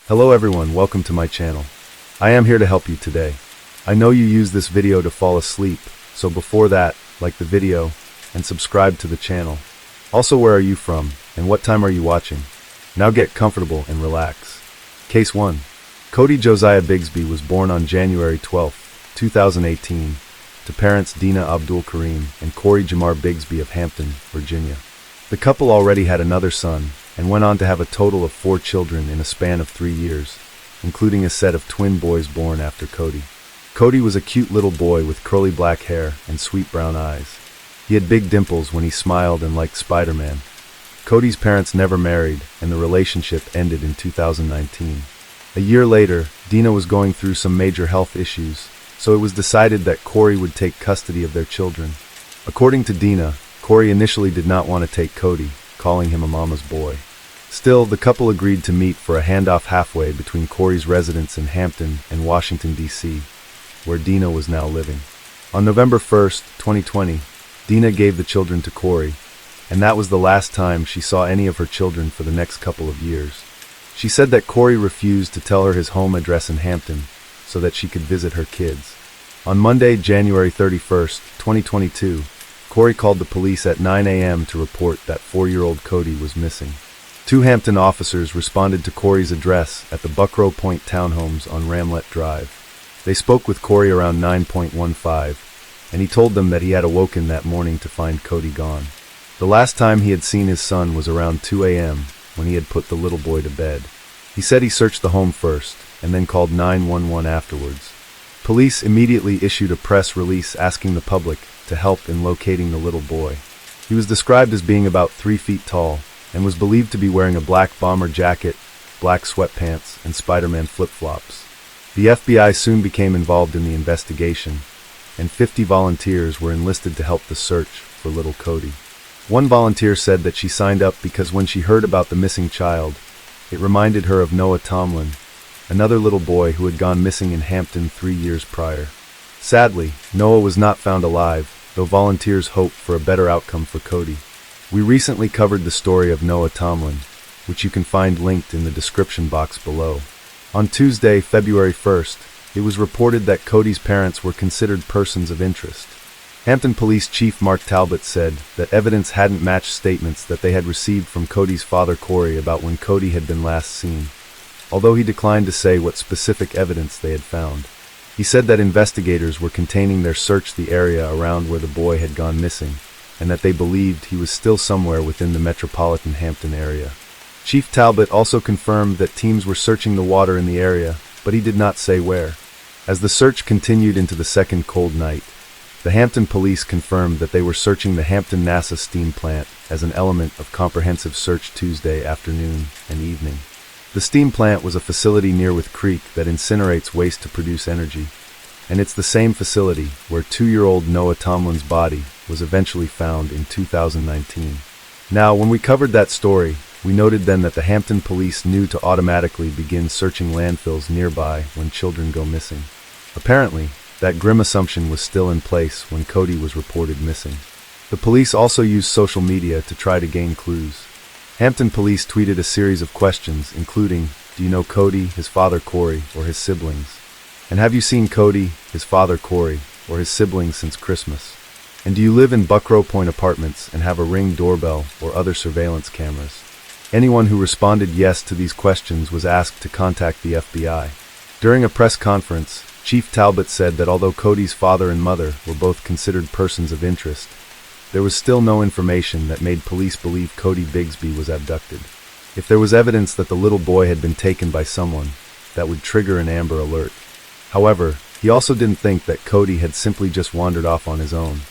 Hello everyone, welcome to my channel. I am here to help you today. I know you use this video to fall asleep, so before that, like the video and subscribe to the channel. Also, where are you from and what time are you watching? Now get comfortable and relax. Case 1. Cody Josiah Bsby was born on January 12, 2018, to parents Dina Abdul Karim and Corey Jamar Bsby of Hampton, Virginia. The couple already had another son and went on to have a total of 4 children in a span of 3 years, including a set of twin boys born after Cody. Cody was a cute little boy with curly black hair and sweet brown eyes. He had big dimples when he smiled and liked Spider-Man. Cody's parents never married, and the relationship ended in 2019. A year later, Dina was going through some major health issues, so it was decided that Corey would take custody of their children. According to Dina, Corey initially did not want to take Cody, calling him a mama's boy. Still, the couple agreed to meet for a handoff halfway between Corey's residence in Hampton and Washington, D.C., where Dina was now living. On November 1st, 2020, Dina gave the children to Corey, and that was the last time she saw any of her children for the next couple of years. She said that Corey refused to tell her his home address in Hampton so that she could visit her kids. On Monday, January 31st, 2022, Corey called the police at 9 a.m. to report that 4-year-old Cody was missing. 2 Hampton officers responded to Corey's address at the Buckrow Point Townhomes on Ramlet Drive. They spoke with Corey around 9:15, and he told them that he had awoken that morning to find Cody gone. The last time he had seen his son was around 2 a.m. when he had put the little boy to bed. He said he searched the home first, and then called 911 afterwards. Police immediately issued a press release asking the public to help in locating the little boy. He was described as being about 3 feet tall, and was believed to be wearing a black bomber jacket, black sweatpants, and Spider-Man flip-flops. The FBI soon became involved in the investigation, and 50 volunteers were enlisted to help the search for little Cody. One volunteer said that she signed up because when she heard about the missing child, it reminded her of Noah Tomlin, another little boy who had gone missing in Hampton 3 years prior. Sadly, Noah was not found alive, though volunteers hoped for a better outcome for Cody. We recently covered the story of Noah Tomlin, which you can find linked in the description box below. On Tuesday, February 1st, it was reported that Cody's parents were considered persons of interest. Hampton Police Chief Mark Talbot said that evidence hadn't matched statements that they had received from Cody's father Corey about when Cody had been last seen, although he declined to say what specific evidence they had found. He said that investigators were containing their search the area around where the boy had gone missing, and that they believed he was still somewhere within the metropolitan Hampton area. Chief Talbot also confirmed that teams were searching the water in the area, but he did not say where. As the search continued into the second cold night, the Hampton police confirmed that they were searching the Hampton NASA steam plant as an element of comprehensive search Tuesday afternoon and evening. The steam plant was a facility near Wythe Creek that incinerates waste to produce energy, and it's the same facility where 2-year-old Noah Tomlin's body was eventually found in 2019. Now, when we covered that story, we noted then that the Hampton police knew to automatically begin searching landfills nearby when children go missing. Apparently, that grim assumption was still in place when Cody was reported missing. The police also used social media to try to gain clues. Hampton police tweeted a series of questions, including, "Do you know Cody, his father Corey, or his siblings? And have you seen Cody, his father Corey, or his siblings since Christmas? And do you live in Buckrow Point Apartments and have a Ring doorbell or other surveillance cameras?" Anyone who responded yes to these questions was asked to contact the FBI. During a press conference, Chief Talbot said that although Cody's father and mother were both considered persons of interest, there was still no information that made police believe Cody Bsby was abducted. If there was evidence that the little boy had been taken by someone, that would trigger an Amber Alert. However, he also didn't think that Cody had simply just wandered off on his own.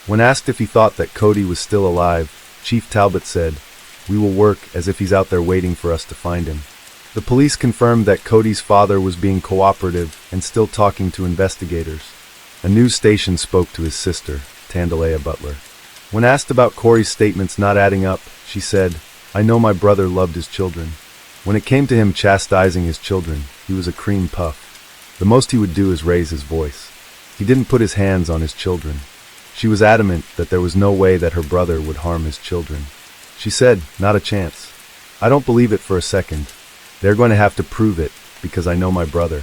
When asked if he thought that Cody was still alive, Chief Talbot said, "We will work as if he's out there waiting for us to find him." The police confirmed that Cody's father was being cooperative and still talking to investigators. A news station spoke to his sister, Tandalea Butler. When asked about Corey's statements not adding up, she said, "I know my brother loved his children. When it came to him chastising his children, he was a cream puff. The most he would do is raise his voice. He didn't put his hands on his children." She was adamant that there was no way that her brother would harm his children. She said, "Not a chance. I don't believe it for a second. They're going to have to prove it, because I know my brother.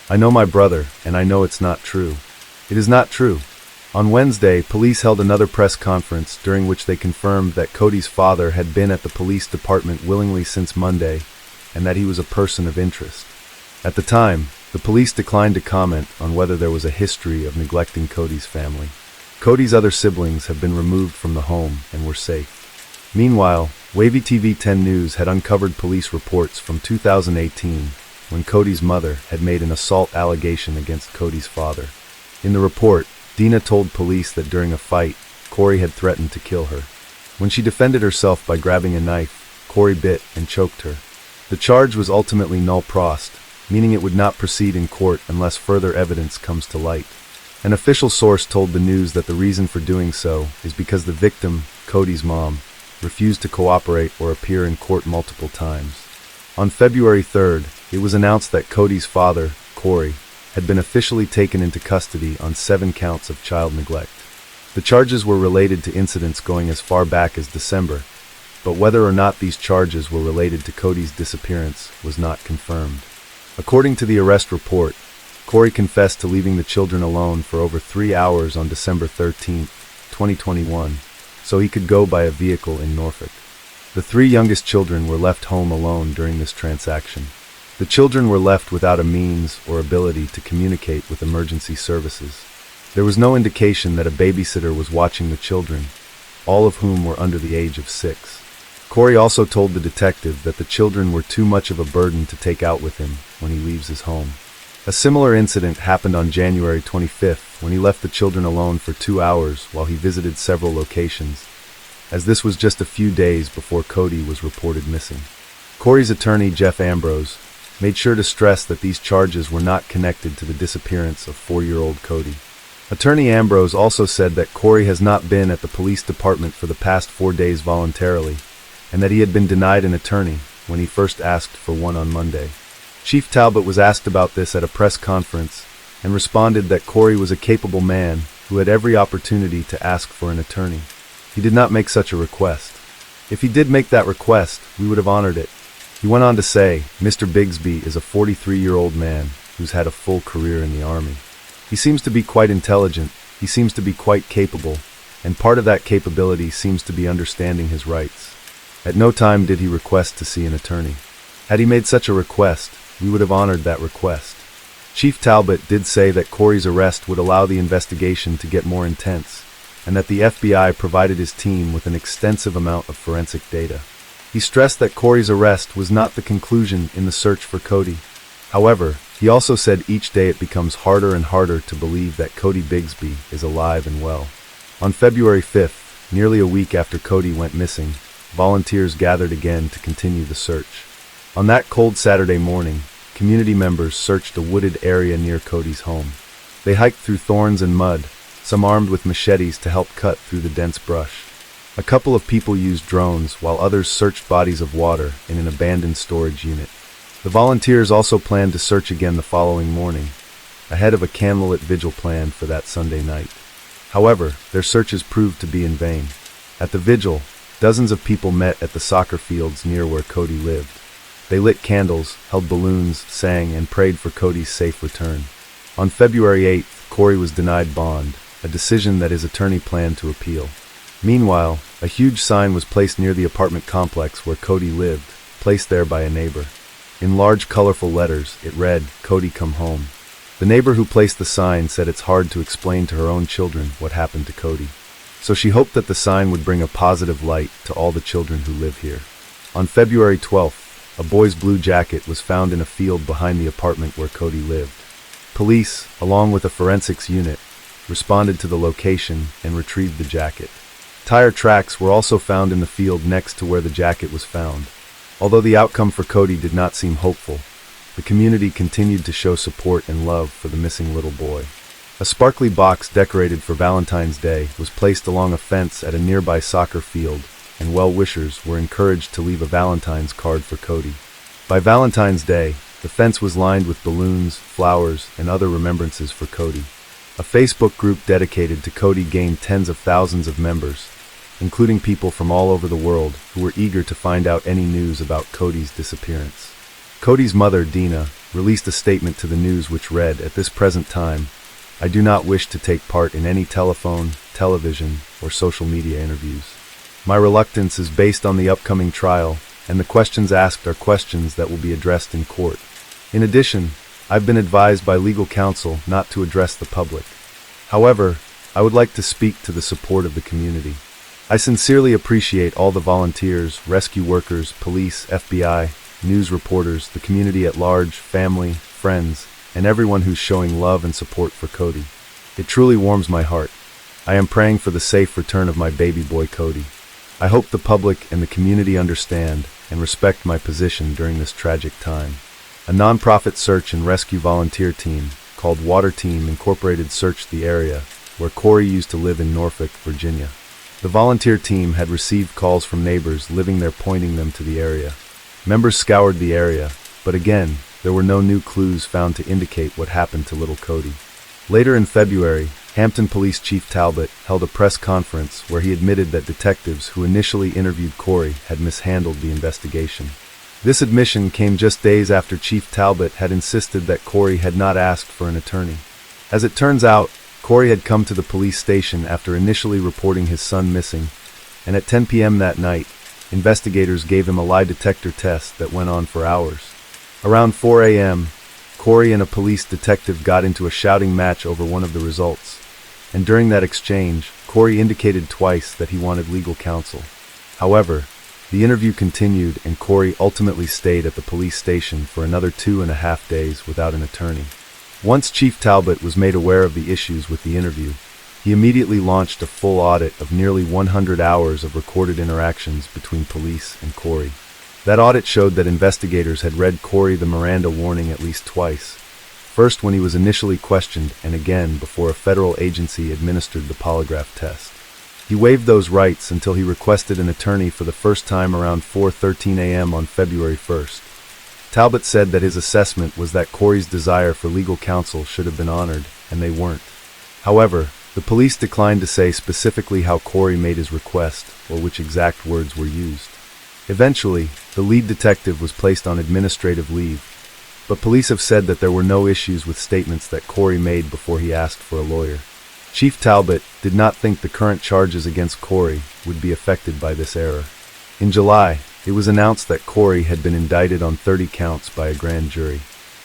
I know my brother, and I know it's not true. It is not true. On Wednesday, police held another press conference during which they confirmed that Cody's father had been at the police department willingly since Monday, and that he was a person of interest. At the time, the police declined to comment on whether there was a history of neglecting Cody's family. Cody's other siblings have been removed from the home and were safe. Meanwhile, Wavy TV 10 News had uncovered police reports from 2018 when Cody's mother had made an assault allegation against Cody's father. In the report, Dina told police that during a fight, Corey had threatened to kill her. When she defended herself by grabbing a knife, Corey bit and choked her. The charge was ultimately null prost, meaning it would not proceed in court unless further evidence comes to light. An official source told the news that the reason for doing so is because the victim, Cody's mom, refused to cooperate or appear in court multiple times. On February 3rd, it was announced that Cody's father, Corey, had been officially taken into custody on 7 counts of child neglect. The charges were related to incidents going as far back as December, but whether or not these charges were related to Cody's disappearance was not confirmed. According to the arrest report, Corey confessed to leaving the children alone for over 3 hours on December 13, 2021, so he could go by a vehicle in Norfolk. The 3 youngest children were left home alone during this transaction. The children were left without a means or ability to communicate with emergency services. There was no indication that a babysitter was watching the children, all of whom were under the age of 6. Corey also told the detective that the children were too much of a burden to take out with him when he leaves his home. A similar incident happened on January 25th when he left the children alone for 2 hours while he visited several locations, as this was just a few days before Cody was reported missing. Corey's attorney, Jeff Ambrose, made sure to stress that these charges were not connected to the disappearance of 4-year-old Cody. Attorney Ambrose also said that Corey has not been at the police department for the past 4 days voluntarily, and that he had been denied an attorney when he first asked for one on Monday. Chief Talbot was asked about this at a press conference and responded that Corey was a capable man who had every opportunity to ask for an attorney. He did not make such a request. If he did make that request, we would have honored it. He went on to say, Mr. Bsby is a 43-year-old man who's had a full career in the Army. He seems to be quite intelligent, he seems to be quite capable, and part of that capability seems to be understanding his rights. At no time did he request to see an attorney. Had he made such a request, we would have honored that request. Chief Talbot did say that Corey's arrest would allow the investigation to get more intense, and that the FBI provided his team with an extensive amount of forensic data. He stressed that Corey's arrest was not the conclusion in the search for Cody. However, he also said each day it becomes harder and harder to believe that Cody Bsby is alive and well. On February 5th, nearly a week after Cody went missing, volunteers gathered again to continue the search. On that cold Saturday morning, community members searched a wooded area near Cody's home. They hiked through thorns and mud, some armed with machetes to help cut through the dense brush. A couple of people used drones, while others searched bodies of water in an abandoned storage unit. The volunteers also planned to search again the following morning, ahead of a candlelit vigil planned for that Sunday night. However, their searches proved to be in vain. At the vigil, dozens of people met at the soccer fields near where Cody lived. They lit candles, held balloons, sang, and prayed for Cody's safe return. On February 8th, Corey was denied bond, a decision that his attorney planned to appeal. Meanwhile, a huge sign was placed near the apartment complex where Cody lived, placed there by a neighbor. In large, colorful letters, it read, "Cody, come home." The neighbor who placed the sign said it's hard to explain to her own children what happened to Cody. So she hoped that the sign would bring a positive light to all the children who live here. On February 12th, a boy's blue jacket was found in a field behind the apartment where Cody lived. Police, along with a forensics unit, responded to the location and retrieved the jacket. Tire tracks were also found in the field next to where the jacket was found. Although the outcome for Cody did not seem hopeful, the community continued to show support and love for the missing little boy. A sparkly box decorated for Valentine's Day was placed along a fence at a nearby soccer field, and well-wishers were encouraged to leave a Valentine's card for Cody. By Valentine's Day, the fence was lined with balloons, flowers, and other remembrances for Cody. A Facebook group dedicated to Cody gained tens of thousands of members, including people from all over the world who were eager to find out any news about Cody's disappearance. Cody's mother, Dina, released a statement to the news which read, "At this present time, I do not wish to take part in any telephone, television, or social media interviews. My reluctance is based on the upcoming trial, and the questions asked are questions that will be addressed in court. In addition, I've been advised by legal counsel not to address the public. However, I would like to speak to the support of the community. I sincerely appreciate all the volunteers, rescue workers, police, FBI, news reporters, the community at large, family, friends, and everyone who's showing love and support for Cody. It truly warms my heart. I am praying for the safe return of my baby boy Cody. I hope the public and the community understand and respect my position during this tragic time." A non-profit search and rescue volunteer team called Water Team Incorporated searched the area where Corey used to live in Norfolk, Virginia. The volunteer team had received calls from neighbors living there pointing them to the area. Members scoured the area, but again, there were no new clues found to indicate what happened to little Cody. Later in February, Hampton Police Chief Talbot held a press conference where he admitted that detectives who initially interviewed Corey had mishandled the investigation. This admission came just days after Chief Talbot had insisted that Corey had not asked for an attorney. As it turns out, Corey had come to the police station after initially reporting his son missing, and at 10 p.m. that night, investigators gave him a lie detector test that went on for hours. Around 4 a.m., Corey and a police detective got into a shouting match over one of the results, and during that exchange, Corey indicated twice that he wanted legal counsel. However, the interview continued and Corey ultimately stayed at the police station for another 2.5 days without an attorney. Once Chief Talbot was made aware of the issues with the interview, he immediately launched a full audit of nearly 100 hours of recorded interactions between police and Corey. That audit showed that investigators had read Corey the Miranda warning at least twice, first when he was initially questioned and again before a federal agency administered the polygraph test. He waived those rights until he requested an attorney for the first time around 4:13 a.m. on February 1st. Talbot said that his assessment was that Corey's desire for legal counsel should have been honored, and they weren't. However, the police declined to say specifically how Corey made his request or which exact words were used. Eventually, the lead detective was placed on administrative leave, but police have said that there were no issues with statements that Corey made before he asked for a lawyer. Chief Talbot did not think the current charges against Corey would be affected by this error. In July, it was announced that Corey had been indicted on 30 counts by a grand jury.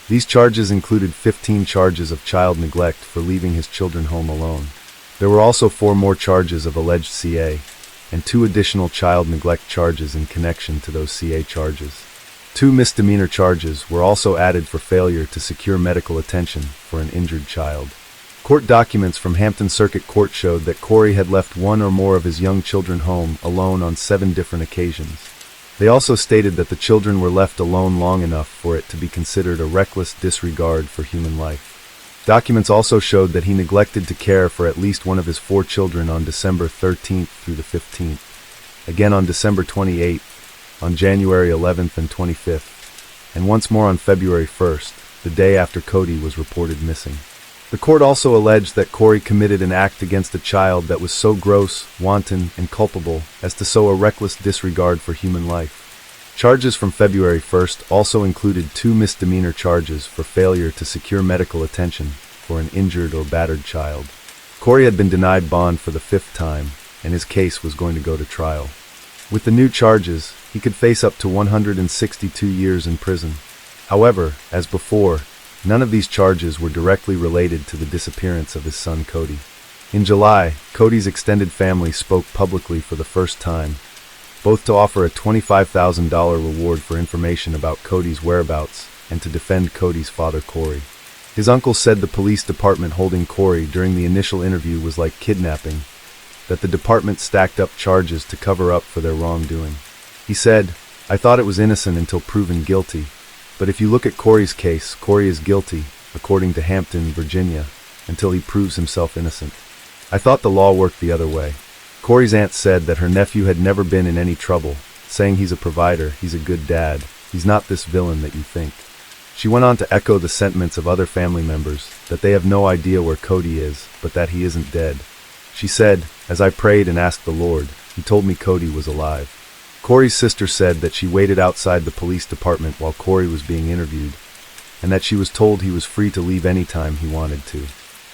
These charges included 15 charges of child neglect for leaving his children home alone. There were also 4 more charges of alleged CA, and 2 additional child neglect charges in connection to those CA charges. 2 misdemeanor charges were also added for failure to secure medical attention for an injured child. Court documents from Hampton Circuit Court showed that Corey had left 1 or more of his young children home alone on 7 different occasions. They also stated that the children were left alone long enough for it to be considered a reckless disregard for human life. Documents also showed that he neglected to care for at least one of his 4 children on December 13th through the 15th, again on December 28th, on January 11th and 25th, and once more on February 1st, the day after Cody was reported missing. The court also alleged that Corey committed an act against a child that was so gross, wanton, and culpable as to sow a reckless disregard for human life. Charges from February 1st also included 2 misdemeanor charges for failure to secure medical attention for an injured or battered child. Corey had been denied bond for the 5th time, and his case was going to go to trial. With the new charges, he could face up to 162 years in prison. However, as before, none of these charges were directly related to the disappearance of his son Cody. In July, Cody's extended family spoke publicly for the first time, both to offer a $25,000 reward for information about Cody's whereabouts and to defend Cody's father Corey. His uncle said the police department holding Corey during the initial interview was like kidnapping, that the department stacked up charges to cover up for their wrongdoing. He said, "I thought it was innocent until proven guilty. But if you look at Corey's case, Corey is guilty, according to Hampton, Virginia, until he proves himself innocent. I thought the law worked the other way." Corey's aunt said that her nephew had never been in any trouble, saying he's a provider, he's a good dad, he's not this villain that you think. She went on to echo the sentiments of other family members, that they have no idea where Cody is, but that he isn't dead. She said, "As I prayed and asked the Lord, he told me Cody was alive." Corey's sister said that she waited outside the police department while Corey was being interviewed, and that she was told he was free to leave anytime he wanted to.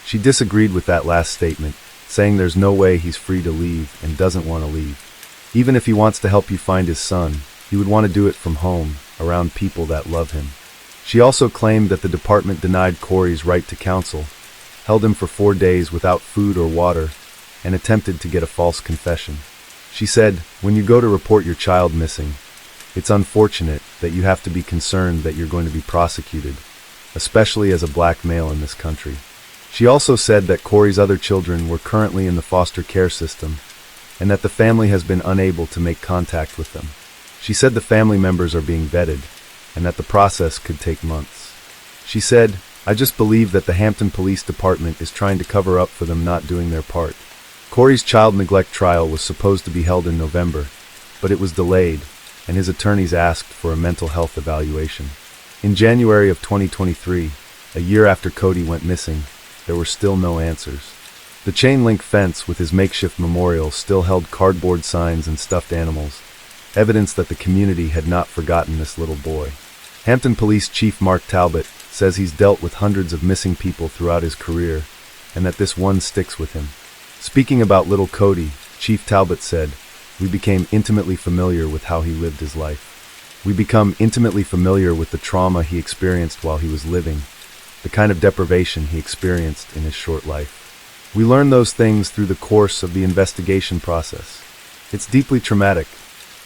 She disagreed with that last statement, saying there's no way he's free to leave and doesn't want to leave. Even if he wants to help you find his son, he would want to do it from home, around people that love him. She also claimed that the department denied Corey's right to counsel, held him for 4 days without food or water, and attempted to get a false confession. She said, when you go to report your child missing, it's unfortunate that you have to be concerned that you're going to be prosecuted, especially as a black male in this country. She also said that Corey's other children were currently in the foster care system, and that the family has been unable to make contact with them. She said the family members are being vetted, and that the process could take months. She said, I just believe that the Hampton Police Department is trying to cover up for them not doing their part. Corey's child neglect trial was supposed to be held in November, but it was delayed, and his attorneys asked for a mental health evaluation. In January of 2023, a year after Cody went missing, there were still no answers. The chain-link fence with his makeshift memorial still held cardboard signs and stuffed animals, evidence that the community had not forgotten this little boy. Hampton Police Chief Mark Talbot says he's dealt with hundreds of missing people throughout his career, and that this one sticks with him. Speaking about little Cody, Chief Talbot said, we became intimately familiar with how he lived his life. We become intimately familiar with the trauma he experienced while he was living, the kind of deprivation he experienced in his short life. We learn those things through the course of the investigation process. It's deeply traumatic.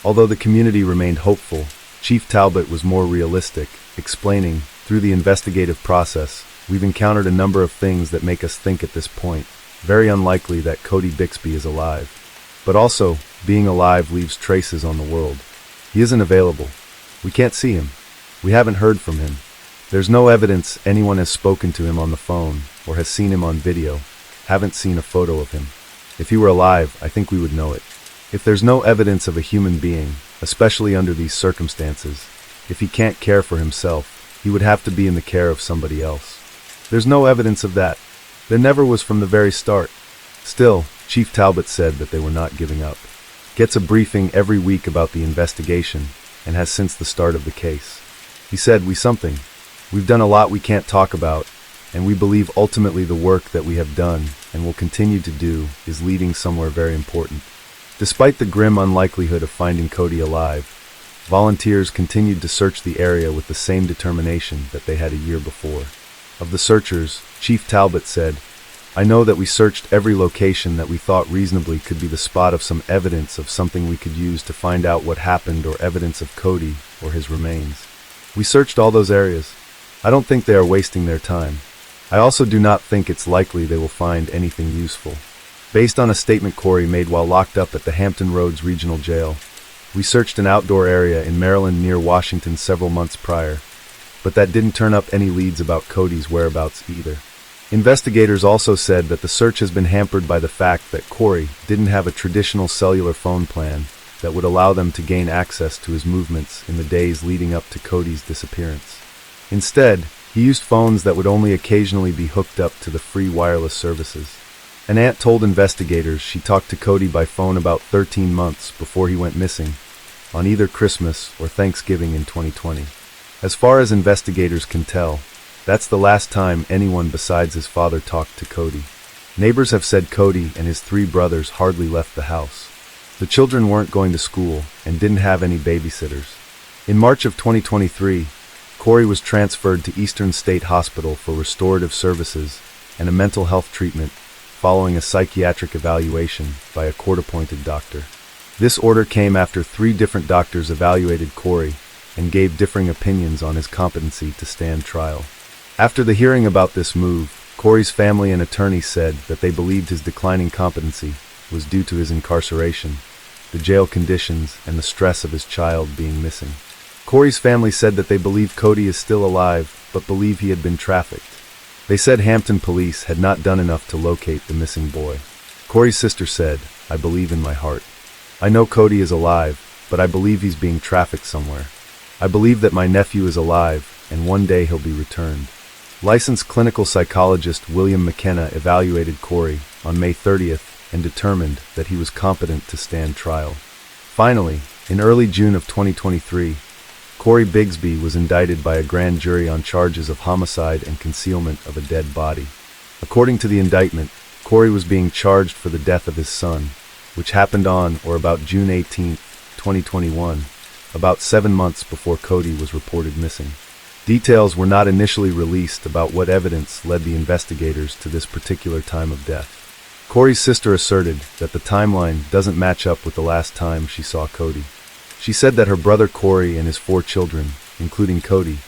Although the community remained hopeful, Chief Talbot was more realistic, explaining, through the investigative process, we've encountered a number of things that make us think at this point, very unlikely that Cody Bixby is alive. But also, being alive leaves traces on the world. He isn't available. We can't see him. We haven't heard from him. There's no evidence anyone has spoken to him on the phone or has seen him on video. Haven't seen a photo of him. If he were alive, I think we would know it. If there's no evidence of a human being, especially under these circumstances, if he can't care for himself, he would have to be in the care of somebody else. There's no evidence of that. There never was from the very start. Still, Chief Talbot said that they were not giving up. Gets a briefing every week about the investigation, and has since the start of the case. He said, we've done a lot we can't talk about, and we believe ultimately the work that we have done, and will continue to do, is leading somewhere very important. Despite the grim unlikelihood of finding Cody alive, volunteers continued to search the area with the same determination that they had a year before. Of the searchers, Chief Talbot said, I know that we searched every location that we thought reasonably could be the spot of some evidence of something we could use to find out what happened or evidence of Cody or his remains. We searched all those areas. I don't think they are wasting their time. I also do not think it's likely they will find anything useful. Based on a statement Corey made while locked up at the Hampton Roads Regional Jail, we searched an outdoor area in Maryland near Washington several months prior, but that didn't turn up any leads about Cody's whereabouts either. Investigators also said that the search has been hampered by the fact that Corey didn't have a traditional cellular phone plan that would allow them to gain access to his movements in the days leading up to Cody's disappearance. Instead, he used phones that would only occasionally be hooked up to the free wireless services. An aunt told investigators she talked to Cody by phone about 13 months before he went missing, on either Christmas or Thanksgiving in 2020. As far as investigators can tell, that's the last time anyone besides his father talked to Cody. Neighbors have said Cody and his 3 brothers hardly left the house. The children weren't going to school and didn't have any babysitters. In March of 2023, Corey was transferred to Eastern State Hospital for restorative services and a mental health treatment following a psychiatric evaluation by a court-appointed doctor. This order came after 3 different doctors evaluated Corey and gave differing opinions on his competency to stand trial. After the hearing about this move, Corey's family and attorney said that they believed his declining competency was due to his incarceration, the jail conditions, and the stress of his child being missing. Corey's family said that they believe Cody is still alive, but believe he had been trafficked. They said Hampton police had not done enough to locate the missing boy. Corey's sister said, I believe in my heart. I know Cody is alive, but I believe he's being trafficked somewhere. I believe that my nephew is alive, and one day he'll be returned. Licensed clinical psychologist William McKenna evaluated Corey on May 30th and determined that he was competent to stand trial. Finally, In early June of 2023, Corey Bsby was indicted by a grand jury on charges of homicide and concealment of a dead body. According to the indictment, Corey was being charged for the death of his son, which happened on or about June 18, 2021, about 7 months before Cody was reported missing. Details were not initially released about what evidence led the investigators to this particular time of death. Corey's sister asserted that the timeline doesn't match up with the last time she saw Cody. She said that her brother Corey and his 4 children, including Cody,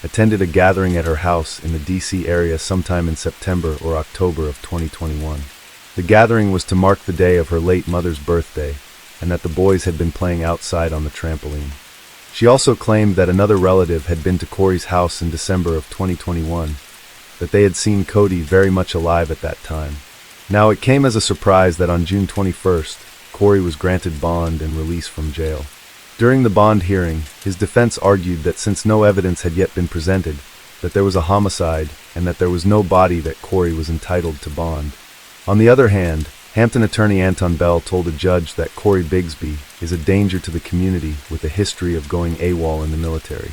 attended a gathering at her house in the D.C. area sometime in September or October of 2021. The gathering was to mark the day of her late mother's birthday, and that the boys had been playing outside on the trampoline. She also claimed that another relative had been to Corey's house in December of 2021, that they had seen Cody very much alive at that time. Now, it came as a surprise that on June 21st, Corey was granted bond and released from jail. During the bond hearing, his defense argued that since no evidence had yet been presented, that there was a homicide and that there was no body, that Corey was entitled to bond. On the other hand, Hampton attorney Anton Bell told a judge that Corey Bsby is a danger to the community with a history of going AWOL in the military.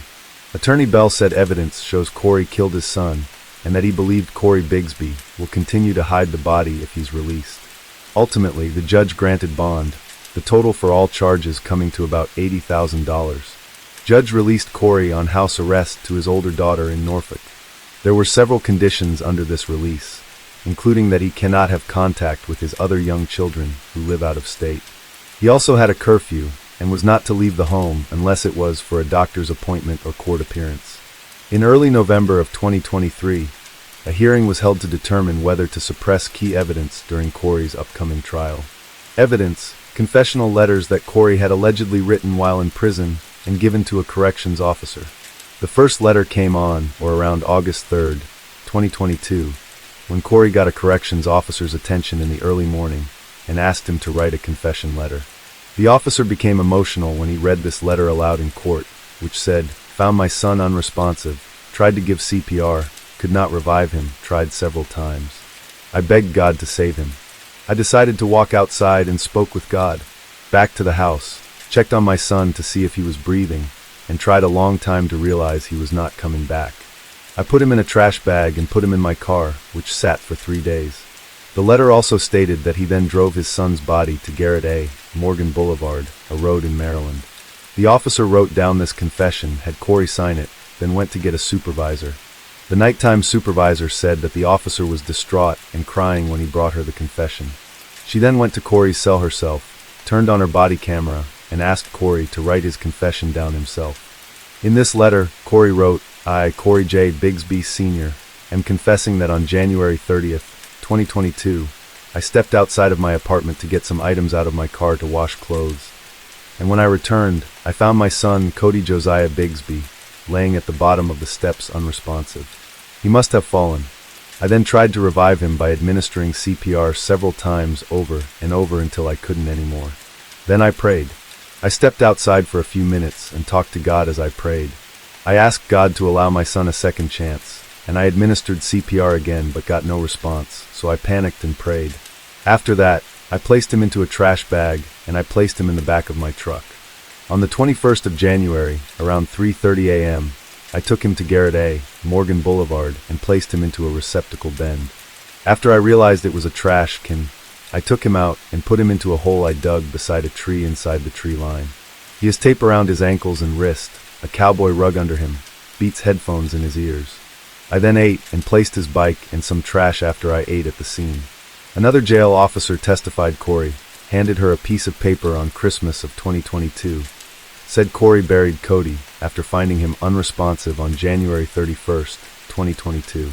Attorney Bell said evidence shows Corey killed his son and that he believed Corey Bsby will continue to hide the body if he's released. Ultimately, the judge granted bond, the total for all charges coming to about $80,000. Judge released Corey on house arrest to his older daughter in Norfolk. There were several conditions under this release, including that he cannot have contact with his other young children who live out of state. He also had a curfew and was not to leave the home unless it was for a doctor's appointment or court appearance. In early November of 2023, a hearing was held to determine whether to suppress key evidence during Corey's upcoming trial. Evidence: confessional letters that Corey had allegedly written while in prison and given to a corrections officer. The first letter came on or around August 3, 2022, when Corey got a corrections officer's attention in the early morning and asked him to write a confession letter. The officer became emotional when he read this letter aloud in court, which said, "Found my son unresponsive, tried to give CPR, could not revive him, tried several times. I begged God to save him. I decided to walk outside and spoke with God. Back to the house, checked on my son to see if he was breathing, and tried a long time to realize he was not coming back. I put him in a trash bag and put him in my car, which sat for 3 days." The letter also stated that he then drove his son's body to Garrett A. Morgan Boulevard, a road in Maryland. The officer wrote down this confession, had Corey sign it, then went to get a supervisor. The nighttime supervisor said that the officer was distraught and crying when he brought her the confession. She then went to Corey's cell herself, turned on her body camera, and asked Corey to write his confession down himself. In this letter, Corey wrote, "I, Corey J. Bsby Sr., am confessing that on January 30th, 2022, I stepped outside of my apartment to get some items out of my car to wash clothes. And when I returned, I found my son, Cody Josiah Bsby, laying at the bottom of the steps unresponsive. He must have fallen. I then tried to revive him by administering CPR several times over and over until I couldn't anymore. Then I prayed. I stepped outside for a few minutes and talked to God as I prayed. I asked God to allow my son a second chance, and I administered CPR again but got no response, so I panicked and prayed. After that, I placed him into a trash bag and I placed him in the back of my truck. On the 21st of January, around 3:30 a.m., I took him to Garrett A. Morgan Boulevard and placed him into a receptacle bin. After I realized it was a trash can, I took him out and put him into a hole I dug beside a tree inside the tree line. He has tape around his ankles and wrist, a cowboy rug under him, Beats headphones in his ears. I then ate and placed his bike in some trash after I ate at the scene. Another jail officer testified Corey handed her a piece of paper on Christmas of 2022, said Corey buried Cody after finding him unresponsive on January 31st, 2022.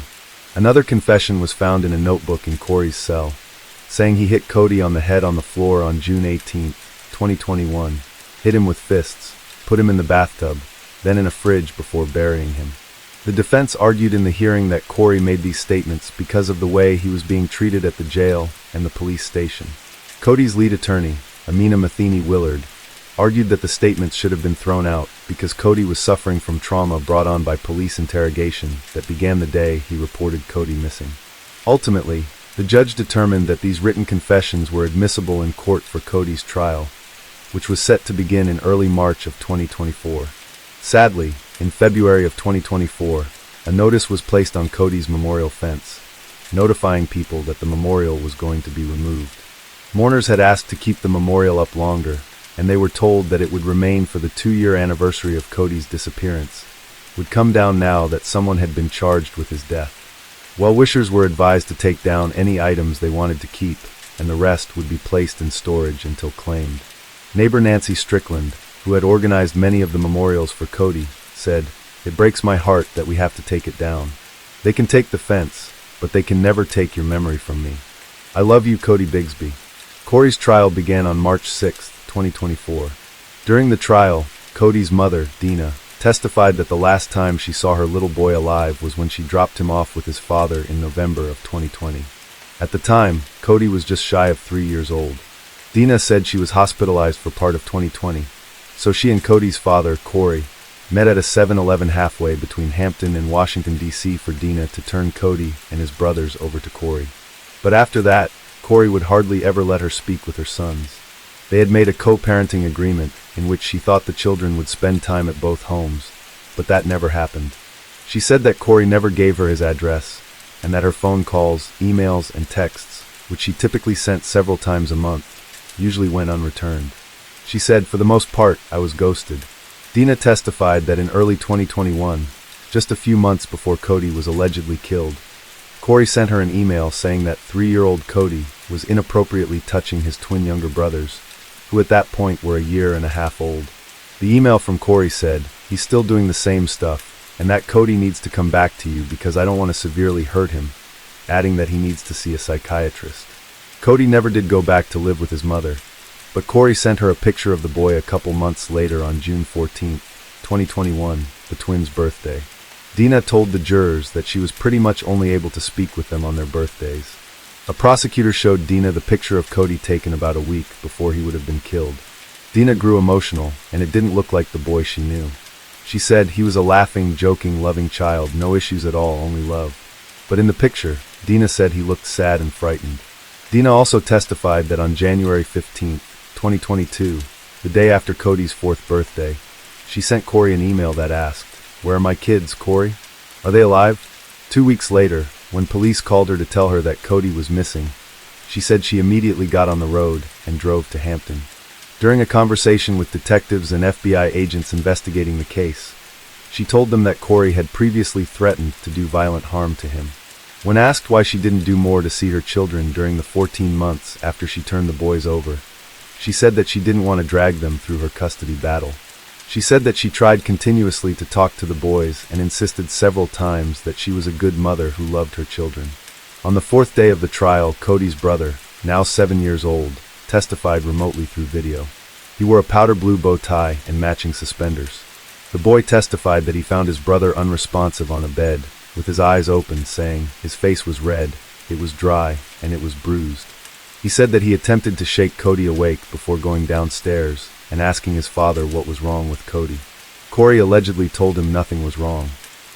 Another confession was found in a notebook in Corey's cell, saying he hit Cody on the head on the floor on June 18, 2021, hit him with fists, put him in the bathtub, then in a fridge before burying him. The defense argued in the hearing that Corey made these statements because of the way he was being treated at the jail and the police station. Cody's lead attorney, Amina Matheny Willard, argued that the statements should have been thrown out because Cody was suffering from trauma brought on by police interrogation that began the day he reported Cody missing. Ultimately, the judge determined that these written confessions were admissible in court for Cody's trial, which was set to begin in early March of 2024. Sadly, in February of 2024, a notice was placed on Cody's memorial fence, notifying people that the memorial was going to be removed. Mourners had asked to keep the memorial up longer, and they were told that it would remain for the 2-year anniversary of Cody's disappearance, would come down now that someone had been charged with his death. Well-wishers were advised to take down any items they wanted to keep, and the rest would be placed in storage until claimed. Neighbor Nancy Strickland, who had organized many of the memorials for Cody, said, "It breaks my heart that we have to take it down. They can take the fence, but they can never take your memory from me. I love you, Cody Bsby." Cory's trial began on March 6, 2024. During the trial, Cody's mother, Dina, testified that the last time she saw her little boy alive was when she dropped him off with his father in November of 2020. At the time, Cody was just shy of 3 years old. Dina said she was hospitalized for part of 2020, so she and Cody's father, Cory, met at a 7-Eleven halfway between Hampton and Washington, D.C. for Dina to turn Cody and his brothers over to Cory. But after that, Cory would hardly ever let her speak with her sons. They had made a co-parenting agreement in which she thought the children would spend time at both homes, but that never happened. She said that Cory never gave her his address, and that her phone calls, emails, and texts, which she typically sent several times a month, usually went unreturned. She said, "For the most part, I was ghosted." Dina testified that in early 2021, just a few months before Cody was allegedly killed, Cory sent her an email saying that 3-year-old Cody was inappropriately touching his twin younger brothers, who at that point were 1.5 years old. The email from Cory said, "He's still doing the same stuff, and that Cody needs to come back to you because I don't want to severely hurt him," adding that he needs to see a psychiatrist. Cody never did go back to live with his mother, but Cory sent her a picture of the boy a couple months later on June 14, 2021, the twins' birthday. Dina told the jurors that she was pretty much only able to speak with them on their birthdays. A prosecutor showed Dina the picture of Cody taken about a week before he would have been killed. Dina grew emotional, and it didn't look like the boy she knew. She said he was a laughing, joking, loving child, no issues at all, only love. But in the picture, Dina said he looked sad and frightened. Dina also testified that on January 15, 2022, the day after Cody's 4th birthday, she sent Cory an email that asked, "Where are my kids, Cory? Are they alive?" 2 weeks later, when police called her to tell her that Cody was missing, she said she immediately got on the road and drove to Hampton. During a conversation with detectives and FBI agents investigating the case, she told them that Cory had previously threatened to do violent harm to him. When asked why she didn't do more to see her children during the 14 months after she turned the boys over, she said that she didn't want to drag them through her custody battle. She said that she tried continuously to talk to the boys and insisted several times that she was a good mother who loved her children. On the 4th day of the trial, Cody's brother, now 7 years old, testified remotely through video. He wore a powder blue bow tie and matching suspenders. The boy testified that he found his brother unresponsive on a bed, with his eyes open, saying his face was red, it was dry, and it was bruised. He said that he attempted to shake Cody awake before going downstairs and asking his father what was wrong with Cody. Cory allegedly told him nothing was wrong.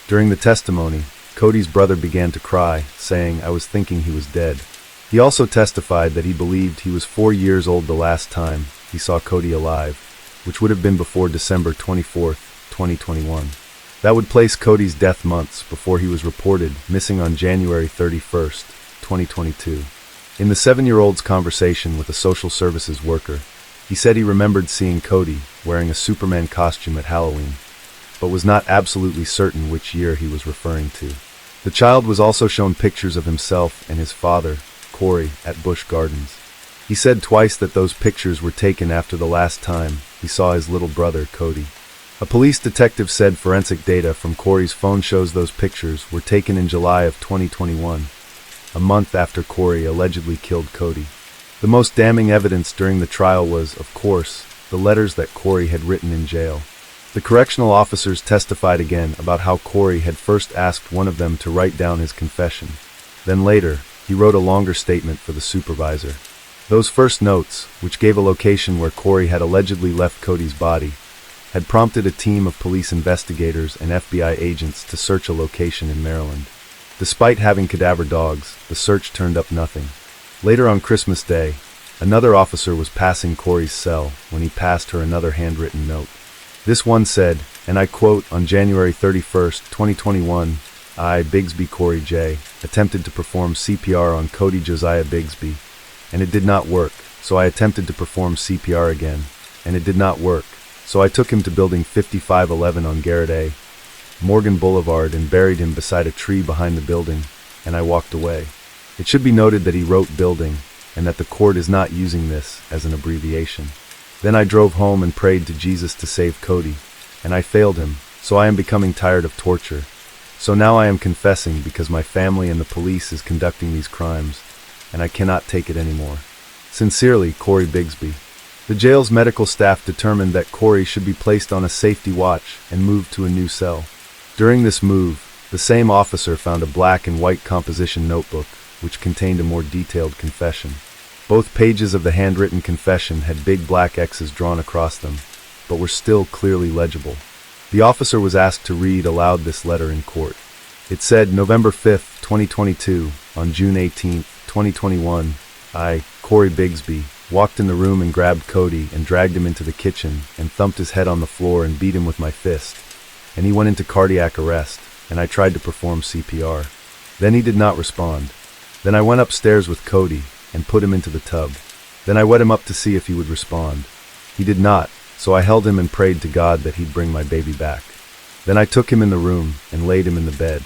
During the testimony, Cody's brother began to cry, saying, "I was thinking he was dead." He also testified that he believed he was 4 years old the last time he saw Cody alive, which would have been before December 24, 2021. That would place Cody's death months before he was reported missing on January 31, 2022. In the 7-year-old's conversation with a social services worker, he said he remembered seeing Cody wearing a Superman costume at Halloween, but was not absolutely certain which year he was referring to. The child was also shown pictures of himself and his father, Cory, at Busch Gardens. He said twice that those pictures were taken after the last time he saw his little brother, Cody. A police detective said forensic data from Cory's phone shows those pictures were taken in July of 2021, a month after Cory allegedly killed Cody. The most damning evidence during the trial was, of course, the letters that Cory had written in jail. The correctional officers testified again about how Cory had first asked one of them to write down his confession. Then later, he wrote a longer statement for the supervisor. Those first notes, which gave a location where Cory had allegedly left Cody's body, had prompted a team of police investigators and FBI agents to search a location in Maryland. Despite having cadaver dogs, the search turned up nothing. Later on Christmas Day, Another officer was passing Corey's cell when he passed her another handwritten note. This one said, and I quote, "On January 31st, 2021, I, Bsby Corey J., attempted to perform CPR on Cody Josiah Bsby, and it did not work, so I attempted to perform CPR again, and it did not work, so I took him to building 5511 on Garrett A. Morgan Boulevard and buried him beside a tree behind the building, and I walked away." It should be noted that he wrote building, and that the court is not using this as an abbreviation. Then I drove home and prayed to Jesus to save Cody, and I failed him, so I am becoming tired of torture. So now I am confessing because my family and the police is conducting these crimes, and I cannot take it anymore. Sincerely, Corey Bsby. The jail's medical staff determined that Corey should be placed on a safety watch and moved to a new cell. During this move, the same officer found a black and white composition notebook, which contained a more detailed confession. Both pages of the handwritten confession had big black X's drawn across them, but were still clearly legible. The officer was asked to read aloud this letter in court. It said, "November 5th, 2022, on June 18th, 2021, I, Corey Bsby, walked in the room and grabbed Cody and dragged him into the kitchen and thumped his head on the floor and beat him with my fist. And he went into cardiac arrest, and I tried to perform CPR. Then he did not respond. Then I went upstairs with Cody and put him into the tub. Then I wet him up to see if he would respond. He did not, so I held him and prayed to God that he'd bring my baby back. Then I took him in the room and laid him in the bed.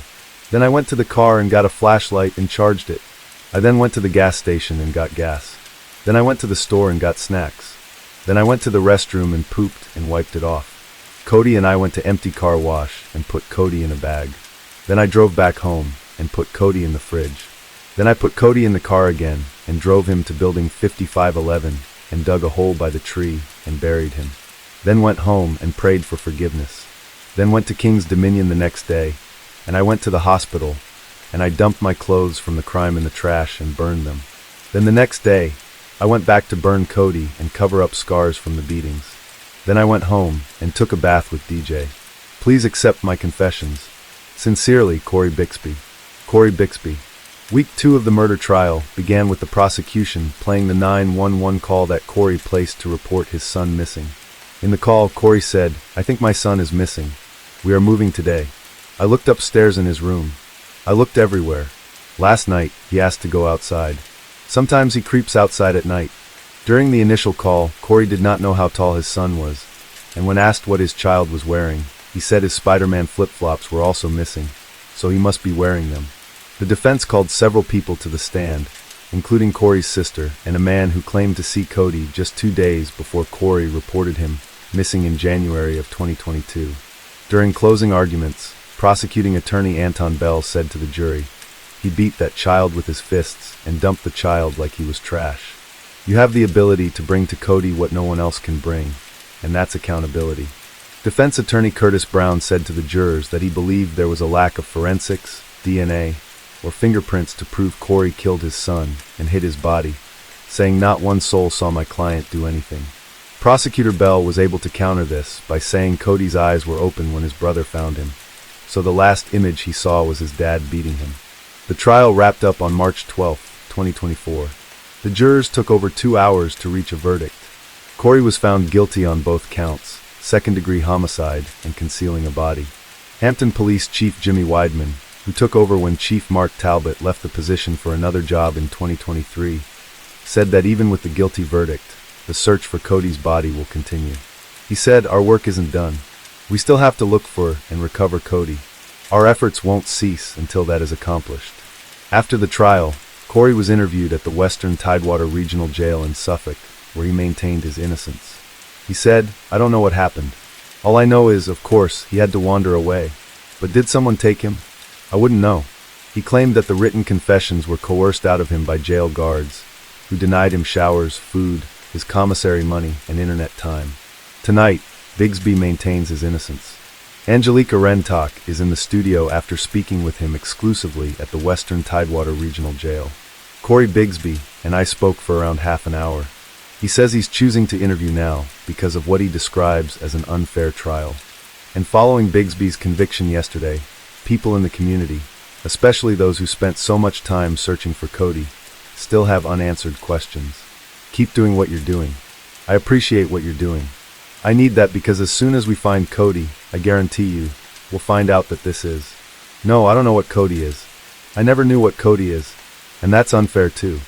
Then I went to the car and got a flashlight and charged it. I then went to the gas station and got gas. Then I went to the store and got snacks. Then I went to the restroom and pooped and wiped it off. Cody and I went to empty car wash and put Cody in a bag. Then I drove back home and put Cody in the fridge. Then I put Cody in the car again and drove him to building 5511 and dug a hole by the tree and buried him. Then went home and prayed for forgiveness. Then went to King's Dominion the next day, and I went to the hospital, and I dumped my clothes from the crime in the trash and burned them. Then the next day, I went back to burn Cody and cover up scars from the beatings. Then I went home and took a bath with DJ. Please accept my confessions. Sincerely, Corey Bsby. Corey Bsby. Week 2 of the murder trial began with the prosecution playing the 911 call that Corey placed to report his son missing. In the call, Corey said, "I think my son is missing. We are moving today." I looked upstairs in his room. I looked everywhere. Last night, he asked to go outside. Sometimes he creeps outside at night. During the initial call, Corey did not know how tall his son was, and when asked what his child was wearing, he said his Spider-Man flip-flops were also missing, so he must be wearing them. The defense called several people to the stand, including Corey's sister and a man who claimed to see Cody just 2 days before Corey reported him missing in January of 2022. During closing arguments, prosecuting attorney Anton Bell said to the jury, "He beat that child with his fists and dumped the child like he was trash. You have the ability to bring to Cody what no one else can bring, and that's accountability." Defense attorney Curtis Brown said to the jurors that he believed there was a lack of forensics, DNA, or fingerprints to prove Corey killed his son and hid his body, saying not one soul saw my client do anything. Prosecutor Bell was able to counter this by saying Cody's eyes were open when his brother found him, so the last image he saw was his dad beating him. The trial wrapped up on March 12, 2024. The jurors took over 2 hours to reach a verdict. Corey was found guilty on both counts, second-degree homicide and concealing a body. Hampton Police Chief Jimmy Weidman, who took over when Chief Mark Talbot left the position for another job in 2023, said that even with the guilty verdict, the search for Cody's body will continue. He said, "Our work isn't done. We still have to look for and recover Cody. Our efforts won't cease until that is accomplished." After the trial, Corey was interviewed at the Western Tidewater Regional Jail in Suffolk, where he maintained his innocence. He said, "I don't know what happened. All I know is, of course, he had to wander away. But did someone take him? I wouldn't know." He claimed that the written confessions were coerced out of him by jail guards, who denied him showers, food, his commissary money, and internet time. Tonight, Bsby maintains his innocence. Angelica Rentock is in the studio after speaking with him exclusively at the Western Tidewater Regional Jail. Corey Bsby and I spoke for around half an hour. He says he's choosing to interview now because of what he describes as an unfair trial. And following Bsby's conviction yesterday, people in the community, especially those who spent so much time searching for Cody, still have unanswered questions. Keep doing what you're doing. I appreciate what you're doing. I need that because as soon as we find Cody, I guarantee you, we'll find out that this is. No, I don't know what Cody is. I never knew what Cody is. And that's unfair too.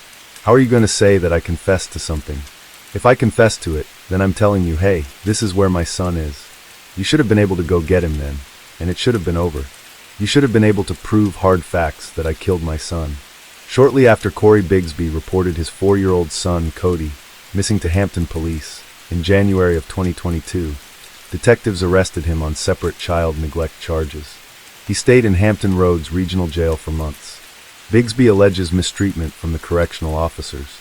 How are you going to say that I confessed to something? If I confess to it, then I'm telling you, hey, this is where my son is. You should have been able to go get him then, and it should have been over. You should have been able to prove hard facts that I killed my son. Shortly after Corey Bsby reported his 4-year-old son, Cody, missing to Hampton police, in January of 2022, detectives arrested him on separate child neglect charges. He stayed in Hampton Roads Regional Jail for months. Bsby alleges mistreatment from the correctional officers.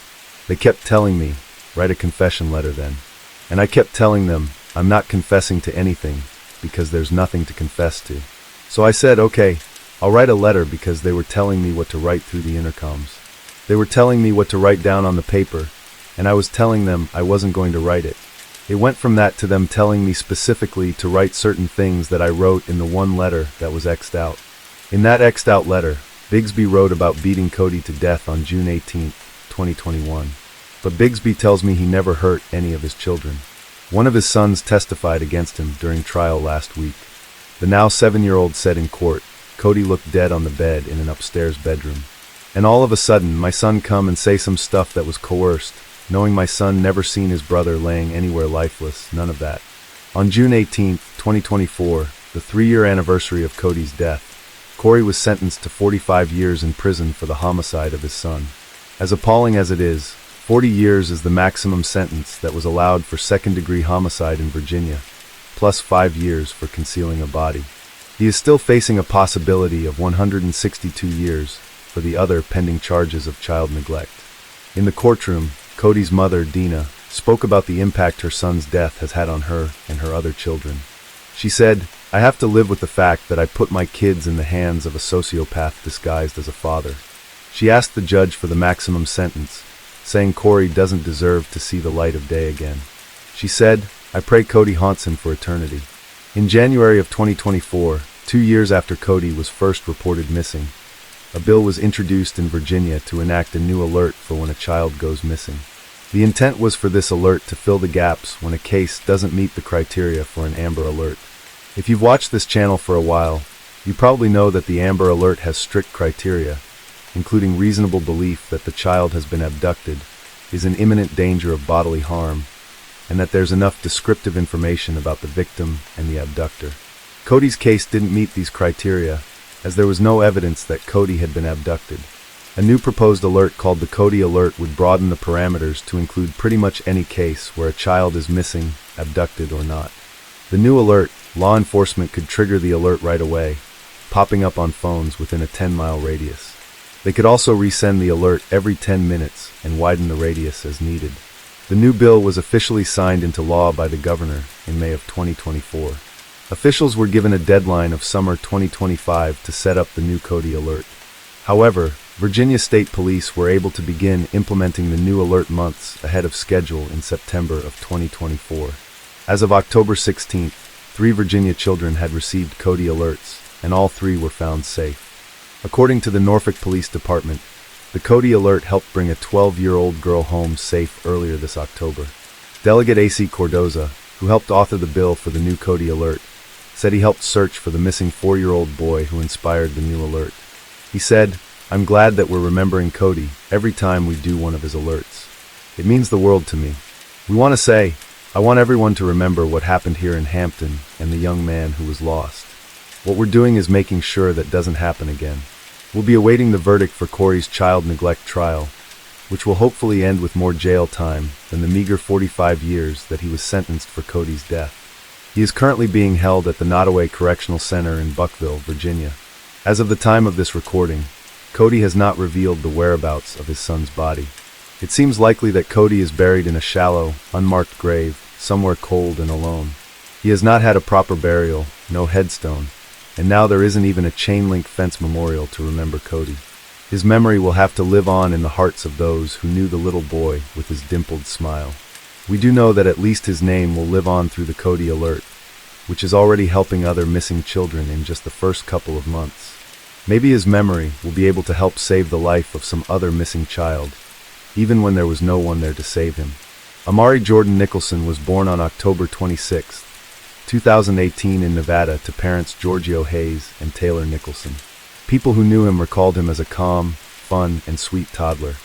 They kept telling me, write a confession letter then. And I kept telling them, I'm not confessing to anything, because there's nothing to confess to. So I said, okay, I'll write a letter because they were telling me what to write through the intercoms. They were telling me what to write down on the paper, and I was telling them I wasn't going to write it. It went from that to them telling me specifically to write certain things that I wrote in the one letter that was X'd out. In that X'd out letter, Bsby wrote about beating Cody to death on June 18, 2021. But Bsby tells me he never hurt any of his children. One of his sons testified against him during trial last week. The now 7-year-old said in court, Cody looked dead on the bed in an upstairs bedroom. And all of a sudden, my son come and say some stuff that was coerced, knowing my son never seen his brother laying anywhere lifeless, none of that. On June 18, 2024, the 3-year anniversary of Cody's death, Corey was sentenced to 45 years in prison for the homicide of his son. As appalling as it is, 40 years is the maximum sentence that was allowed for second-degree homicide in Virginia, plus 5 years for concealing a body. He is still facing a possibility of 162 years for the other pending charges of child neglect. In the courtroom, Cody's mother, Dina, spoke about the impact her son's death has had on her and her other children. She said, I have to live with the fact that I put my kids in the hands of a sociopath disguised as a father. She asked the judge for the maximum sentence, saying Corey doesn't deserve to see the light of day again. She said, I pray Cody haunts him for eternity. In January of 2024, 2 years after Cody was first reported missing, a bill was introduced in Virginia to enact a new alert for when a child goes missing. The intent was for this alert to fill the gaps when a case doesn't meet the criteria for an Amber Alert. If you've watched this channel for a while, you probably know that the Amber Alert has strict criteria, including reasonable belief that the child has been abducted, is in imminent danger of bodily harm, and that there's enough descriptive information about the victim and the abductor. Cody's case didn't meet these criteria, as there was no evidence that Cody had been abducted. A new proposed alert called the Cody Alert would broaden the parameters to include pretty much any case where a child is missing, abducted, or not. The new alert, law enforcement could trigger the alert right away, popping up on phones within a 10-mile radius. They could also resend the alert every 10 minutes and widen the radius as needed. The new bill was officially signed into law by the governor in May of 2024. Officials were given a deadline of summer 2025 to set up the new Cody Alert. However, Virginia State Police were able to begin implementing the new alert months ahead of schedule in September of 2024. As of October 16th, 3 Virginia children had received Cody alerts, and all 3 were found safe. According to the Norfolk Police Department, the Cody Alert helped bring a 12-year-old girl home safe earlier this October. Delegate A.C. Cordoza, who helped author the bill for the new Cody Alert, said he helped search for the missing 4-year-old boy who inspired the new alert. He said, I'm glad that we're remembering Cody every time we do one of his alerts. It means the world to me. We want to say, I want everyone to remember what happened here in Hampton and the young man who was lost. What we're doing is making sure that doesn't happen again. We'll be awaiting the verdict for Corey's child neglect trial, which will hopefully end with more jail time than the meager 45 years that he was sentenced for Cody's death. He is currently being held at the Nottoway Correctional Center in Buckville, Virginia. As of the time of this recording, Cody has not revealed the whereabouts of his son's body. It seems likely that Cody is buried in a shallow, unmarked grave, somewhere cold and alone. He has not had a proper burial, no headstone, and now there isn't even a chain-link fence memorial to remember Cody. His memory will have to live on in the hearts of those who knew the little boy with his dimpled smile. We do know that at least his name will live on through the Cody Alert, which is already helping other missing children in just the first couple of months. Maybe his memory will be able to help save the life of some other missing child, even when there was no one there to save him. Amari Jordan Nicholson was born on October 26, 2018 in Nevada to parents Giorgio Hayes and Taylor Nicholson. People who knew him recalled him as a calm, fun, and sweet toddler.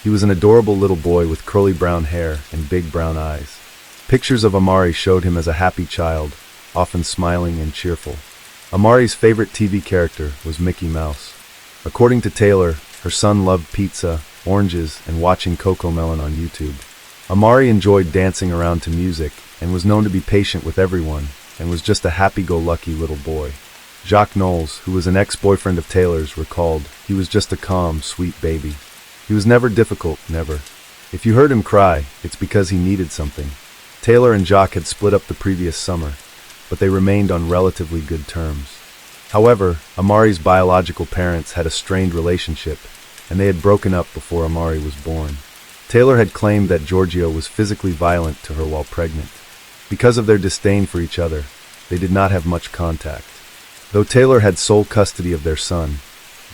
He was an adorable little boy with curly brown hair and big brown eyes. Pictures of Amari showed him as a happy child, often smiling and cheerful. Amari's favorite TV character was Mickey Mouse. According to Taylor, her son loved pizza, oranges, and watching Cocomelon on YouTube. Amari enjoyed dancing around to music and was known to be patient with everyone and was just a happy-go-lucky little boy. Jacques Knowles, who was an ex-boyfriend of Taylor's, recalled, "He was just a calm, sweet baby. He was never difficult, never. If you heard him cry, it's because he needed something." Taylor and Jacques had split up the previous summer, but they remained on relatively good terms. However, Amari's biological parents had a strained relationship, and they had broken up before Amari was born. Taylor had claimed that Giorgio was physically violent to her while pregnant. Because of their disdain for each other, they did not have much contact. Though Taylor had sole custody of their son,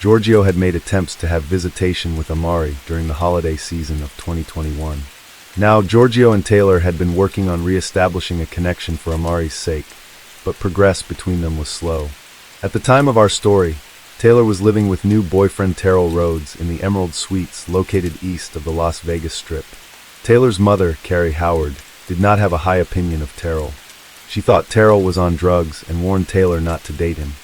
Giorgio had made attempts to have visitation with Amari during the holiday season of 2021. Now, Giorgio and Taylor had been working on re-establishing a connection for Amari's sake, but progress between them was slow. At the time of our story, Taylor was living with new boyfriend Terrell Rhodes in the Emerald Suites located east of the Las Vegas Strip. Taylor's mother, Carrie Howard, did not have a high opinion of Terrell. She thought Terrell was on drugs and warned Taylor not to date him.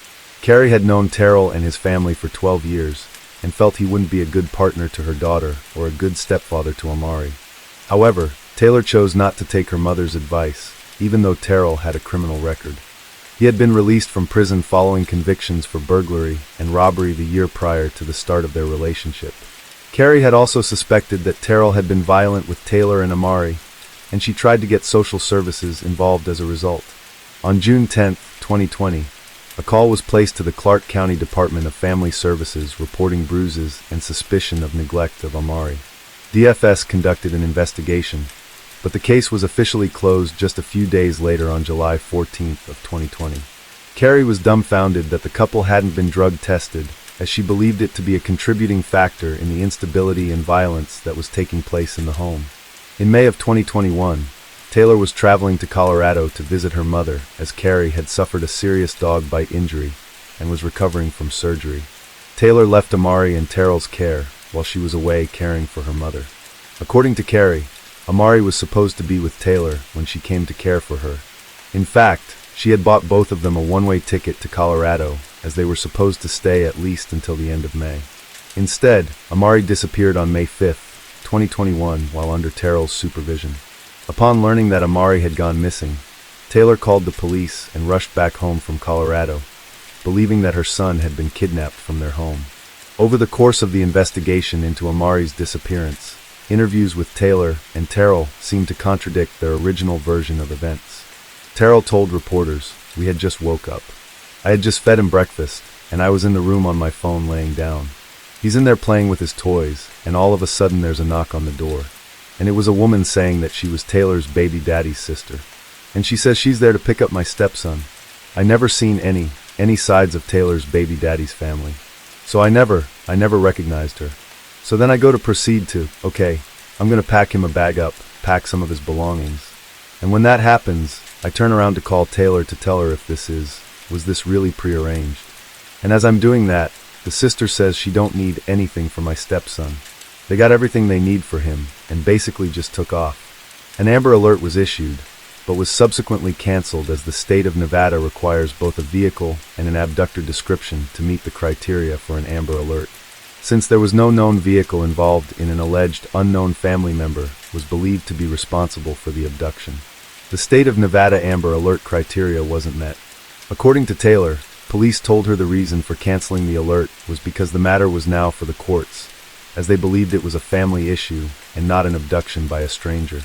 Carrie had known Terrell and his family for 12 years and felt he wouldn't be a good partner to her daughter or a good stepfather to Amari. However, Taylor chose not to take her mother's advice, even though Terrell had a criminal record. He had been released from prison following convictions for burglary and robbery the year prior to the start of their relationship. Carrie had also suspected that Terrell had been violent with Taylor and Amari, and she tried to get social services involved as a result. On June 10, 2020, a call was placed to the Clark County Department of Family Services reporting bruises and suspicion of neglect of Amari. DFS conducted an investigation, but the case was officially closed just a few days later on July 14th of 2020. Carrie was dumbfounded that the couple hadn't been drug tested, as she believed it to be a contributing factor in the instability and violence that was taking place in the home. In May of 2021, Taylor was traveling to Colorado to visit her mother, as Carrie had suffered a serious dog bite injury and was recovering from surgery. Taylor left Amari in Terrell's care while she was away caring for her mother. According to Carrie, Amari was supposed to be with Taylor when she came to care for her. In fact, she had bought both of them a one-way ticket to Colorado, as they were supposed to stay at least until the end of May. Instead, Amari disappeared on May 5, 2021, while under Terrell's supervision. Upon learning that Amari had gone missing, Taylor called the police and rushed back home from Colorado, believing that her son had been kidnapped from their home. Over the course of the investigation into Amari's disappearance, interviews with Taylor and Terrell seemed to contradict their original version of events. Terrell told reporters, "We had just woke up. I had just fed him breakfast, and I was in the room on my phone laying down. He's in there playing with his toys, and all of a sudden there's a knock on the door. And it was a woman saying that she was Taylor's baby daddy's sister. And she says she's there to pick up my stepson. I never seen any sides of Taylor's baby daddy's family. So I never recognized her. So then I go to proceed to, okay, I'm going to pack him a bag up, pack some of his belongings. And when that happens, I turn around to call Taylor to tell her if was this really prearranged. And as I'm doing that, the sister says she don't need anything for my stepson. They got everything they need for him, and basically just took off. An Amber Alert was issued, but was subsequently canceled as the state of Nevada requires both a vehicle and an abductor description to meet the criteria for an Amber Alert. Since there was no known vehicle involved in an alleged unknown family member was believed to be responsible for the abduction. The state of Nevada Amber Alert criteria wasn't met. According to Taylor, police told her the reason for canceling the alert was because the matter was now for the courts, as they believed it was a family issue and not an abduction by a stranger.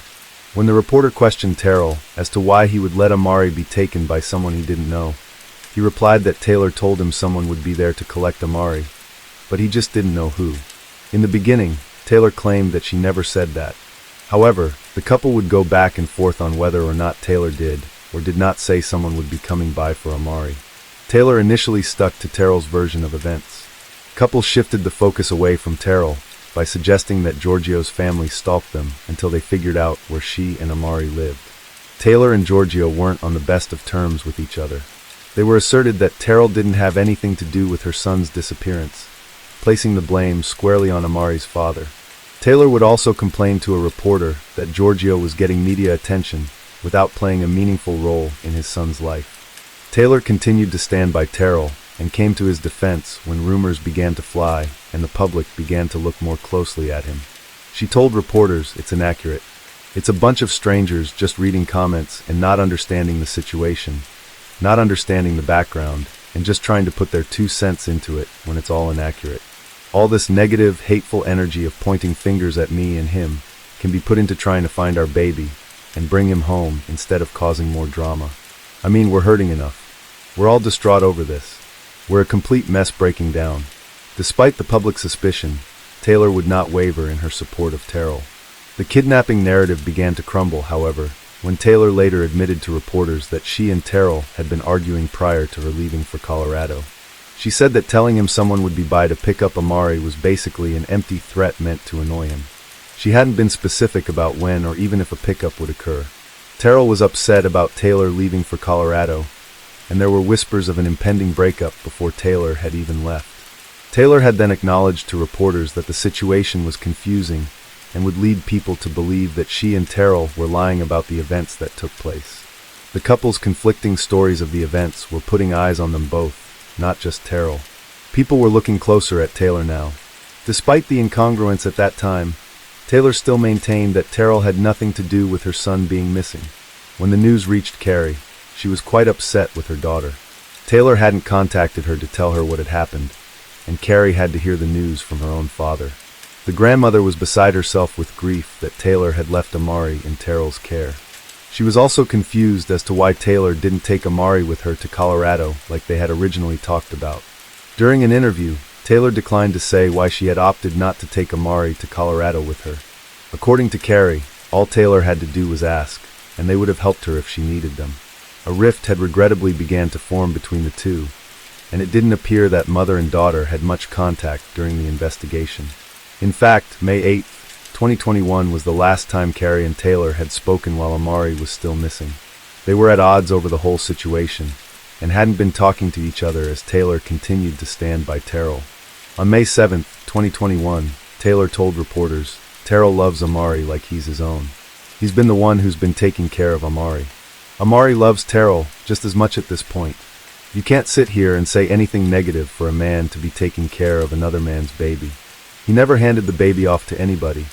When the reporter questioned Terrell as to why he would let Amari be taken by someone he didn't know, he replied that Taylor told him someone would be there to collect Amari, but he just didn't know who. In the beginning, Taylor claimed that she never said that. However, the couple would go back and forth on whether or not Taylor did or did not say someone would be coming by for Amari. Taylor initially stuck to Terrell's version of events. Couples shifted the focus away from Terrell, by suggesting that Giorgio's family stalked them until they figured out where she and Amari lived. Taylor and Giorgio weren't on the best of terms with each other. They were asserted that Terrell didn't have anything to do with her son's disappearance, placing the blame squarely on Amari's father. Taylor would also complain to a reporter that Giorgio was getting media attention without playing a meaningful role in his son's life. Taylor continued to stand by Terrell and came to his defense when rumors began to fly and the public began to look more closely at him. She told reporters it's inaccurate. It's a bunch of strangers just reading comments and not understanding the situation, not understanding the background, and just trying to put their 2 cents into it when it's all inaccurate. All this negative, hateful energy of pointing fingers at me and him can be put into trying to find our baby and bring him home instead of causing more drama. I mean, we're hurting enough. We're all distraught over this. We're a complete mess breaking down. Despite the public suspicion, Taylor would not waver in her support of Terrell. The kidnapping narrative began to crumble, however, when Taylor later admitted to reporters that she and Terrell had been arguing prior to her leaving for Colorado. She said that telling him someone would be by to pick up Amari was basically an empty threat meant to annoy him. She hadn't been specific about when or even if a pickup would occur. Terrell was upset about Taylor leaving for Colorado, and there were whispers of an impending breakup before Taylor had even left. Taylor had then acknowledged to reporters that the situation was confusing and would lead people to believe that she and Terrell were lying about the events that took place. The couple's conflicting stories of the events were putting eyes on them both, not just Terrell. People were looking closer at Taylor now. Despite the incongruence at that time, Taylor still maintained that Terrell had nothing to do with her son being missing. When the news reached Carrie, she was quite upset with her daughter. Taylor hadn't contacted her to tell her what had happened, and Carrie had to hear the news from her own father. The grandmother was beside herself with grief that Taylor had left Amari in Terrell's care. She was also confused as to why Taylor didn't take Amari with her to Colorado like they had originally talked about. During an interview, Taylor declined to say why she had opted not to take Amari to Colorado with her. According to Carrie, all Taylor had to do was ask, and they would have helped her if she needed them. A rift had regrettably began to form between the two, and it didn't appear that mother and daughter had much contact during the investigation. In fact, May 8, 2021 was the last time Carrie and Taylor had spoken while Amari was still missing. They were at odds over the whole situation, and hadn't been talking to each other as Taylor continued to stand by Terrell. On May 7, 2021, Taylor told reporters, "Terrell loves Amari like he's his own. He's been the one who's been taking care of Amari. Amari loves Terrell just as much at this point. You can't sit here and say anything negative for a man to be taking care of another man's baby. He never handed the baby off to anybody."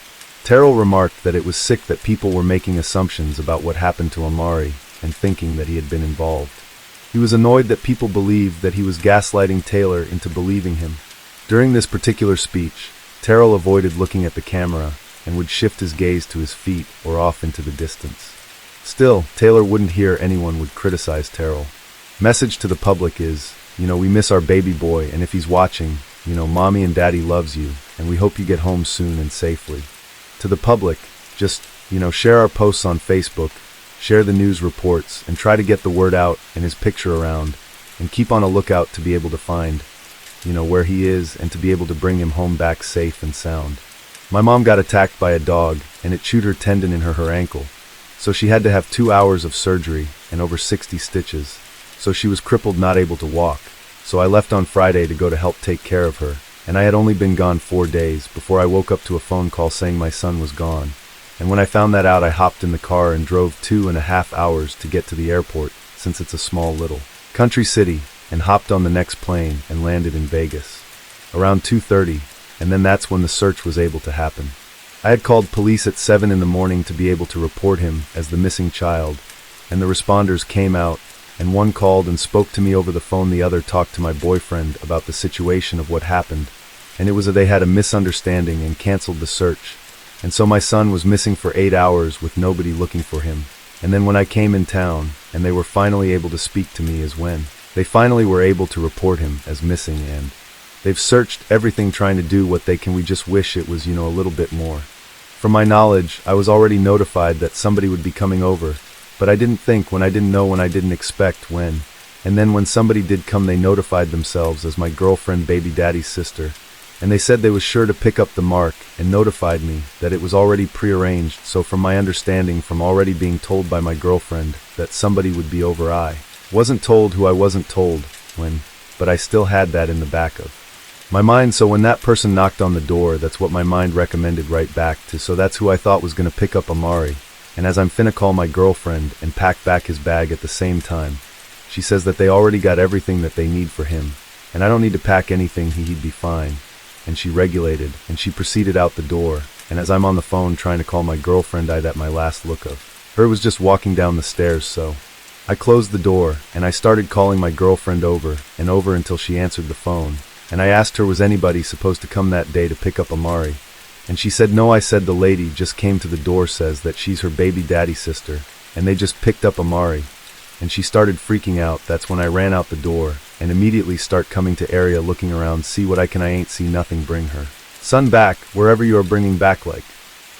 Terrell remarked that it was sick that people were making assumptions about what happened to Amari and thinking that he had been involved. He was annoyed that people believed that he was gaslighting Taylor into believing him. During this particular speech, Terrell avoided looking at the camera and would shift his gaze to his feet or off into the distance. Still, Taylor wouldn't hear anyone would criticize Terrell. Message to the public is, we miss our baby boy, and if he's watching, mommy and daddy loves you, and we hope you get home soon and safely. To the public, just, share our posts on Facebook, share the news reports, and try to get the word out and his picture around, and keep on a lookout to be able to find, where he is and to be able to bring him home back safe and sound. My mom got attacked by a dog, and it chewed her tendon in her ankle, so she had to have 2 hours of surgery and over 60 stitches, so she was crippled, not able to walk. So I left on Friday to go to help take care of her, and I had only been gone 4 days before I woke up to a phone call saying my son was gone. And when I found that out, I hopped in the car and drove 2.5 hours to get to the airport, since it's a small little country city, and hopped on the next plane and landed in Vegas around 2:30, and then that's when the search was able to happen. I had called police at 7 in the morning to be able to report him as the missing child, and the responders came out, and one called and spoke to me over the phone, the other talked to my boyfriend about the situation of what happened, and it was that they had a misunderstanding and canceled the search, and so my son was missing for 8 hours with nobody looking for him. And then when I came in town, and they were finally able to speak to me, is when they finally were able to report him as missing, and they've searched everything trying to do what they can. We just wish it was, a little bit more. From my knowledge, I was already notified that somebody would be coming over, but I didn't think when I didn't know when I didn't expect when. And then when somebody did come, they notified themselves as my girlfriend baby daddy's sister, and they said they was sure to pick up the mark and notified me that it was already prearranged, so from my understanding from already being told by my girlfriend that somebody would be over. I wasn't told who I wasn't told when, but I still had that in the back of my mind, so when that person knocked on the door, that's what my mind recommended right back to, so that's who I thought was gonna pick up Amari. And as I'm finna call my girlfriend and pack back his bag at the same time, she says that they already got everything that they need for him, and I don't need to pack anything, he'd be fine. And she regulated, and she proceeded out the door, and as I'm on the phone trying to call my girlfriend, I that my last look of her was just walking down the stairs, so I closed the door, and I started calling my girlfriend over and over until she answered the phone, and I asked her was anybody supposed to come that day to pick up Amari, and she said no. I said the lady just came to the door, says that she's her baby daddy's sister, and they just picked up Amari, and she started freaking out. That's when I ran out the door, and immediately start coming to area looking around, see what I can. I ain't see nothing. Bring her son back, wherever you are bringing back, like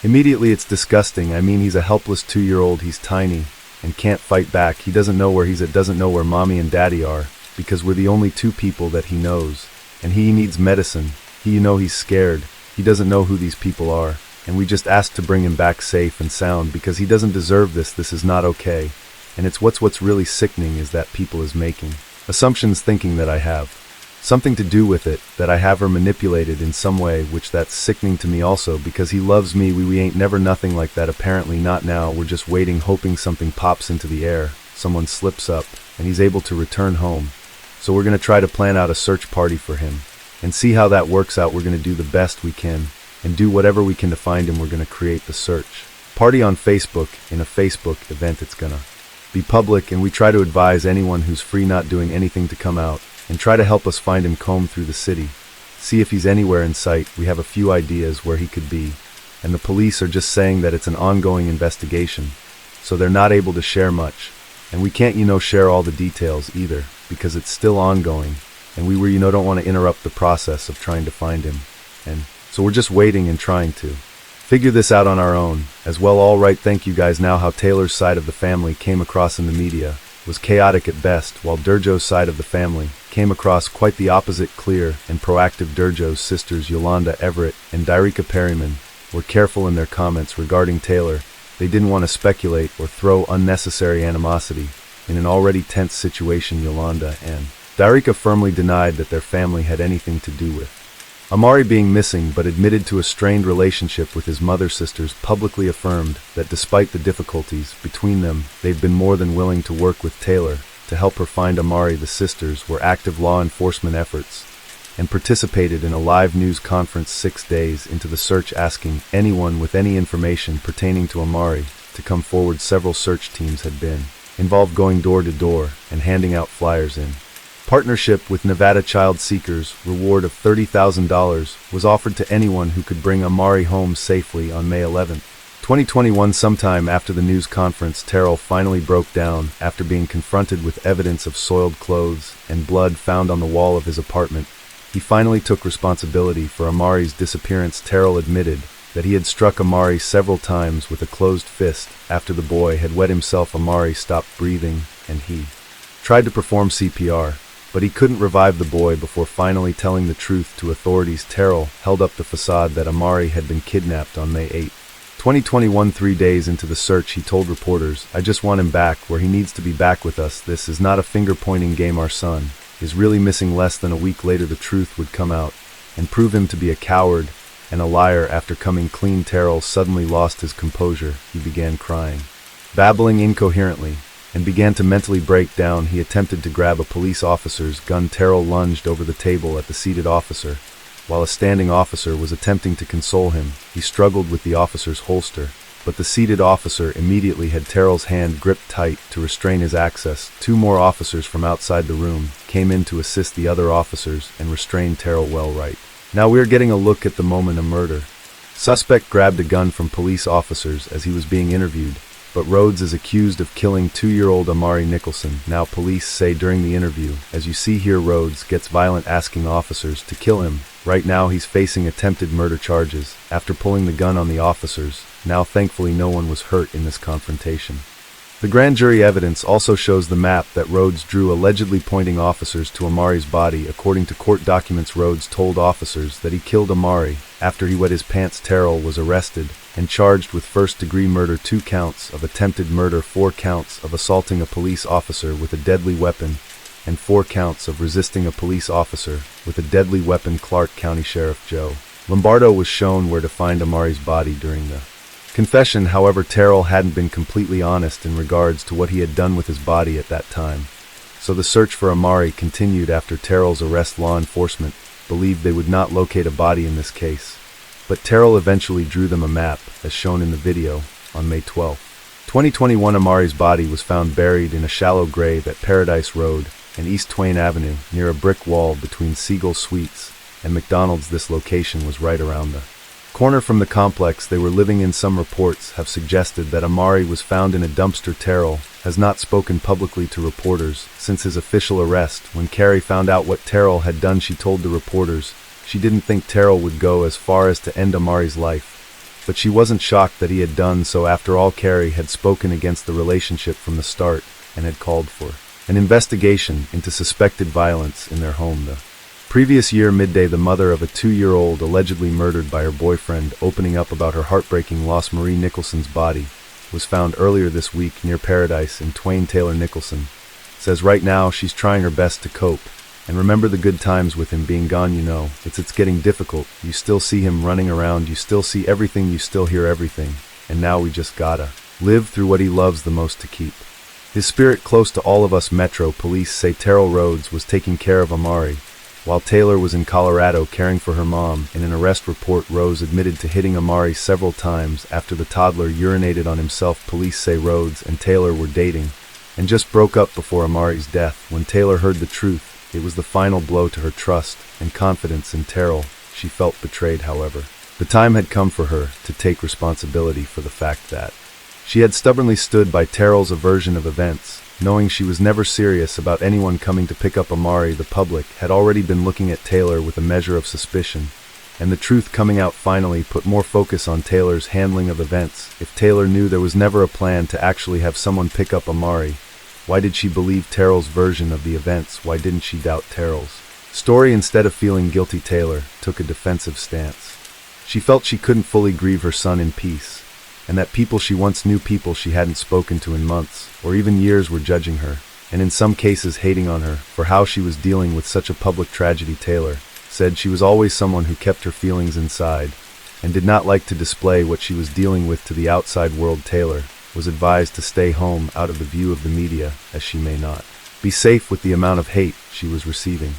immediately. It's disgusting. I mean, he's a helpless 2-year-old, he's tiny, and can't fight back. He doesn't know where he's at, doesn't know where mommy and daddy are, because we're the only 2 people that he knows, and he needs medicine. He's scared. He doesn't know who these people are, and we just asked to bring him back safe and sound because he doesn't deserve this. This is not okay. And it's what's really sickening is that people is making assumptions, thinking that I have something to do with it, that I have her manipulated in some way, which that's sickening to me also, because he loves me. We ain't never nothing like that. Apparently not now. We're just waiting, hoping something pops into the air, someone slips up, and he's able to return home. So we're going to try to plan out a search party for him and see how that works out. We're going to do the best we can and do whatever we can to find him. We're going to create the search party on Facebook. In a Facebook event, it's going to be public, and we try to advise anyone who's free not doing anything to come out and try to help us find him, comb through the city, see if he's anywhere in sight. We have a few ideas where he could be, and the police are just saying that it's an ongoing investigation, so they're not able to share much, and we can't share all the details either because it's still ongoing, and we don't want to interrupt the process of trying to find him, and so we're just waiting and trying to figure this out on our own as well. All right, thank you guys. Now, how Taylor's side of the family came across in the media was chaotic at best, while Durjo's side of the family came across quite the opposite, clear and proactive. Durjo's sisters Yolanda Everett and Dyrika Perryman were careful in their comments regarding Taylor. They didn't want to speculate or throw unnecessary animosity in an already tense situation. Yolanda and Dyrika firmly denied that their family had anything to do with Amari being missing, but admitted to a strained relationship with his mother. Sisters publicly affirmed that despite the difficulties between them, they've been more than willing to work with Taylor to help her find Amari. The sisters were active law enforcement efforts and participated in a live news conference 6 days into the search, asking anyone with any information pertaining to Amari to come forward. Several search teams had been involved, going door to door and handing out flyers. In partnership with Nevada Child Seekers, reward of $30,000 was offered to anyone who could bring Amari home safely. On May 11, 2021, sometime after the news conference, Terrell finally broke down after being confronted with evidence of soiled clothes and blood found on the wall of his apartment. He finally took responsibility for Amari's disappearance. Terrell admitted that he had struck Amari several times with a closed fist after the boy had wet himself. Amari stopped breathing and he tried to perform CPR, but he couldn't revive the boy before finally telling the truth to authorities. Terrell held up the facade that Amari had been kidnapped on May 8, 2021. 3 days into the search, he told reporters, "I just want him back where he needs to be, back with us. This is not a finger-pointing game. Our son is really missing." Less than a week later, the truth would come out and prove him to be a coward and a liar. After coming clean, Terrell suddenly lost his composure. He began crying, babbling incoherently, and began to mentally break down. He attempted to grab a police officer's gun. Terrell lunged over the table at the seated officer, while a standing officer was attempting to console him. He struggled with the officer's holster, but the seated officer immediately had Terrell's hand gripped tight to restrain his access. 2 more officers from outside the room came in to assist the other officers and restrain Terrell. Well, right now we are getting a look at the moment of murder. Suspect grabbed a gun from police officers as he was being interviewed, but Rhodes is accused of killing 2-year-old Amari Nicholson. Now police say during the interview, as you see here, Rhodes gets violent, asking officers to kill him. Right now he's facing attempted murder charges after pulling the gun on the officers. Now thankfully no one was hurt in this confrontation. The grand jury evidence also shows the map that Rhodes drew allegedly pointing officers to Amari's body. According to court documents, Rhodes told officers that he killed Amari after he wet his pants. Terrell was arrested and charged with first-degree murder, 2 counts of attempted murder, 4 counts of assaulting a police officer with a deadly weapon, and 4 counts of resisting a police officer with a deadly weapon. Clark County Sheriff Joe Lombardo was shown where to find Amari's body during the confession. However, Terrell hadn't been completely honest in regards to what he had done with his body at that time. So the search for Amari continued after Terrell's arrest. Law enforcement believed they would not locate a body in this case, but Terrell eventually drew them a map, as shown in the video. On May 12, 2021, Amari's body was found buried in a shallow grave at Paradise Road and East Twain Avenue, near a brick wall between Siegel Suites and McDonald's. This location was right around the corner from the complex they were living in. Some reports have suggested that Amari was found in a dumpster. Terrell has not spoken publicly to reporters since his official arrest. When Carrie found out what Terrell had done, she told the reporters she didn't think Terrell would go as far as to end Amari's life, but she wasn't shocked that he had done so. After all, Carrie had spoken against the relationship from the start and had called for an investigation into suspected violence in their home. The previous year, midday, the mother of a 2-year-old allegedly murdered by her boyfriend, opening up about her heartbreaking loss. Marie Nicholson's body was found earlier this week near Paradise in Twain. Taylor Nicholson says right now she's trying her best to cope and remember the good times with him being gone. It's getting difficult. You still see him running around, you still see everything, you still hear everything, and now we just gotta live through what he loves the most to keep his spirit close to all of us. Metro police say Terrell Rhodes was taking care of Amari while Taylor was in Colorado caring for her mom. In an arrest report, Rhodes admitted to hitting Amari several times after the toddler urinated on himself. Police say Rhodes and Taylor were dating and just broke up before Amari's death. When Taylor heard the truth, it was the final blow to her trust and confidence in Terrell. She felt betrayed. However, the time had come for her to take responsibility for the fact that she had stubbornly stood by Terrell's version of events, knowing she was never serious about anyone coming to pick up Amari. The public had already been looking at Taylor with a measure of suspicion, and the truth coming out finally put more focus on Taylor's handling of events. If Taylor knew there was never a plan to actually have someone pick up Amari, why did she believe Terrell's version of the events? Why didn't she doubt Terrell's story? Instead of feeling guilty, Taylor took a defensive stance. She felt she couldn't fully grieve her son in peace, and that people she once knew, people she hadn't spoken to in months or even years, were judging her, and in some cases hating on her for how she was dealing with such a public tragedy. Taylor said she was always someone who kept her feelings inside and did not like to display what she was dealing with to the outside world. Taylor was advised to stay home, out of the view of the media, as she may not be safe with the amount of hate she was receiving.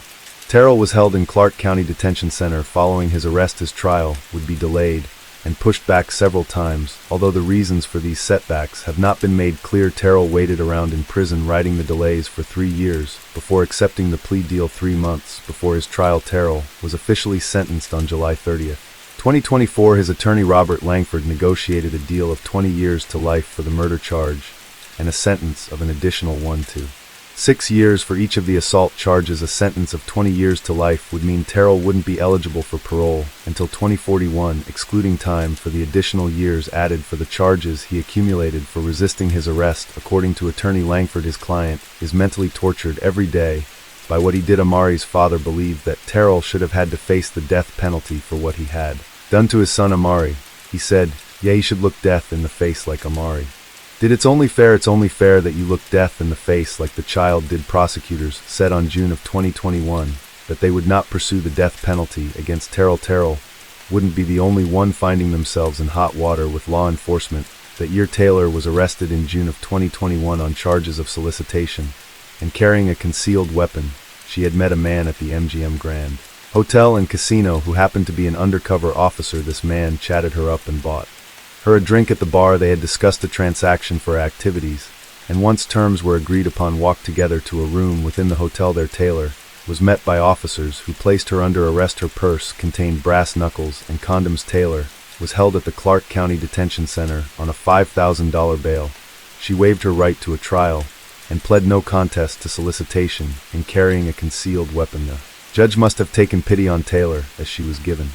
Terrell was held in Clark County Detention Center following his arrest. His trial would be delayed and pushed back several times, although the reasons for these setbacks have not been made clear. Terrell waited around in prison, riding the delays for 3 years before accepting the plea deal 3 months before his trial. Terrell was officially sentenced on July 30th, 2024. His attorney Robert Langford negotiated a deal of 20 years to life for the murder charge and a sentence of an additional 1 to 6 years for each of the assault charges. A sentence of 20 years to life would mean Terrell wouldn't be eligible for parole until 2041, excluding time for the additional years added for the charges he accumulated for resisting his arrest. According to attorney Langford, his client is mentally tortured every day by what he did. Amari's father believed that Terrell should have had to face the death penalty for what he had done to his son Amari. He said, "Yeah, he should look death in the face like Amari did. It's only fair that you look death in the face like the child did." Prosecutors said on June of 2021 that they would not pursue the death penalty against Terrell. Terrell wouldn't be the only one finding themselves in hot water with law enforcement. That year, Taylor was arrested in June of 2021 on charges of solicitation and carrying a concealed weapon. She had met a man at the MGM Grand Hotel and Casino who happened to be an undercover officer. This man chatted her up and bought her a drink at the bar. They had discussed a transaction for activities, and once terms were agreed upon, walked together to a room within the hotel. There, Taylor was met by officers who placed her under arrest. Her purse contained brass knuckles and condoms. Taylor was held at the Clark County Detention Center on a $5,000 bail. She waived her right to a trial and pled no contest to solicitation and carrying a concealed weapon. The judge must have taken pity on Taylor, as she was given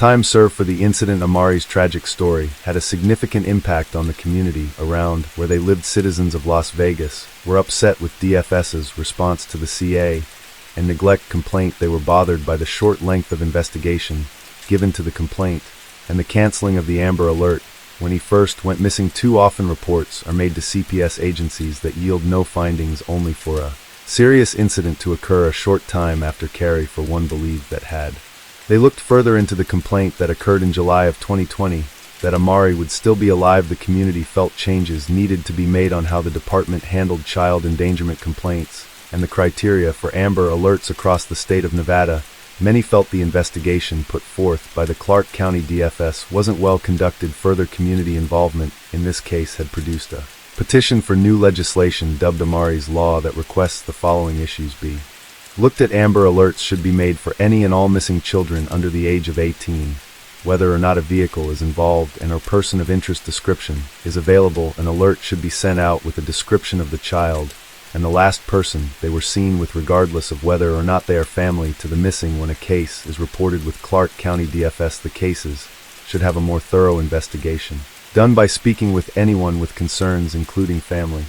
Time served for the incident. Amari's tragic story had a significant impact on the community around where they lived. Citizens of Las Vegas were upset with DFS's response to the CA and neglect complaint. They were bothered by the short length of investigation given to the complaint and the canceling of the Amber Alert when he first went missing. Too often reports are made to CPS agencies that yield no findings, only for a serious incident to occur a short time after Carrie for one believed that had they looked further into the complaint that occurred in July of 2020 that Amari would still be alive. The community felt changes needed to be made on how the department handled child endangerment complaints and the criteria for Amber Alerts across the state of Nevada. Many felt the investigation put forth by the Clark County DFS wasn't well conducted. Further community involvement in this case had produced a petition for new legislation dubbed Amari's Law that requests the following issues be looked at. Amber Alerts should be made for any and all missing children under the age of 18, whether or not a vehicle is involved and or person of interest description is available. An alert should be sent out with a description of the child and the last person they were seen with, regardless of whether or not they are family to the missing. When a case is reported with Clark County DFS, the cases should have a more thorough investigation done by speaking with anyone with concerns, including family,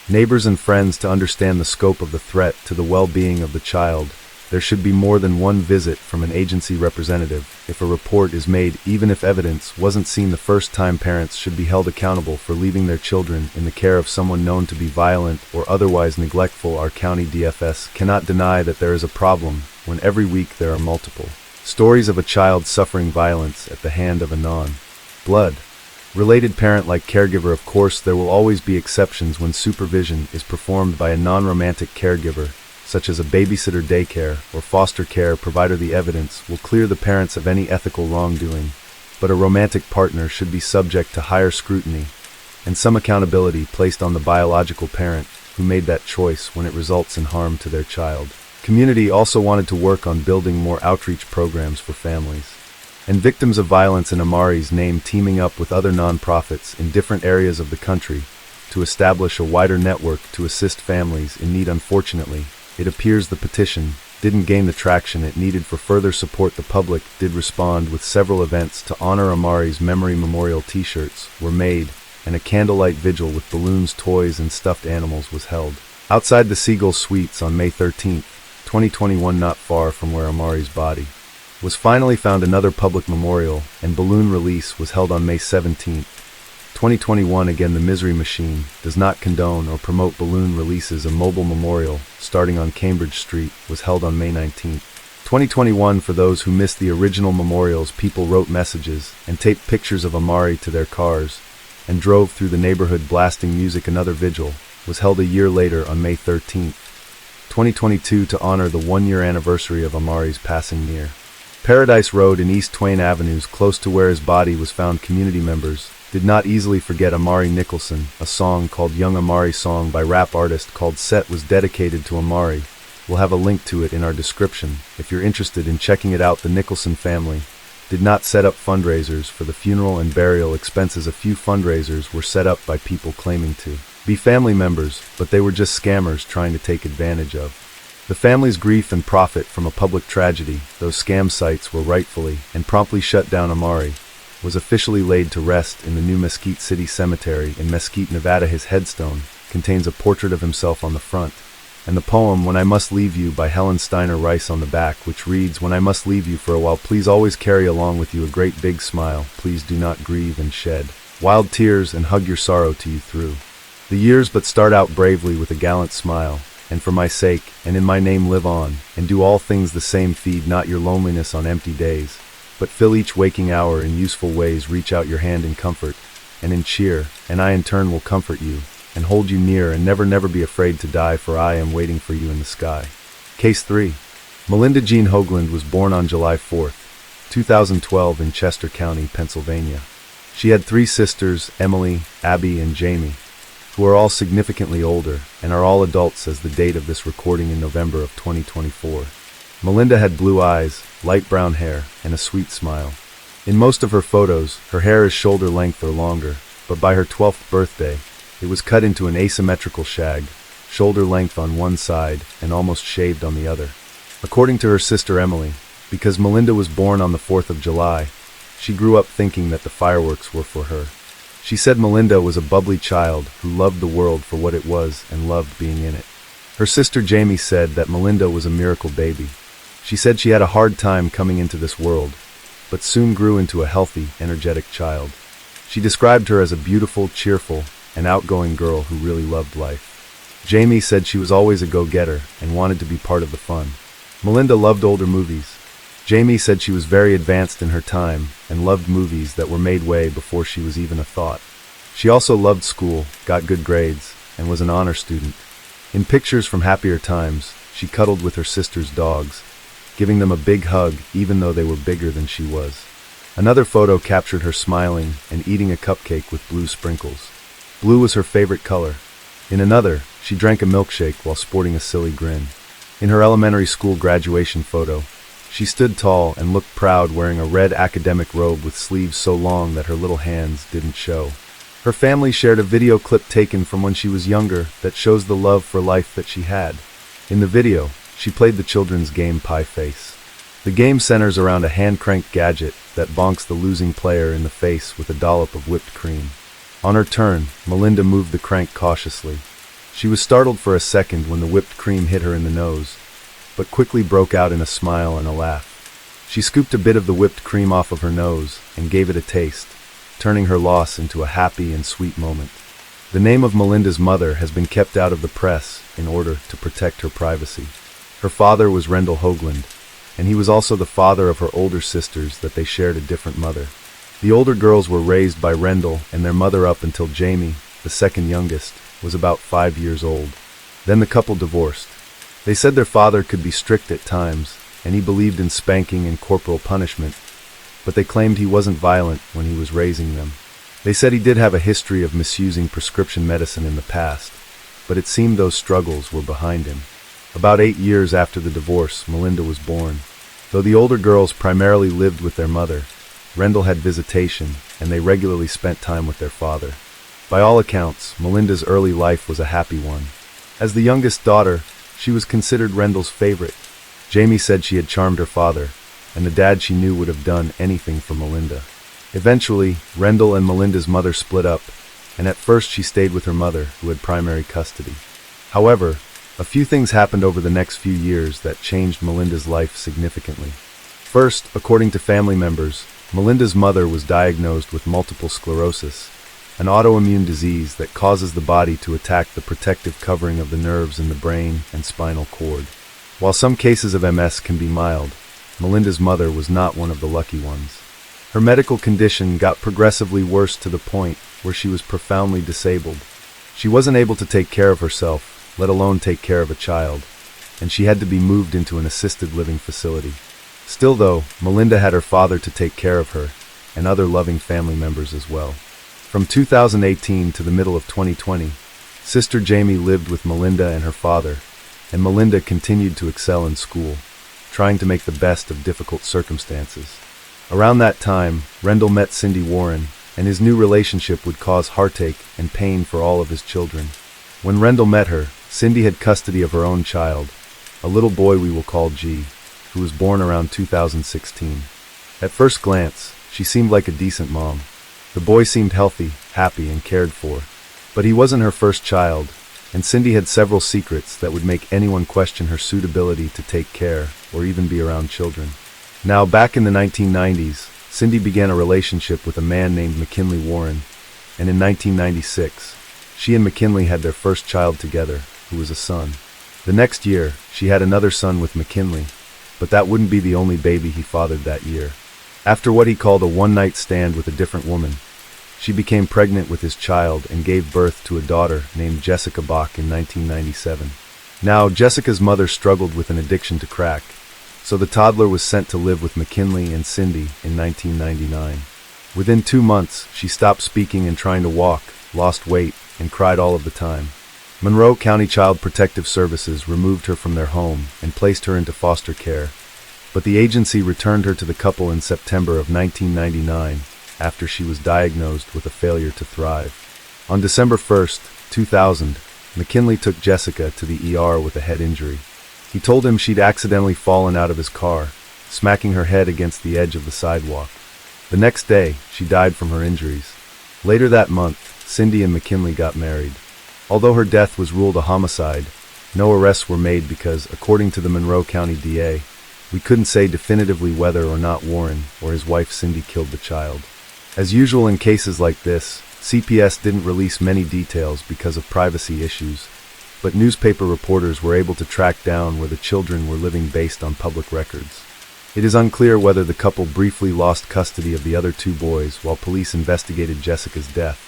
neighbors and friends, to understand the scope of the threat to the well-being of the child. There should be more than one visit from an agency representative if a report is made, even if evidence wasn't seen the first time. Parents should be held accountable for leaving their children in the care of someone known to be violent or otherwise neglectful. Our county DFS cannot deny that there is a problem when every week there are multiple stories of a child suffering violence at the hand of a non-blood related parent like caregiver. Of course, there will always be exceptions when supervision is performed by a non-romantic caregiver, such as a babysitter, daycare, or foster care provider. The evidence will clear the parents of any ethical wrongdoing, but a romantic partner should be subject to higher scrutiny and some accountability placed on the biological parent who made that choice when it results in harm to their child. Community also wanted to work on building more outreach programs for families and victims of violence in Amari's name, teaming up with other nonprofits in different areas of the country to establish a wider network to assist families in need. Unfortunately, it appears the petition didn't gain the traction it needed for further support. The public did respond with several events to honor Amari's memory. Memorial t-shirts were made and a candlelight vigil with balloons, toys, and stuffed animals was held outside the Seagull Suites on May 13, 2021, not far from where Amari's body was finally found. Another public memorial and balloon release was held on May 17, 2021. Again, the Misery Machine does not condone or promote balloon releases. A mobile memorial starting on Cambridge Street was held on May 19, 2021. For those who missed the original memorials, people wrote messages and taped pictures of Amari to their cars and drove through the neighborhood blasting music. Another vigil was held a year later on May 13, 2022 to honor the one-year anniversary of Amari's passing near Paradise Road and East Twain Avenues, close to where his body was found. Community members did not easily forget Amari Nicholson. A song called Young Amari Song by rap artist called Set was dedicated to Amari. We'll have a link to it in our description if you're interested in checking it out. The Nicholson family did not set up fundraisers for the funeral and burial expenses. A few fundraisers were set up by people claiming to be family members, but they were just scammers trying to take advantage of the family's grief and profit from a public tragedy. Those scam sites were rightfully and promptly shut down. Amari was officially laid to rest in the new Mesquite City Cemetery in Mesquite, Nevada. His headstone contains a portrait of himself on the front and the poem When I Must Leave You by Helen Steiner Rice on the back, which reads, "When I must leave you for a while, please always carry along with you a great big smile. Please do not grieve and shed wild tears and hug your sorrow to you through the years, but start out bravely with a gallant smile. And for my sake, and in my name live on, and do all things the same. Feed not your loneliness on empty days, but fill each waking hour in useful ways. Reach out your hand in comfort and in cheer, and I in turn will comfort you and hold you near, and never, never be afraid to die, for I am waiting for you in the sky." Case 3. Melinda Jean Hoagland was born on July 4, 2012 in Chester County, Pennsylvania. She had 3 sisters, Emily, Abby, and Jamie, who are all significantly older and are all adults as the date of this recording in November of 2024. Melinda had blue eyes, light brown hair, and a sweet smile. In most of her photos, her hair is shoulder length or longer, but by her 12th birthday, it was cut into an asymmetrical shag, shoulder length on one side and almost shaved on the other. According to her sister Emily, because Melinda was born on the 4th of July, She grew up thinking that the fireworks were for her. She said Melinda was a bubbly child who loved the world for what it was and loved being in it. Her sister Jamie said that Melinda was a miracle baby. She said she had a hard time coming into this world, but soon grew into a healthy, energetic child. She described her as a beautiful, cheerful, and outgoing girl who really loved life. Jamie said she was always a go-getter and wanted to be part of the fun. Melinda loved older movies. Jamie said she was very advanced in her time and loved movies that were made way before she was even a thought. She also loved school, got good grades, and was an honor student. In pictures from happier times, she cuddled with her sister's dogs, giving them a big hug even though they were bigger than she was. Another photo captured her smiling and eating a cupcake with blue sprinkles. Blue was her favorite color. In another, she drank a milkshake while sporting a silly grin. In her elementary school graduation photo, she stood tall and looked proud wearing a red academic robe with sleeves so long that her little hands didn't show. Her family shared a video clip taken from when she was younger that shows the love for life that she had. In the video, she played the children's game Pie Face. The game centers around a hand-cranked gadget that bonks the losing player in the face with a dollop of whipped cream. On her turn, Melinda moved the crank cautiously. She was startled for a second when the whipped cream hit her in the nose, but quickly broke out in a smile and a laugh. She scooped a bit of the whipped cream off of her nose and gave it a taste, turning her loss into a happy and sweet moment. The name of Melinda's mother has been kept out of the press in order to protect her privacy. Her father was Rendell Hoagland, and he was also the father of her older sisters that they shared a different mother. The older girls were raised by Rendell and their mother up until Jamie, the second youngest, was about 5 years old. Then the couple divorced. They said their father could be strict at times, and he believed in spanking and corporal punishment, but they claimed he wasn't violent when he was raising them. They said he did have a history of misusing prescription medicine in the past, but it seemed those struggles were behind him. About 8 years after the divorce, Melinda was born. Though the older girls primarily lived with their mother, Rendell had visitation, and they regularly spent time with their father. By all accounts, Melinda's early life was a happy one. As the youngest daughter, she was considered Rendell's favorite. Jamie said she had charmed her father, and the dad she knew would have done anything for Melinda. Eventually, Rendell and Melinda's mother split up, and at first she stayed with her mother, who had primary custody. However, a few things happened over the next few years that changed Melinda's life significantly. First, according to family members, Melinda's mother was diagnosed with multiple sclerosis, an autoimmune disease that causes the body to attack the protective covering of the nerves in the brain and spinal cord. While some cases of MS can be mild, Melinda's mother was not one of the lucky ones. Her medical condition got progressively worse to the point where she was profoundly disabled. She wasn't able to take care of herself, let alone take care of a child, and she had to be moved into an assisted living facility. Still though, Melinda had her father to take care of her, and other loving family members as well. From 2018 to the middle of 2020, Sister Jamie lived with Melinda and her father, and Melinda continued to excel in school, trying to make the best of difficult circumstances. Around that time, Rendell met Cindy Warren, and his new relationship would cause heartache and pain for all of his children. When Rendell met her, Cindy had custody of her own child, a little boy we will call G, who was born around 2016. At first glance, she seemed like a decent mom. The boy seemed healthy, happy, and cared for. But he wasn't her first child, and Cindy had several secrets that would make anyone question her suitability to take care or even be around children. Now, back in the 1990s, Cindy began a relationship with a man named McKinley Warren, and in 1996, she and McKinley had their first child together, who was a son. The next year, she had another son with McKinley, but that wouldn't be the only baby he fathered that year. After what he called a one-night stand with a different woman, she became pregnant with his child and gave birth to a daughter named Jessica Bach in 1997. Now, Jessica's mother struggled with an addiction to crack, so the toddler was sent to live with McKinley and Cindy in 1999. Within 2 months, she stopped speaking and trying to walk, lost weight, and cried all of the time. Monroe County Child Protective Services removed her from their home and placed her into foster care, but the agency returned her to the couple in September of 1999 after she was diagnosed with a failure to thrive. On December 1st, 2000, McKinley took Jessica to the ER with a head injury. He told him she'd accidentally fallen out of his car, smacking her head against the edge of the sidewalk. The next day, she died from her injuries. Later that month, Cindy and McKinley got married. Although her death was ruled a homicide, no arrests were made because, according to the Monroe County DA, we couldn't say definitively whether or not Warren or his wife Cindy killed the child. As usual in cases like this, CPS didn't release many details because of privacy issues, but newspaper reporters were able to track down where the children were living based on public records. It is unclear whether the couple briefly lost custody of the other two boys while police investigated Jessica's death.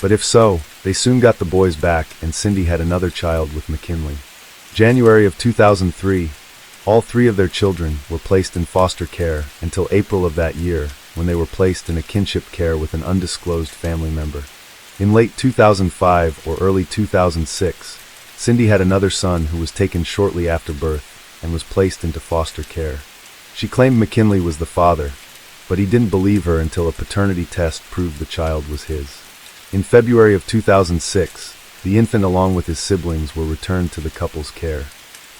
But if so, they soon got the boys back and Cindy had another child with McKinley. January of 2003, all three of their children were placed in foster care until April of that year, when they were placed in a kinship care with an undisclosed family member. In late 2005 or early 2006, Cindy had another son who was taken shortly after birth and was placed into foster care. She claimed McKinley was the father, but he didn't believe her until a paternity test proved the child was his. In February of 2006, the infant along with his siblings were returned to the couple's care.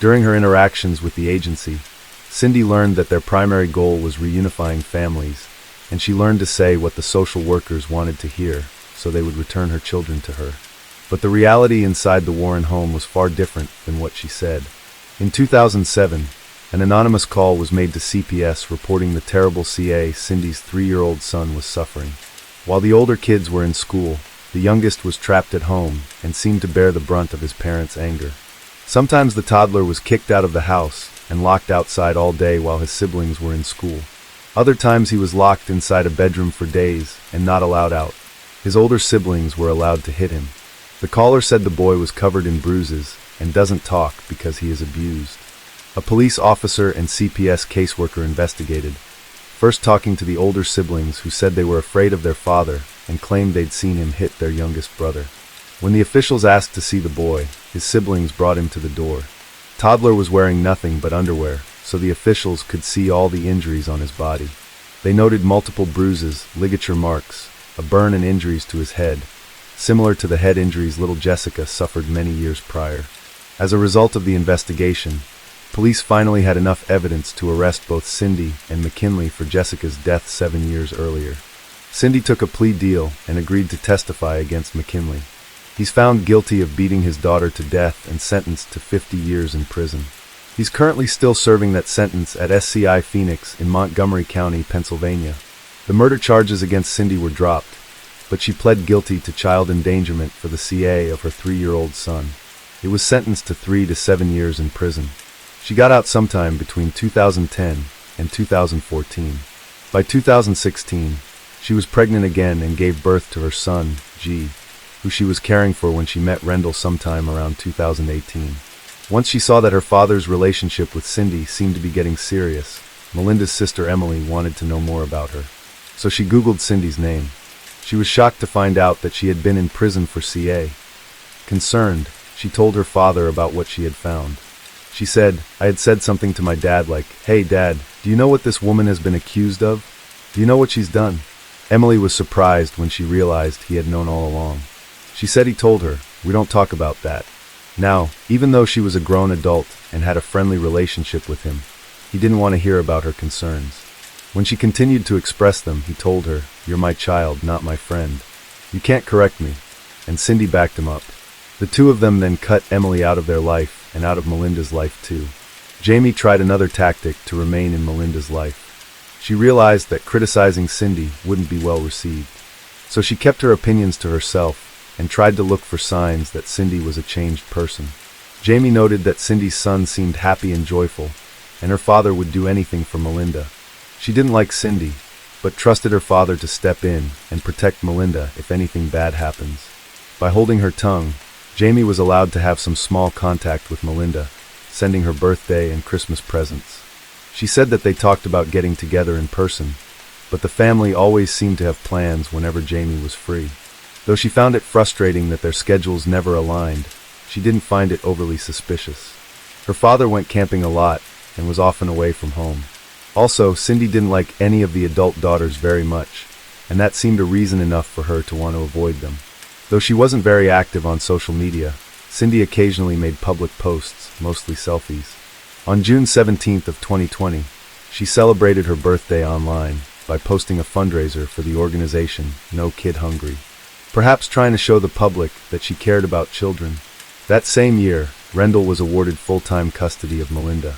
During her interactions with the agency, Cindy learned that their primary goal was reunifying families, and she learned to say what the social workers wanted to hear, so they would return her children to her. But the reality inside the Warren home was far different than what she said. In 2007, an anonymous call was made to CPS reporting the terrible CA Cindy's 3-year-old son was suffering. While the older kids were in school, the youngest was trapped at home and seemed to bear the brunt of his parents' anger. Sometimes the toddler was kicked out of the house and locked outside all day while his siblings were in school. Other times he was locked inside a bedroom for days and not allowed out. His older siblings were allowed to hit him. The caller said the boy was covered in bruises and doesn't talk because he is abused. A police officer and CPS caseworker investigated, first talking to the older siblings who said they were afraid of their father and claimed they'd seen him hit their youngest brother. When the officials asked to see the boy, his siblings brought him to the door. Toddler was wearing nothing but underwear, so the officials could see all the injuries on his body. They noted multiple bruises, ligature marks, a burn and injuries to his head, similar to the head injuries little Jessica suffered many years prior. As a result of the investigation, police finally had enough evidence to arrest both Cindy and McKinley for Jessica's death 7 years earlier. Cindy took a plea deal and agreed to testify against McKinley. He's found guilty of beating his daughter to death and sentenced to 50 years in prison. He's currently still serving that sentence at SCI Phoenix in Montgomery County, Pennsylvania. The murder charges against Cindy were dropped, but she pled guilty to child endangerment for the CA of her 3-year-old son. It was sentenced to 3 to 7 years in prison. She got out sometime between 2010 and 2014. By 2016, she was pregnant again and gave birth to her son, G, who she was caring for when she met Rendell sometime around 2018. Once she saw that her father's relationship with Cindy seemed to be getting serious, Melinda's sister Emily wanted to know more about her. So she Googled Cindy's name. She was shocked to find out that she had been in prison for CA. Concerned, she told her father about what she had found. She said, "I had said something to my dad like, 'Hey Dad, do you know what this woman has been accused of? Do you know what she's done?'" Emily was surprised when she realized he had known all along. She said he told her, "We don't talk about that." Now, even though she was a grown adult and had a friendly relationship with him, he didn't want to hear about her concerns. When she continued to express them, he told her, "You're my child, not my friend. You can't correct me." And Cindy backed him up. The two of them then cut Emily out of their life and out of Melinda's life too. Jamie tried another tactic to remain in Melinda's life. She realized that criticizing Cindy wouldn't be well received. So she kept her opinions to herself and tried to look for signs that Cindy was a changed person. Jamie noted that Cindy's son seemed happy and joyful, and her father would do anything for Melinda. She didn't like Cindy, but trusted her father to step in and protect Melinda if anything bad happens. By holding her tongue, Jamie was allowed to have some small contact with Melinda, sending her birthday and Christmas presents. She said that they talked about getting together in person, but the family always seemed to have plans whenever Jamie was free. Though she found it frustrating that their schedules never aligned, she didn't find it overly suspicious. Her father went camping a lot and was often away from home. Also, Cindy didn't like any of the adult daughters very much, and that seemed a reason enough for her to want to avoid them. Though she wasn't very active on social media, Cindy occasionally made public posts, mostly selfies. On June 17th of 2020, she celebrated her birthday online by posting a fundraiser for the organization No Kid Hungry, perhaps trying to show the public that she cared about children. That same year, Rendell was awarded full-time custody of Melinda.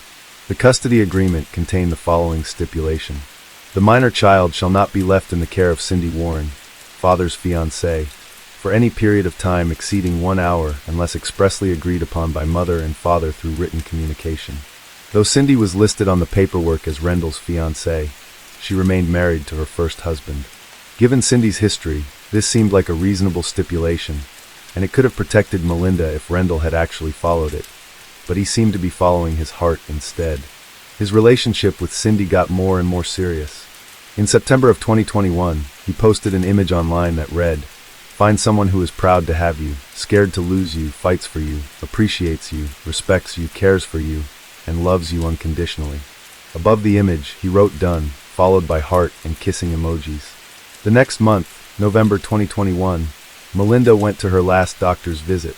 The custody agreement contained the following stipulation. The minor child shall not be left in the care of Cindy Warren, father's fiancée, for any period of time exceeding 1 hour unless expressly agreed upon by mother and father through written communication. Though Cindy was listed on the paperwork as Rendell's fiancée, she remained married to her first husband. Given Cindy's history, this seemed like a reasonable stipulation, and it could have protected Melinda if Rendell had actually followed it, but he seemed to be following his heart instead. His relationship with Cindy got more and more serious. In September of 2021, he posted an image online that read, "Find someone who is proud to have you, scared to lose you, fights for you, appreciates you, respects you, cares for you, and loves you unconditionally." Above the image, he wrote "done," followed by heart and kissing emojis. The next month, November 2021, Melinda went to her last doctor's visit.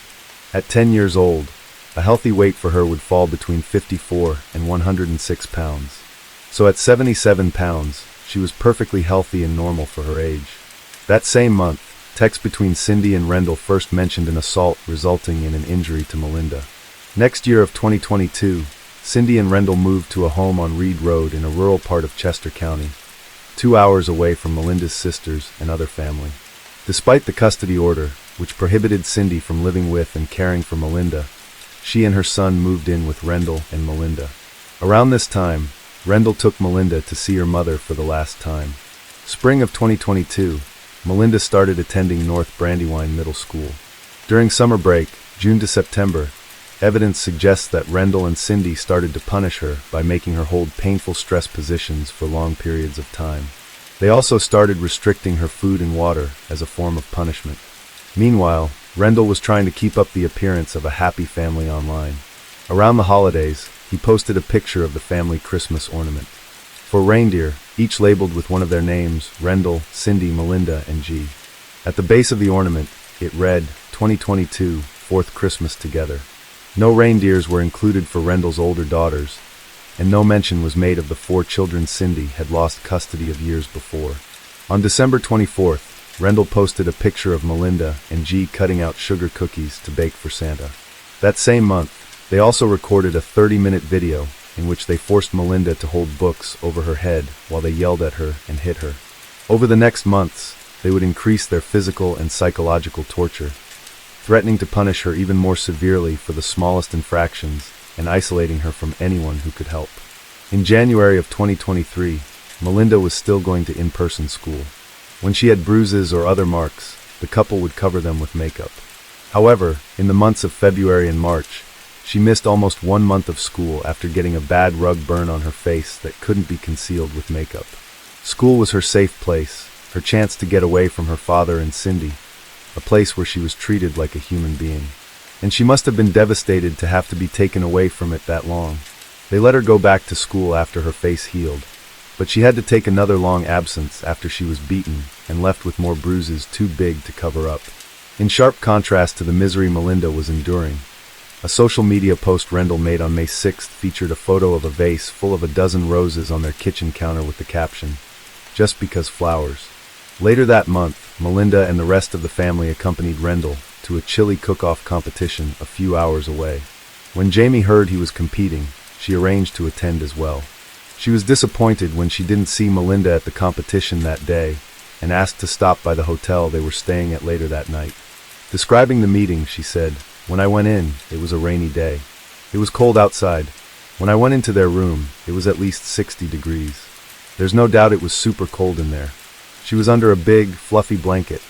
At 10 years old, a healthy weight for her would fall between 54 and 106 pounds. So at 77 pounds, she was perfectly healthy and normal for her age. That same month, text between Cindy and Rendell first mentioned an assault resulting in an injury to Melinda. Next year of 2022, Cindy and Rendell moved to a home on Reed Road in a rural part of Chester County, 2 hours away from Melinda's sisters and other family. Despite the custody order, which prohibited Cindy from living with and caring for Melinda, she and her son moved in with Rendell and Melinda. Around this time, Rendell took Melinda to see her mother for the last time. Spring of 2022, Melinda started attending North Brandywine Middle School. During summer break, June to September, evidence suggests that Rendell and Cindy started to punish her by making her hold painful stress positions for long periods of time. They also started restricting her food and water as a form of punishment. Meanwhile, Rendell was trying to keep up the appearance of a happy family online. Around the holidays, he posted a picture of the family Christmas ornament. For reindeer, each labeled with one of their names, Rendell, Cindy, Melinda, and G. At the base of the ornament, it read, 2022, Fourth Christmas Together. No reindeers were included for Rendell's older daughters, and no mention was made of the 4 children Cindy had lost custody of years before. On December 24th, Rendell posted a picture of Melinda and G cutting out sugar cookies to bake for Santa. That same month, they also recorded a 30-minute video in which they forced Melinda to hold books over her head while they yelled at her and hit her. Over the next months, they would increase their physical and psychological torture, threatening to punish her even more severely for the smallest infractions and isolating her from anyone who could help. In January of 2023, Melinda was still going to in-person school. When she had bruises or other marks, the couple would cover them with makeup. However, in the months of February and March, she missed almost 1 month of school after getting a bad rug burn on her face that couldn't be concealed with makeup. School was her safe place, her chance to get away from her father and Cindy, a place where she was treated like a human being. And she must have been devastated to have to be taken away from it that long. They let her go back to school after her face healed, but she had to take another long absence after she was beaten and left with more bruises too big to cover up. In sharp contrast to the misery Melinda was enduring, a social media post Rendell made on May 6th featured a photo of a vase full of a dozen roses on their kitchen counter with the caption, "Just because flowers." Later that month, Melinda and the rest of the family accompanied Rendell to a chili cook-off competition a few hours away. When Jamie heard he was competing, she arranged to attend as well. She was disappointed when she didn't see Melinda at the competition that day and asked to stop by the hotel they were staying at later that night. Describing the meeting, she said, "When I went in, it was a rainy day. It was cold outside. When I went into their room, it was at least 60 degrees. There's no doubt it was super cold in there. She was under a big, fluffy blanket.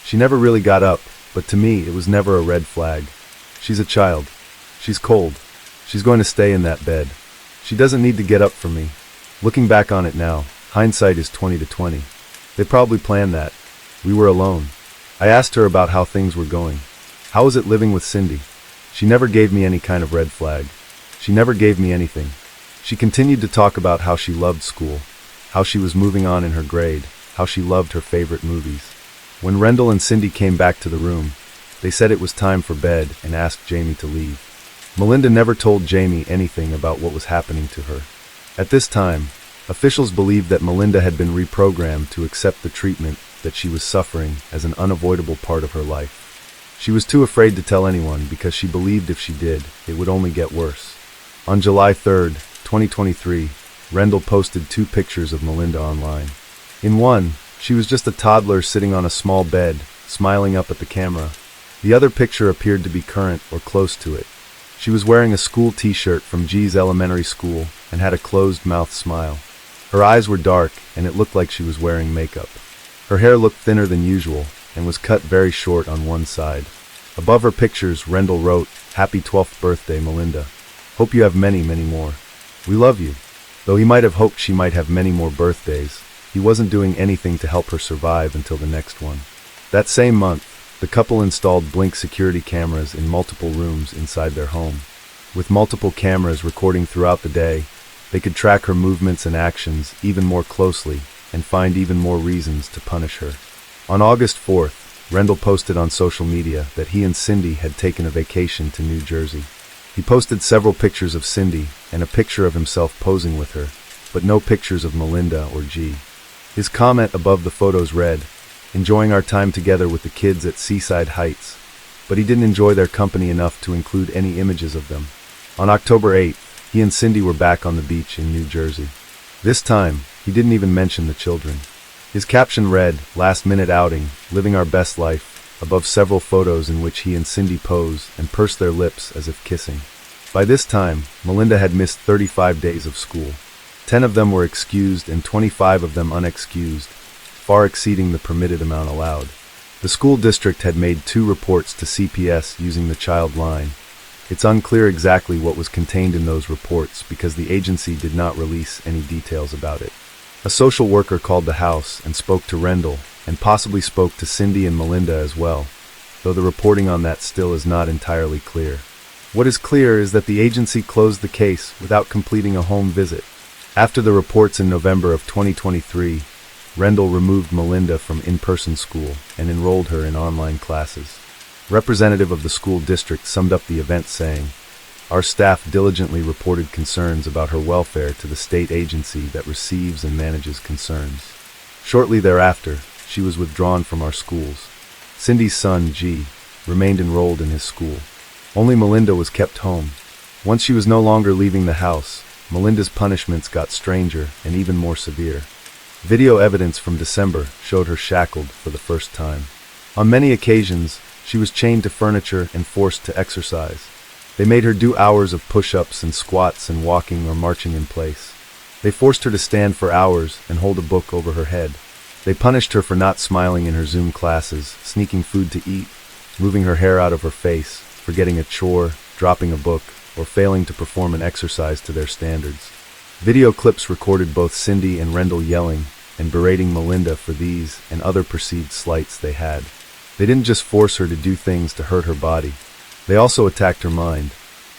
She never really got up, but to me, it was never a red flag. She's a child. She's cold. She's going to stay in that bed. She doesn't need to get up for me." Looking back on it now, hindsight is 20/20. They probably planned that. We were alone. I asked her about how things were going. How was it living with Cindy? She never gave me any kind of red flag. She never gave me anything. She continued to talk about how she loved school, how she was moving on in her grade, how she loved her favorite movies. When Rendell and Cindy came back to the room, they said it was time for bed and asked Jamie to leave. Melinda never told Jamie anything about what was happening to her. At this time, Officials believed that Melinda had been reprogrammed to accept the treatment that she was suffering as an unavoidable part of her life. She was too afraid to tell anyone because she believed if she did, it would only get worse. On July 3rd, 2023, Rendell posted 2 pictures of Melinda online. In one, she was just a toddler sitting on a small bed, smiling up at the camera. The other picture appeared to be current or close to it. She was wearing a school t-shirt from G's elementary school and had a closed-mouth smile. Her eyes were dark, and it looked like she was wearing makeup. Her hair looked thinner than usual and was cut very short on one side. Above her pictures, Rendell wrote, "Happy 12th birthday, Melinda. Hope you have many, many more. We love you." Though he might have hoped she might have many more birthdays, he wasn't doing anything to help her survive until the next one. That same month, the couple installed Blink security cameras in multiple rooms inside their home. With multiple cameras recording throughout the day, they could track her movements and actions even more closely and find even more reasons to punish her. On August 4th, Rendell posted on social media that he and Cindy had taken a vacation to New Jersey. He posted several pictures of Cindy and a picture of himself posing with her, but no pictures of Melinda or G. His comment above the photos read, "Enjoying our time together with the kids at Seaside Heights," but he didn't enjoy their company enough to include any images of them. On October 8th, he and Cindy were back on the beach in New Jersey. This time, he didn't even mention the children. His caption read, "Last-minute outing, living our best life," above several photos in which he and Cindy pose and purse their lips as if kissing. By this time, Melinda had missed 35 days of school. 10 of them were excused and 25 of them unexcused, far exceeding the permitted amount allowed. The school district had made 2 reports to CPS using the child line. It's unclear exactly what was contained in those reports because the agency did not release any details about it. A social worker called the house and spoke to Rendell, and possibly spoke to Cindy and Melinda as well, though the reporting on that still is not entirely clear. What is clear is that the agency closed the case without completing a home visit. After the reports in November of 2023, Rendell removed Melinda from in-person school and enrolled her in online classes. Representative of the school district summed up the event saying, "Our staff diligently reported concerns about her welfare to the state agency that receives and manages concerns. Shortly thereafter, she was withdrawn from our schools. Cindy's son, G, remained enrolled in his school. Only Melinda was kept home. Once she was no longer leaving the house, Melinda's punishments got stranger and even more severe. Video evidence from December showed her shackled for the first time. On many occasions, she was chained to furniture and forced to exercise. They made her do hours of push-ups and squats and walking or marching in place. They forced her to stand for hours and hold a book over her head. They punished her for not smiling in her Zoom classes, sneaking food to eat, moving her hair out of her face, forgetting a chore, dropping a book, or failing to perform an exercise to their standards. Video clips recorded both Cindy and Rendell yelling and berating Melinda for these and other perceived slights they had. They didn't just force her to do things to hurt her body. They also attacked her mind.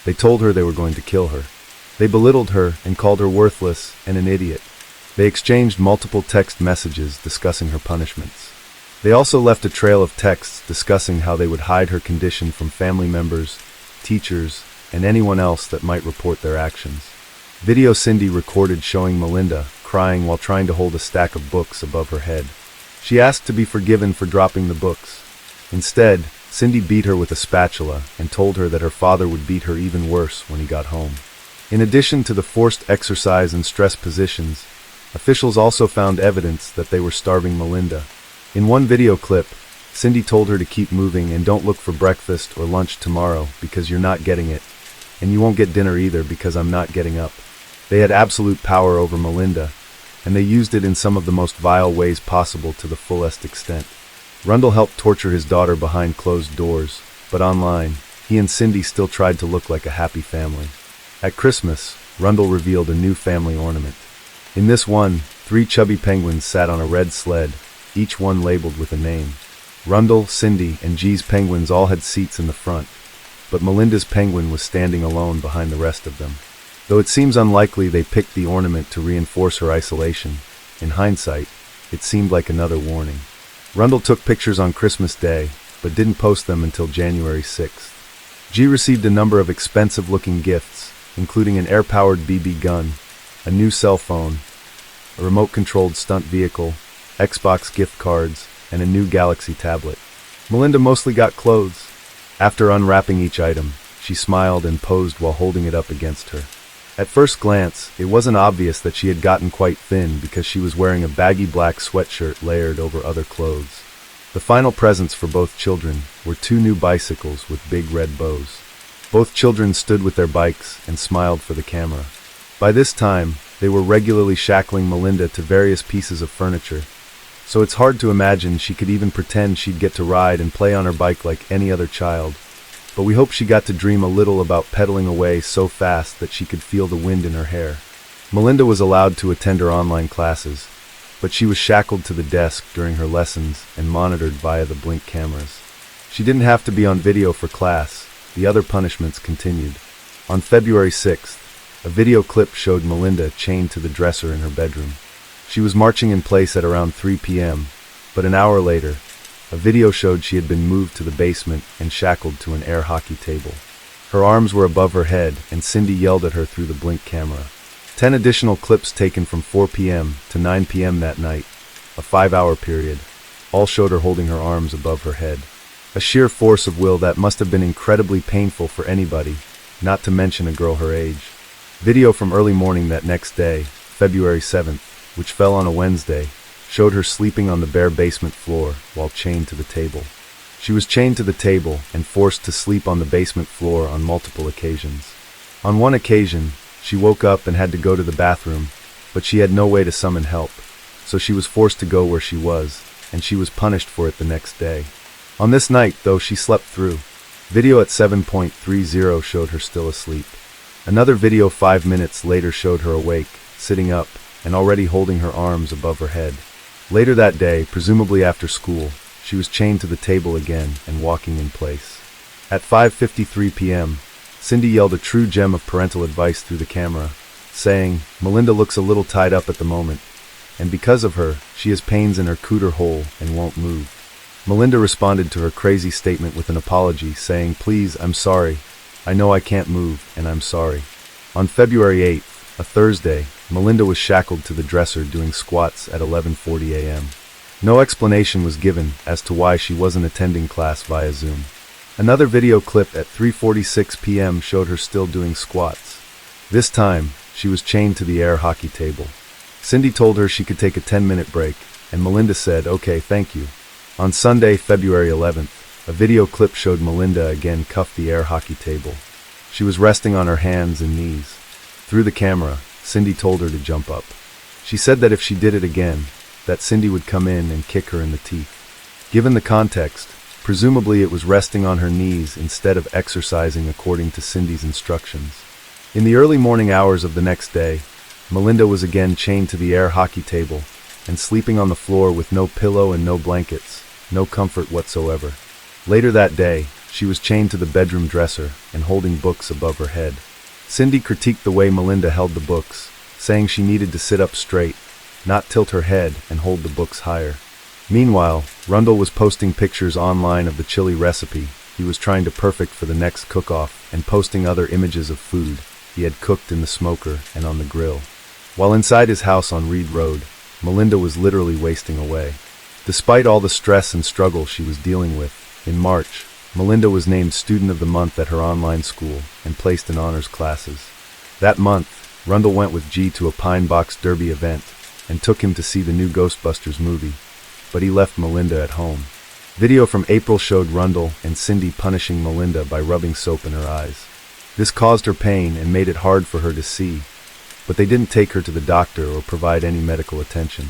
They told her they were going to kill her. They belittled her and called her worthless and an idiot. They exchanged multiple text messages discussing her punishments. They also left a trail of texts discussing how they would hide her condition from family members, teachers, and anyone else that might report their actions. Video Cindy recorded showing Melinda crying while trying to hold a stack of books above her head. She asked to be forgiven for dropping the books. Instead, Cindy beat her with a spatula and told her that her father would beat her even worse when he got home. In addition to the forced exercise and stress positions, officials also found evidence that they were starving Melinda. In one video clip, Cindy told her to keep moving and don't look for breakfast or lunch tomorrow because you're not getting it, and you won't get dinner either because I'm not getting up. They had absolute power over Melinda, and they used it in some of the most vile ways possible to the fullest extent. Rendell helped torture his daughter behind closed doors, but online, he and Cindy still tried to look like a happy family. At Christmas, Rendell revealed a new family ornament. In this one, 3 chubby penguins sat on a red sled, each one labeled with a name. Rendell, Cindy, and G's penguins all had seats in the front, but Melinda's penguin was standing alone behind the rest of them. Though it seems unlikely they picked the ornament to reinforce her isolation, in hindsight, it seemed like another warning. Rendell took pictures on Christmas Day, but didn't post them until January 6th. G received a number of expensive-looking gifts, including an air-powered BB gun, a new cell phone, a remote-controlled stunt vehicle, Xbox gift cards, and a new Galaxy tablet. Melinda mostly got clothes. After unwrapping each item, she smiled and posed while holding it up against her. At first glance, it wasn't obvious that she had gotten quite thin because she was wearing a baggy black sweatshirt layered over other clothes. The final presents for both children were 2 new bicycles with big red bows. Both children stood with their bikes and smiled for the camera. By this time, they were regularly shackling Melinda to various pieces of furniture, so it's hard to imagine she could even pretend she'd get to ride and play on her bike like any other child. But we hope she got to dream a little about pedaling away so fast that she could feel the wind in her hair. Melinda was allowed to attend her online classes, but she was shackled to the desk during her lessons and monitored via the Blink cameras. She didn't have to be on video for class. The other punishments continued. On February 6th, a video clip showed Melinda chained to the dresser in her bedroom. She was marching in place at around 3 p.m., but an hour later, a video showed she had been moved to the basement and shackled to an air hockey table. Her arms were above her head, and Cindy yelled at her through the Blink camera. 10 additional clips taken from 4 p.m. to 9 p.m. that night, a 5-hour period, all showed her holding her arms above her head. A sheer force of will that must have been incredibly painful for anybody, not to mention a girl her age. Video from early morning that next day, February 7th, which fell on a Wednesday, showed her sleeping on the bare basement floor while chained to the table. She was chained to the table and forced to sleep on the basement floor on multiple occasions. On one occasion, she woke up and had to go to the bathroom, but she had no way to summon help, so she was forced to go where she was, and she was punished for it the next day. On this night, though, she slept through. Video at 7.30 showed her still asleep. Another video 5 minutes later showed her awake, sitting up, and already holding her arms above her head. Later that day, presumably after school, she was chained to the table again and walking in place. At 5:53 p.m., Cindy yelled a true gem of parental advice through the camera, saying, "Melinda looks a little tied up at the moment, and because of her, she has pains in her cooter hole and won't move." Melinda responded to her crazy statement with an apology, saying, "Please, I'm sorry. I know I can't move, and I'm sorry." On February 8th, a Thursday, Melinda was shackled to the dresser doing squats at 11:40 a.m. No explanation was given as to why she wasn't attending class via Zoom. Another video clip at 3:46 p.m. showed her still doing squats. This time, she was chained to the air hockey table. Cindy told her she could take a 10-minute break, and Melinda said, "Okay, thank you." On Sunday, February 11th, a video clip showed Melinda again cuffed the air hockey table. She was resting on her hands and knees. Through the camera, Cindy told her to jump up. She said that if she did it again, that Cindy would come in and kick her in the teeth. Given the context, presumably it was resting on her knees instead of exercising according to Cindy's instructions. In the early morning hours of the next day, Melinda was again chained to the air hockey table and sleeping on the floor with no pillow and no blankets, no comfort whatsoever. Later that day, she was chained to the bedroom dresser and holding books above her head. Cindy critiqued the way Melinda held the books, saying she needed to sit up straight, not tilt her head and hold the books higher. Meanwhile, Rundle was posting pictures online of the chili recipe he was trying to perfect for the next cook-off and posting other images of food he had cooked in the smoker and on the grill. While inside his house on Reed Road, Melinda was literally wasting away. Despite all the stress and struggle she was dealing with, in March, Melinda was named Student of the Month at her online school and placed in honors classes. That month, Rundle went with G to a Pine Box Derby event and took him to see the new Ghostbusters movie, but he left Melinda at home. Video from April showed Rundle and Cindy punishing Melinda by rubbing soap in her eyes. This caused her pain and made it hard for her to see, but they didn't take her to the doctor or provide any medical attention.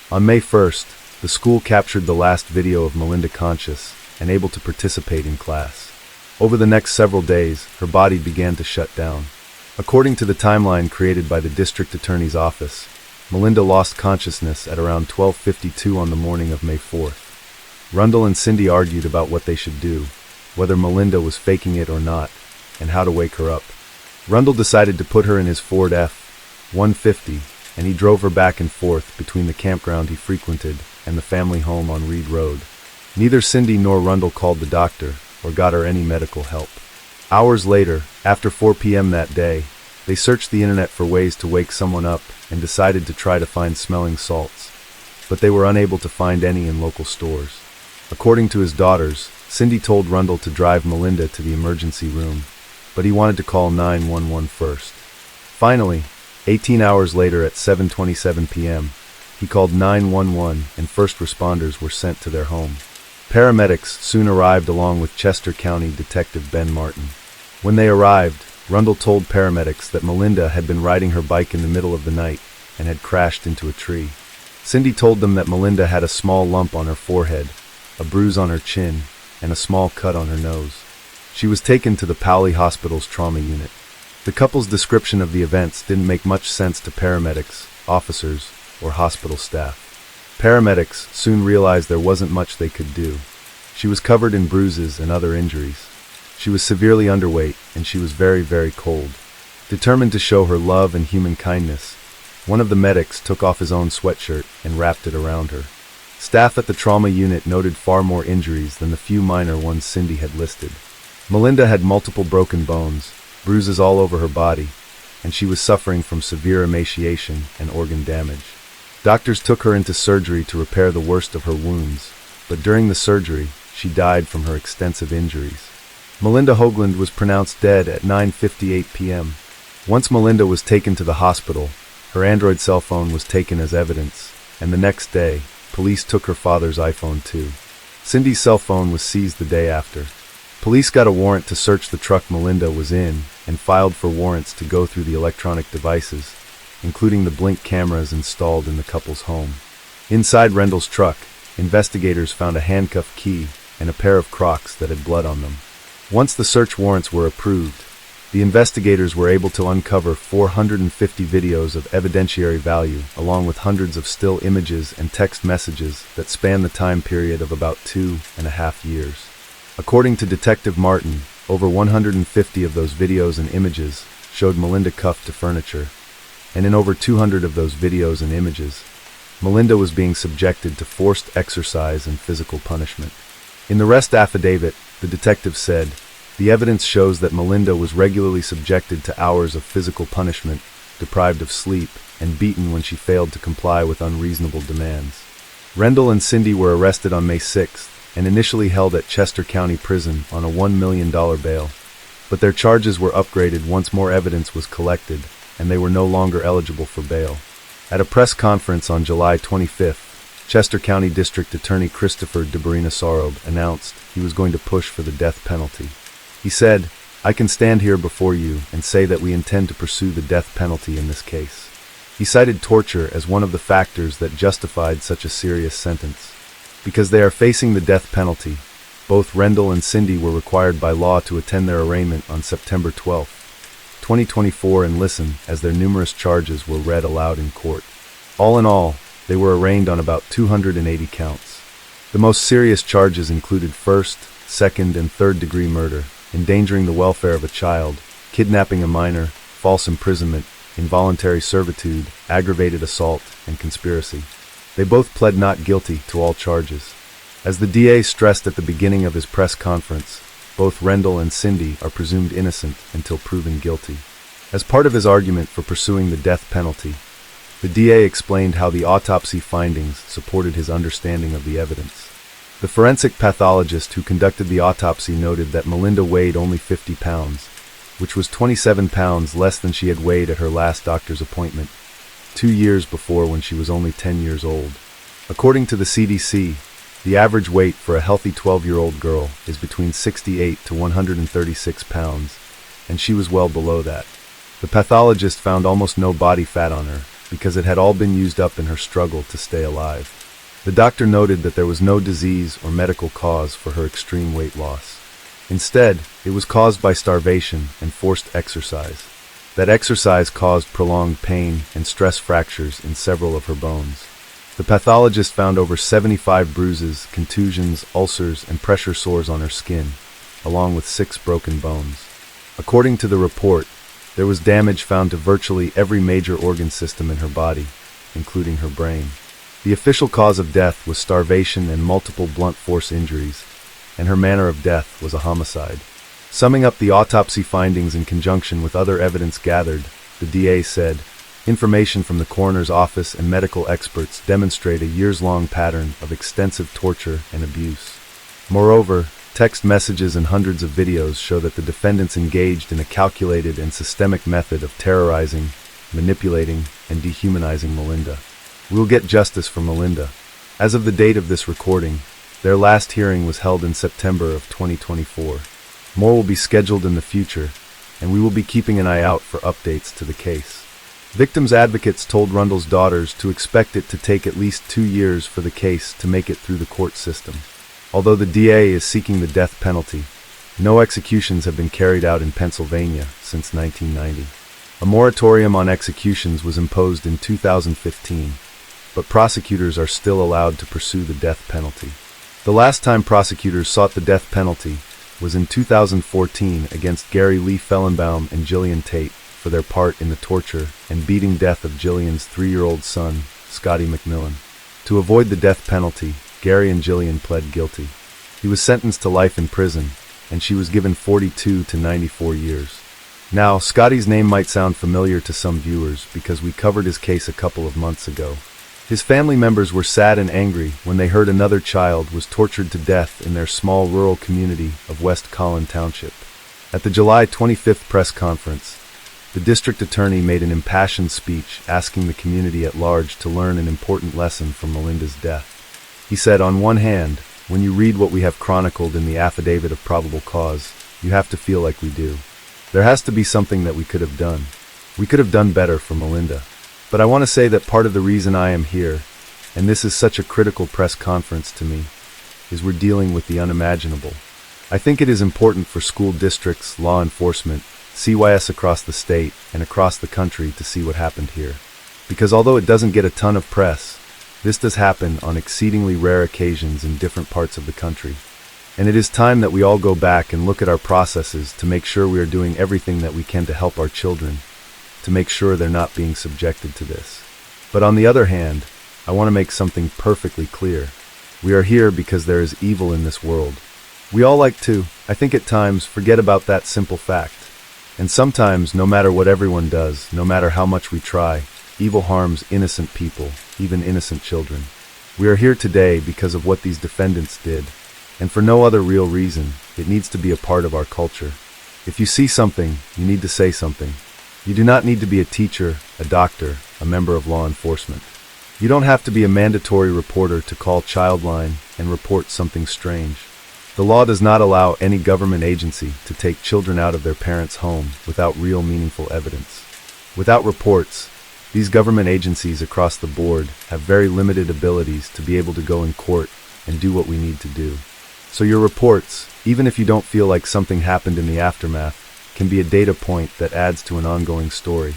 On May 1st, the school captured the last video of Melinda conscious and able to participate in class. Over the next several days, her body began to shut down. According to the timeline created by the district attorney's office, Melinda lost consciousness at around 12:52 on the morning of May 4th. Rundle and Cindy argued about what they should do, whether Melinda was faking it or not, and how to wake her up. Rundle decided to put her in his Ford F-150, and he drove her back and forth between the campground he frequented and the family home on Reed Road. Neither Cindy nor Rundle called the doctor or got her any medical help. Hours later, after 4 p.m. that day, They searched the internet for ways to wake someone up and decided to try to find smelling salts, but they were unable to find any in local stores. According to his daughters, Cindy told Rundle to drive Melinda to the emergency room, but he wanted to call 911 first. Finally, 18 hours later at 7:27 p.m., he called 911 and first responders were sent to their home. Paramedics soon arrived along with Chester County Detective Ben Martin. When they arrived, Rundle told paramedics that Melinda had been riding her bike in the middle of the night and had crashed into a tree. Cindy told them that Melinda had a small lump on her forehead, a bruise on her chin, and a small cut on her nose. She was taken to the Powley Hospital's trauma unit. The couple's description of the events didn't make much sense to paramedics, officers, or hospital staff. Paramedics soon realized there wasn't much they could do. She was covered in bruises and other injuries. She was severely underweight, and she was very, very cold. Determined to show her love and human kindness, one of the medics took off his own sweatshirt and wrapped it around her. Staff at the trauma unit noted far more injuries than the few minor ones Cindy had listed. Melinda had multiple broken bones, bruises all over her body, and she was suffering from severe emaciation and organ damage. Doctors took her into surgery to repair the worst of her wounds, but during the surgery, she died from her extensive injuries. Melinda Hoagland was pronounced dead at 9:58 p.m. Once Melinda was taken to the hospital, her Android cell phone was taken as evidence, and the next day, police took her father's iPhone too. Cindy's cell phone was seized the day after. Police got a warrant to search the truck Melinda was in and filed for warrants to go through the electronic devices, including the blink cameras installed in the couple's home. Inside Rendell's truck, investigators found a handcuff key and a pair of Crocs that had blood on them. Once the search warrants were approved, the investigators were able to uncover 450 videos of evidentiary value, along with hundreds of still images and text messages that span the time period of about 2.5 years. According to Detective Martin, over 150 of those videos and images showed Melinda cuffed to furniture, and in over 200 of those videos and images, Melinda was being subjected to forced exercise and physical punishment. In the arrest affidavit, the detective said, "The evidence shows that Melinda was regularly subjected to hours of physical punishment, deprived of sleep, and beaten when she failed to comply with unreasonable demands." Rendell and Cindy were arrested on May 6th and initially held at Chester County Prison on a $1 million bail, but their charges were upgraded once more evidence was collected, and they were no longer eligible for bail. At a press conference on July 25th, Chester County District Attorney Christopher DeBarina-Sarob announced he was going to push for the death penalty. He said, "I can stand here before you and say that we intend to pursue the death penalty in this case." He cited torture as one of the factors that justified such a serious sentence. Because they are facing the death penalty, both Rendell and Cindy were required by law to attend their arraignment on September 12, 2024 and listen as their numerous charges were read aloud in court. All in all, they were arraigned on about 280 counts. The most serious charges included first, second, and third-degree murder, endangering the welfare of a child, kidnapping a minor, false imprisonment, involuntary servitude, aggravated assault, and conspiracy. They both pled not guilty to all charges. As the DA stressed at the beginning of his press conference, both Rendell and Cindy are presumed innocent until proven guilty. As part of his argument for pursuing the death penalty, the DA explained how the autopsy findings supported his understanding of the evidence. The forensic pathologist who conducted the autopsy noted that Melinda weighed only 50 pounds, which was 27 pounds less than she had weighed at her last doctor's appointment, 2 years before when she was only 10 years old. According to the CDC, the average weight for a healthy 12-year-old girl is between 68 to 136 pounds, and she was well below that. The pathologist found almost no body fat on her because it had all been used up in her struggle to stay alive. The doctor noted that there was no disease or medical cause for her extreme weight loss. Instead, it was caused by starvation and forced exercise. That exercise caused prolonged pain and stress fractures in several of her bones. The pathologist found over 75 bruises, contusions, ulcers, and pressure sores on her skin, along with 6 broken bones. According to the report, there was damage found to virtually every major organ system in her body, including her brain. The official cause of death was starvation and multiple blunt force injuries, and her manner of death was a homicide. Summing up the autopsy findings in conjunction with other evidence gathered, the DA said, information from the coroner's office and medical experts demonstrate a years-long pattern of extensive torture and abuse. Moreover, text messages and hundreds of videos show that the defendants engaged in a calculated and systemic method of terrorizing, manipulating, and dehumanizing Melinda. We will get justice for Melinda. As of the date of this recording, their last hearing was held in September of 2024. More will be scheduled in the future, and we will be keeping an eye out for updates to the case. Victims' advocates told Rundle's daughters to expect it to take at least 2 years for the case to make it through the court system. Although the DA is seeking the death penalty, no executions have been carried out in Pennsylvania since 1990. A moratorium on executions was imposed in 2015, but prosecutors are still allowed to pursue the death penalty. The last time prosecutors sought the death penalty was in 2014 against Gary Lee Fellenbaum and Jillian Tate for their part in the torture and beating death of Jillian's 3-year-old son, Scotty McMillan. To avoid the death penalty, Gary and Jillian pled guilty. He was sentenced to life in prison, and she was given 42 to 94 years. Now, Scotty's name might sound familiar to some viewers because we covered his case a couple of months ago. His family members were sad and angry when they heard another child was tortured to death in their small rural community of West Collin Township. At the July 25th press conference, the district attorney made an impassioned speech asking the community at large to learn an important lesson from Melinda's death. He said, on one hand, when you read what we have chronicled in the affidavit of probable cause, you have to feel like we do. There has to be something that we could have done. We could have done better for Melinda. But I want to say that part of the reason I am here, and this is such a critical press conference to me, is we're dealing with the unimaginable. I think it is important for school districts, law enforcement, CYS across the state, and across the country to see what happened here. Because although it doesn't get a ton of press, this does happen on exceedingly rare occasions in different parts of the country. And it is time that we all go back and look at our processes to make sure we are doing everything that we can to help our children, to make sure they're not being subjected to this. But on the other hand, I want to make something perfectly clear. We are here because there is evil in this world. We all like to, I think at times, forget about that simple fact. And sometimes, no matter what everyone does, no matter how much we try, evil harms innocent people, even innocent children. We are here today because of what these defendants did, and for no other real reason. It needs to be a part of our culture. If you see something, you need to say something. You do not need to be a teacher, a doctor, a member of law enforcement. You don't have to be a mandatory reporter to call Childline and report something strange. The law does not allow any government agency to take children out of their parents' home without real meaningful evidence. Without reports, these government agencies across the board have very limited abilities to be able to go in court and do what we need to do. So your reports, even if you don't feel like something happened in the aftermath, can be a data point that adds to an ongoing story.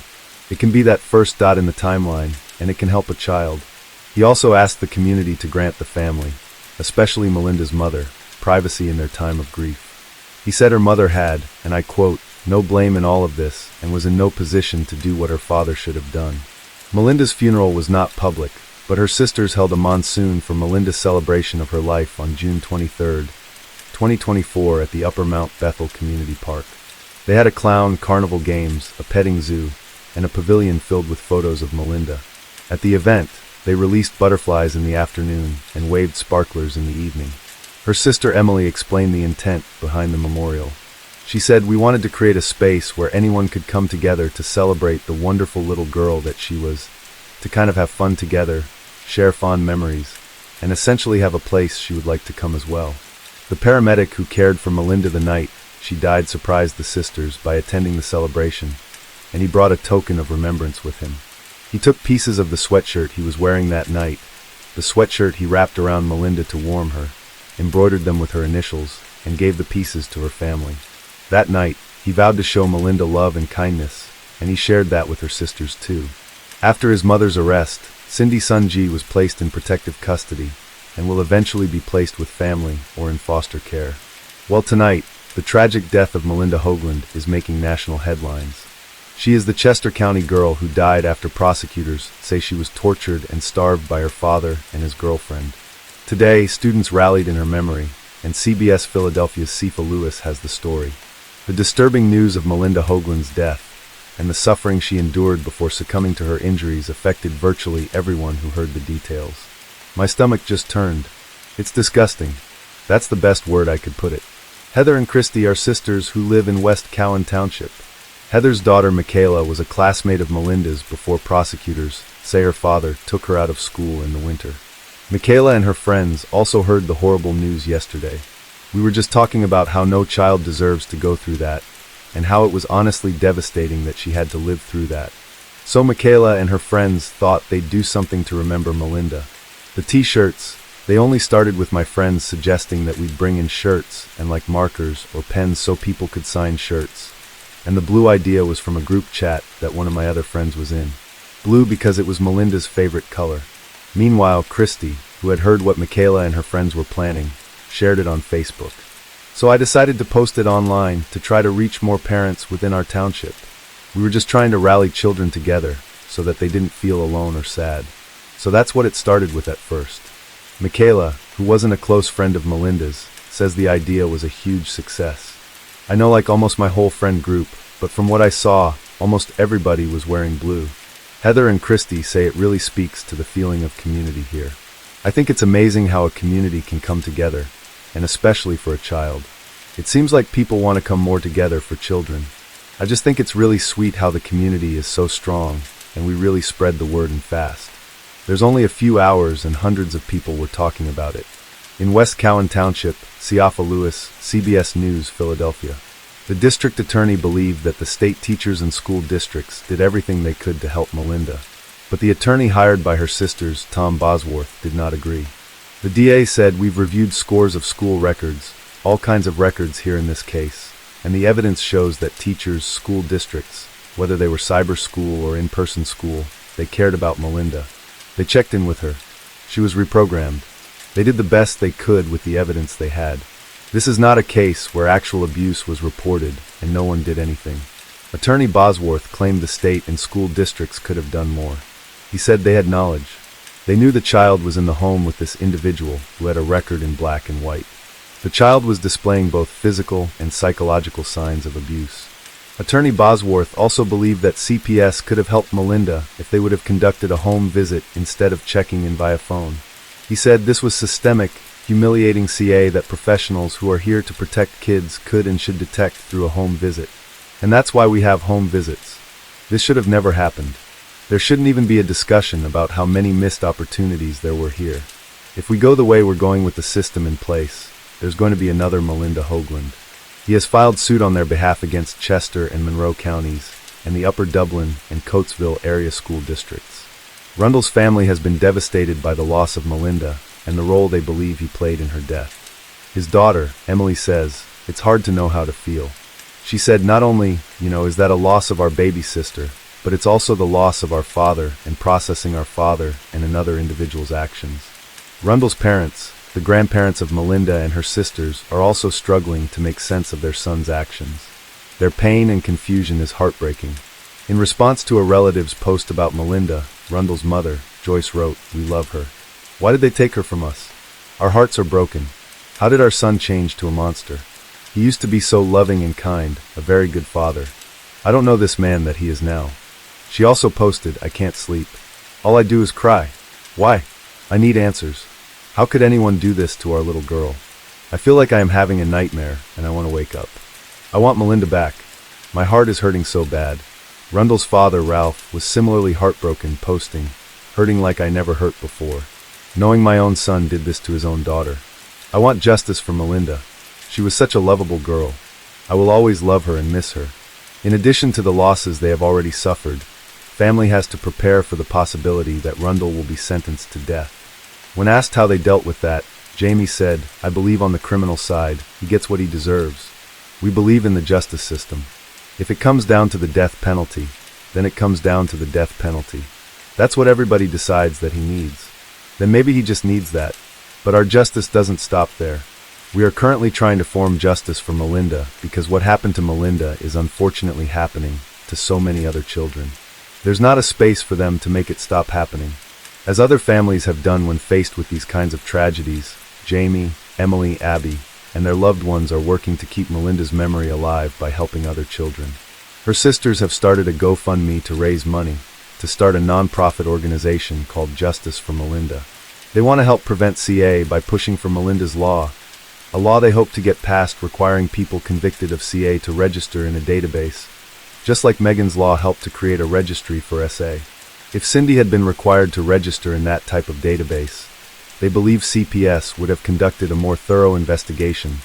It can be that first dot in the timeline, and it can help a child. He also asked the community to grant the family, especially Melinda's mother, privacy in their time of grief. He said her mother had, and I quote, no blame in all of this, and was in no position to do what her father should have done. Melinda's funeral was not public, but her sisters held a monsoon for Melinda's celebration of her life on June 23, 2024 at the Upper Mount Bethel Community Park. They had a clown, carnival games, a petting zoo, and a pavilion filled with photos of Melinda. At the event, they released butterflies in the afternoon and waved sparklers in the evening. Her sister Emily explained the intent behind the memorial. She said, we wanted to create a space where anyone could come together to celebrate the wonderful little girl that she was, to kind of have fun together, share fond memories, and essentially have a place she would like to come as well. The paramedic who cared for Melinda the night she died surprised the sisters by attending the celebration, and he brought a token of remembrance with him. He took pieces of the sweatshirt he was wearing that night, the sweatshirt he wrapped around Melinda to warm her, embroidered them with her initials, and gave the pieces to her family. That night, he vowed to show Melinda love and kindness, and he shared that with her sisters too. After his mother's arrest, Cindy Sunji was placed in protective custody, and will eventually be placed with family or in foster care. Well, tonight, the tragic death of Melinda Hoagland is making national headlines. She is the Chester County girl who died after prosecutors say she was tortured and starved by her father and his girlfriend. Today, students rallied in her memory, and CBS Philadelphia's Sifa Lewis has the story. The disturbing news of Melinda Hoagland's death and the suffering she endured before succumbing to her injuries affected virtually everyone who heard the details. My stomach just turned. It's disgusting. That's the best word I could put it. Heather and Christy are sisters who live in West Cowan Township. Heather's daughter, Michaela, was a classmate of Melinda's before prosecutors say her father took her out of school in the winter. Michaela and her friends also heard the horrible news yesterday. We were just talking about how no child deserves to go through that, and how it was honestly devastating that she had to live through that. So Michaela and her friends thought they'd do something to remember Melinda. The t-shirts, they only started with my friends suggesting that we'd bring in shirts and like markers or pens so people could sign shirts. And the blue idea was from a group chat that one of my other friends was in. Blue because it was Melinda's favorite color. Meanwhile, Christy, who had heard what Michaela and her friends were planning, shared it on Facebook. So I decided to post it online to try to reach more parents within our township. We were just trying to rally children together so that they didn't feel alone or sad. So that's what it started with at first. Michaela, who wasn't a close friend of Melinda's, says the idea was a huge success. I know like almost my whole friend group, but from what I saw, almost everybody was wearing blue. Heather and Christy say it really speaks to the feeling of community here. I think it's amazing how a community can come together, and especially for a child. It seems like people want to come more together for children. I just think it's really sweet how the community is so strong, and we really spread the word and fast. There's only a few hours and hundreds of people were talking about it. In West Cowan Township, Siafa Lewis, CBS News, Philadelphia. The district attorney believed that the state teachers and school districts did everything they could to help Melinda. But the attorney hired by her sisters, Tom Bosworth, did not agree. The DA said, "We've reviewed scores of school records, all kinds of records here in this case, and the evidence shows that teachers, school districts, whether they were cyber school or in-person school, they cared about Melinda. They checked in with her. She was reprogrammed. They did the best they could with the evidence they had. This is not a case where actual abuse was reported and no one did anything." Attorney Bosworth claimed the state and school districts could have done more. He said they had knowledge. They knew the child was in the home with this individual who had a record in black and white. The child was displaying both physical and psychological signs of abuse. Attorney Bosworth also believed that CPS could have helped Melinda if they would have conducted a home visit instead of checking in via phone. He said this was systemic, humiliating CA that professionals who are here to protect kids could and should detect through a home visit. And that's why we have home visits. This should have never happened. There shouldn't even be a discussion about how many missed opportunities there were here. If we go the way we're going with the system in place, there's going to be another Melinda Hoagland. He has filed suit on their behalf against Chester and Monroe counties and the Upper Dublin and Coatesville area school districts. Rundle's family has been devastated by the loss of Melinda and the role they believe he played in her death. His daughter, Emily, says, "It's hard to know how to feel." She said, "Not only, is that a loss of our baby sister, but it's also the loss of our father and processing our father and another individual's actions." Rundle's parents, the grandparents of Melinda and her sisters, are also struggling to make sense of their son's actions. Their pain and confusion is heartbreaking. In response to a relative's post about Melinda, Rundle's mother, Joyce, wrote, "We love her. Why did they take her from us? Our hearts are broken. How did our son change to a monster? He used to be so loving and kind, a very good father. I don't know this man that he is now." She also posted, "I can't sleep. All I do is cry. Why? I need answers. How could anyone do this to our little girl? I feel like I am having a nightmare and I want to wake up. I want Melinda back. My heart is hurting so bad." Rundle's father, Ralph, was similarly heartbroken, posting, "Hurting like I never hurt before. Knowing my own son did this to his own daughter. I want justice for Melinda. She was such a lovable girl. I will always love her and miss her." In addition to the losses they have already suffered, family has to prepare for the possibility that Rundle will be sentenced to death. When asked how they dealt with that, Jamie said, "I believe on the criminal side, he gets what he deserves. We believe in the justice system. If it comes down to the death penalty, then it comes down to the death penalty. That's what everybody decides that he needs. Then maybe he just needs that. But our justice doesn't stop there. We are currently trying to form justice for Melinda because what happened to Melinda is unfortunately happening to so many other children. There's not a space for them to make it stop happening. As other families have done when faced with these kinds of tragedies, Jamie, Emily, Abby, and their loved ones are working to keep Melinda's memory alive by helping other children. Her sisters have started a GoFundMe to raise money to start a non-profit organization called Justice for Melinda. They want to help prevent CA by pushing for Melinda's law, a law they hope to get passed requiring people convicted of CA to register in a database, just like Megan's law helped to create a registry for SA. If Cindy had been required to register in that type of database, they believe CPS would have conducted a more thorough investigation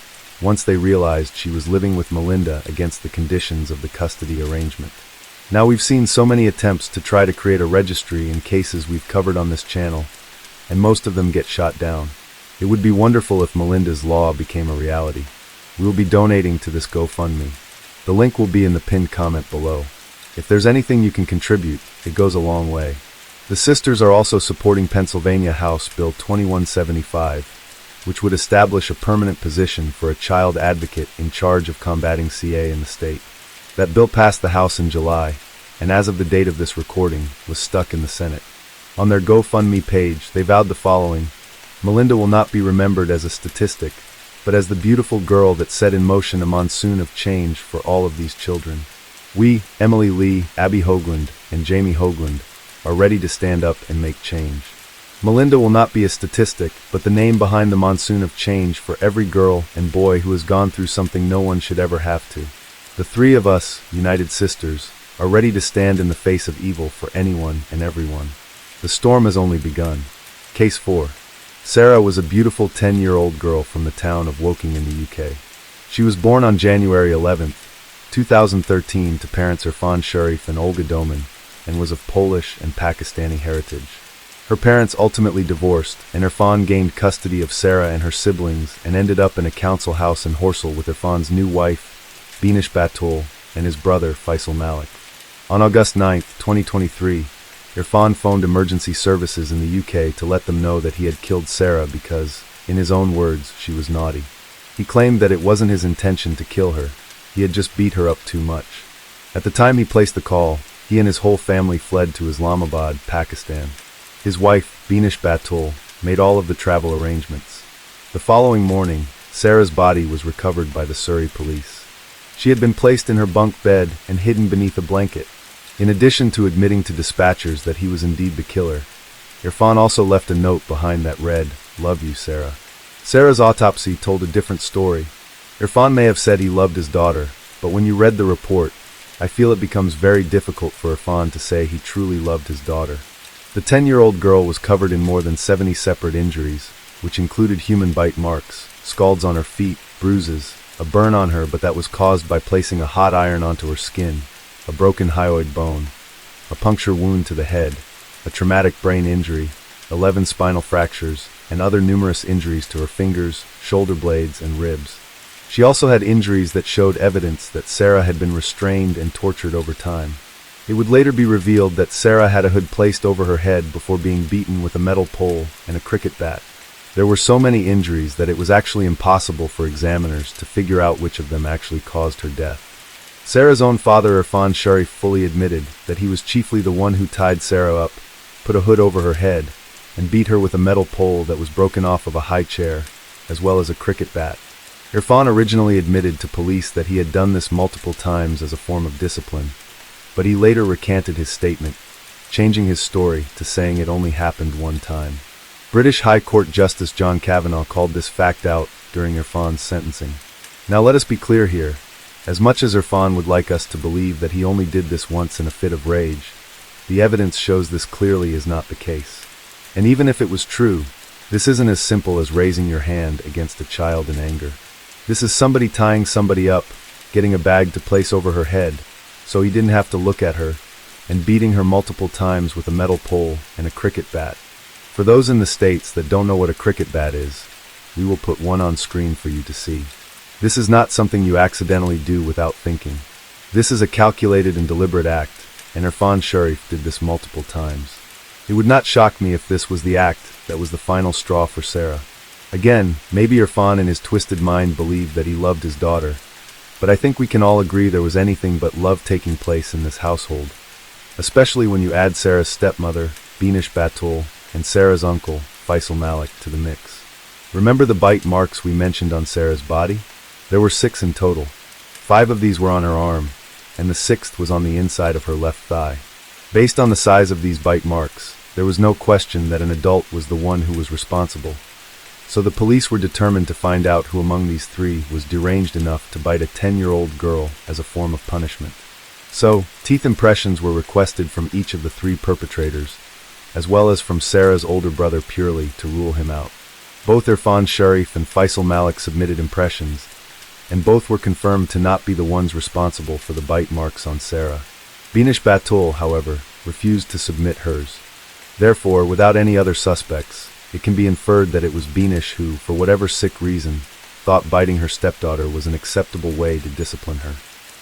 once they realized she was living with Melinda against the conditions of the custody arrangement. Now we've seen so many attempts to try to create a registry in cases we've covered on this channel, and most of them get shot down. It would be wonderful if Melinda's law became a reality. We will be donating to this GoFundMe. The link will be in the pinned comment below. If there's anything you can contribute, it goes a long way. The sisters are also supporting Pennsylvania House Bill 2175, which would establish a permanent position for a child advocate in charge of combating CA in the state. That bill passed the House in July, and as of the date of this recording, was stuck in the Senate. On their GoFundMe page, they vowed the following: Melinda will not be remembered as a statistic, but as the beautiful girl that set in motion a monsoon of change for all of these children. We, Emily Lee, Abby Hoagland, and Jamie Hoagland, are ready to stand up and make change. Melinda will not be a statistic, but the name behind the monsoon of change for every girl and boy who has gone through something no one should ever have to. The three of us, United Sisters, are ready to stand in the face of evil for anyone and everyone. The storm has only begun. Case 4. Sarah was a beautiful 10-year-old girl from the town of Woking in the UK. She was born on January 11, 2013 to parents Irfan Sharif and Olga Doman, and was of Polish and Pakistani heritage. Her parents ultimately divorced, and Irfan gained custody of Sarah and her siblings and ended up in a council house in Horsell with Irfan's new wife, Bsby, and his brother, Faisal Malik. On August 9, 2023, Irfan phoned emergency services in the UK to let them know that he had killed Sarah because, in his own words, she was naughty. He claimed that it wasn't his intention to kill her, he had just beat her up too much. At the time he placed the call, he and his whole family fled to Islamabad, Pakistan. His wife, Bsby, made all of the travel arrangements. The following morning, Sarah's body was recovered by the Surrey police. She had been placed in her bunk bed and hidden beneath a blanket. In addition to admitting to dispatchers that he was indeed the killer, Irfan also left a note behind that read, "Love you, Sarah." Sarah's autopsy told a different story. Irfan may have said he loved his daughter, but when you read the report, I feel it becomes very difficult for Irfan to say he truly loved his daughter. The 10-year-old girl was covered in more than 70 separate injuries, which included human bite marks, scalds on her feet, bruises, a burn on her but that was caused by placing a hot iron onto her skin, a broken hyoid bone, a puncture wound to the head, a traumatic brain injury, 11 spinal fractures, and other numerous injuries to her fingers, shoulder blades, and ribs. She also had injuries that showed evidence that Sarah had been restrained and tortured over time. It would later be revealed that Sarah had a hood placed over her head before being beaten with a metal pole and a cricket bat. There were so many injuries that it was actually impossible for examiners to figure out which of them actually caused her death. Sarah's own father, Irfan Sharif, fully admitted that he was chiefly the one who tied Sarah up, put a hood over her head, and beat her with a metal pole that was broken off of a high chair, as well as a cricket bat. Irfan originally admitted to police that he had done this multiple times as a form of discipline, but he later recanted his statement, changing his story to saying it only happened one time. British High Court Justice John Kavanagh called this fact out during Irfan's sentencing. Now let us be clear here. As much as Irfan would like us to believe that he only did this once in a fit of rage, the evidence shows this clearly is not the case. And even if it was true, this isn't as simple as raising your hand against a child in anger. This is somebody tying somebody up, getting a bag to place over her head, so he didn't have to look at her, and beating her multiple times with a metal pole and a cricket bat. For those in the States that don't know what a cricket bat is, we will put one on screen for you to see. This is not something you accidentally do without thinking. This is a calculated and deliberate act, and Irfan Sharif did this multiple times. It would not shock me if this was the act that was the final straw for Sarah. Again, maybe Irfan in his twisted mind believed that he loved his daughter, but I think we can all agree there was anything but love taking place in this household, especially when you add Sarah's stepmother, Bsby, and Sarah's uncle, Faisal Malik, to the mix. Remember the bite marks we mentioned on Sarah's body? There were 6 in total. 5 of these were on her arm, and the 6th was on the inside of her left thigh. Based on the size of these bite marks, there was no question that an adult was the one who was responsible. So the police were determined to find out who among these 3 was deranged enough to bite a 10-year-old girl as a form of punishment. So, teeth impressions were requested from each of the 3 perpetrators, as well as from Sarah's older brother purely to rule him out. Both Irfan Sharif and Faisal Malik submitted impressions, and both were confirmed to not be the ones responsible for the bite marks on Sarah. Binish Batul, however, refused to submit hers. Therefore, without any other suspects, it can be inferred that it was Binish who, for whatever sick reason, thought biting her stepdaughter was an acceptable way to discipline her.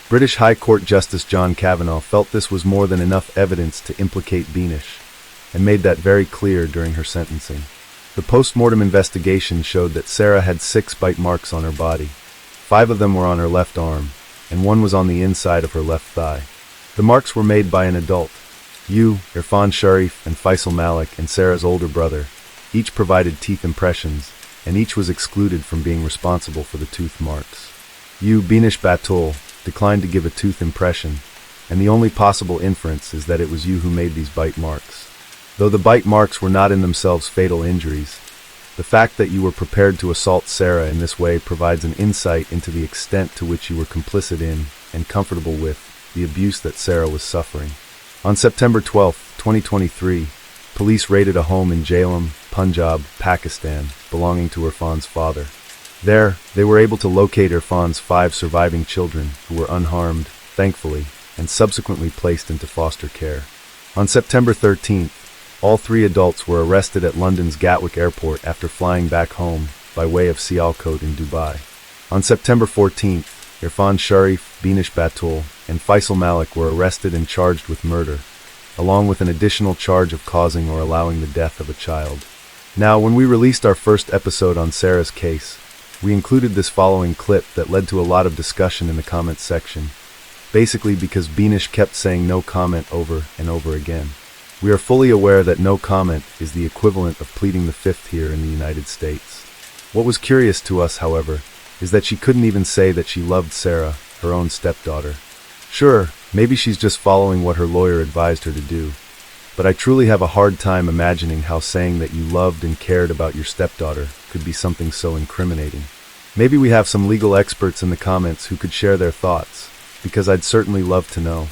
British High Court Justice John Kavanagh felt this was more than enough evidence to implicate Binish, and made that very clear during her sentencing. The post-mortem investigation showed that Sarah had 6 bite marks on her body. 5 of them were on her left arm, and 1 was on the inside of her left thigh. The marks were made by an adult. Irfan Sharif, and Faisal Malik, and Sarah's older brother, each provided teeth impressions, and each was excluded from being responsible for the tooth marks. Binish Batul declined to give a tooth impression, and the only possible inference is that it was you who made these bite marks. Though the bite marks were not in themselves fatal injuries, the fact that you were prepared to assault Sarah in this way provides an insight into the extent to which you were complicit in, and comfortable with, the abuse that Sarah was suffering. On September 12, 2023, police raided a home in Jailhouse, Punjab, Pakistan, belonging to Irfan's father. There, they were able to locate Irfan's 5 surviving children, who were unharmed, thankfully, and subsequently placed into foster care. On September 13th, all 3 adults were arrested at London's Gatwick Airport after flying back home by way of Sialkot in Dubai. On September 14th, Irfan Sharif, Binish Batul, and Faisal Malik were arrested and charged with murder, along with an additional charge of causing or allowing the death of a child. Now, when we released our first episode on Sarah's case, we included this following clip that led to a lot of discussion in the comments section, basically because Binish kept saying no comment over and over again. We are fully aware that no comment is the equivalent of pleading the fifth here in the United States. What was curious to us, however, is that she couldn't even say that she loved Sarah, her own stepdaughter. Sure, maybe she's just following what her lawyer advised her to do, but I truly have a hard time imagining how saying that you loved and cared about your stepdaughter could be something so incriminating. Maybe we have some legal experts in the comments who could share their thoughts, because I'd certainly love to know.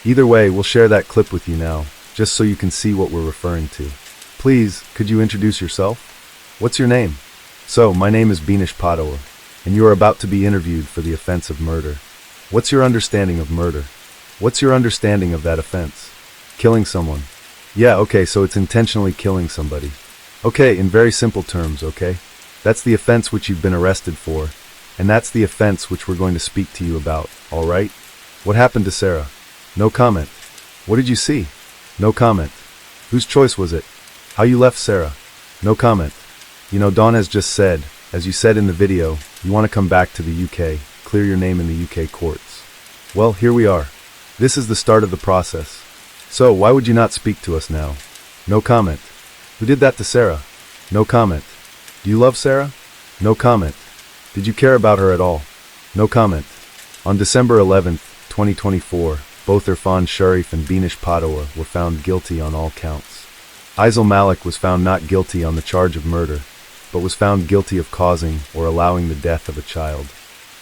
Either way, we'll share that clip with you now, just so you can see what we're referring to. Please, could you introduce yourself? What's your name? So, my name is Binish Padoa, and you are about to be interviewed for the offense of murder. What's your understanding of murder? What's your understanding of that offense? Killing someone. Yeah, okay, so it's intentionally killing somebody. Okay, in very simple terms, okay? That's the offense which you've been arrested for, and that's the offense which we're going to speak to you about, alright? What happened to Sarah? No comment. What did you see? No comment. Whose choice was it? How you left Sarah? No comment. You know, Dawn has just said, as you said in the video, you want to come back to the UK, clear your name in the UK courts. Well, here we are. This is the start of the process. So, why would you not speak to us now? No comment. Who did that to Sarah? No comment. Do you love Sarah? No comment. Did you care about her at all? No comment. On December 11th, 2024, both Irfan Sharif and Binish Padoa were found guilty on all counts. Faisal Malik was found not guilty on the charge of murder, but was found guilty of causing or allowing the death of a child.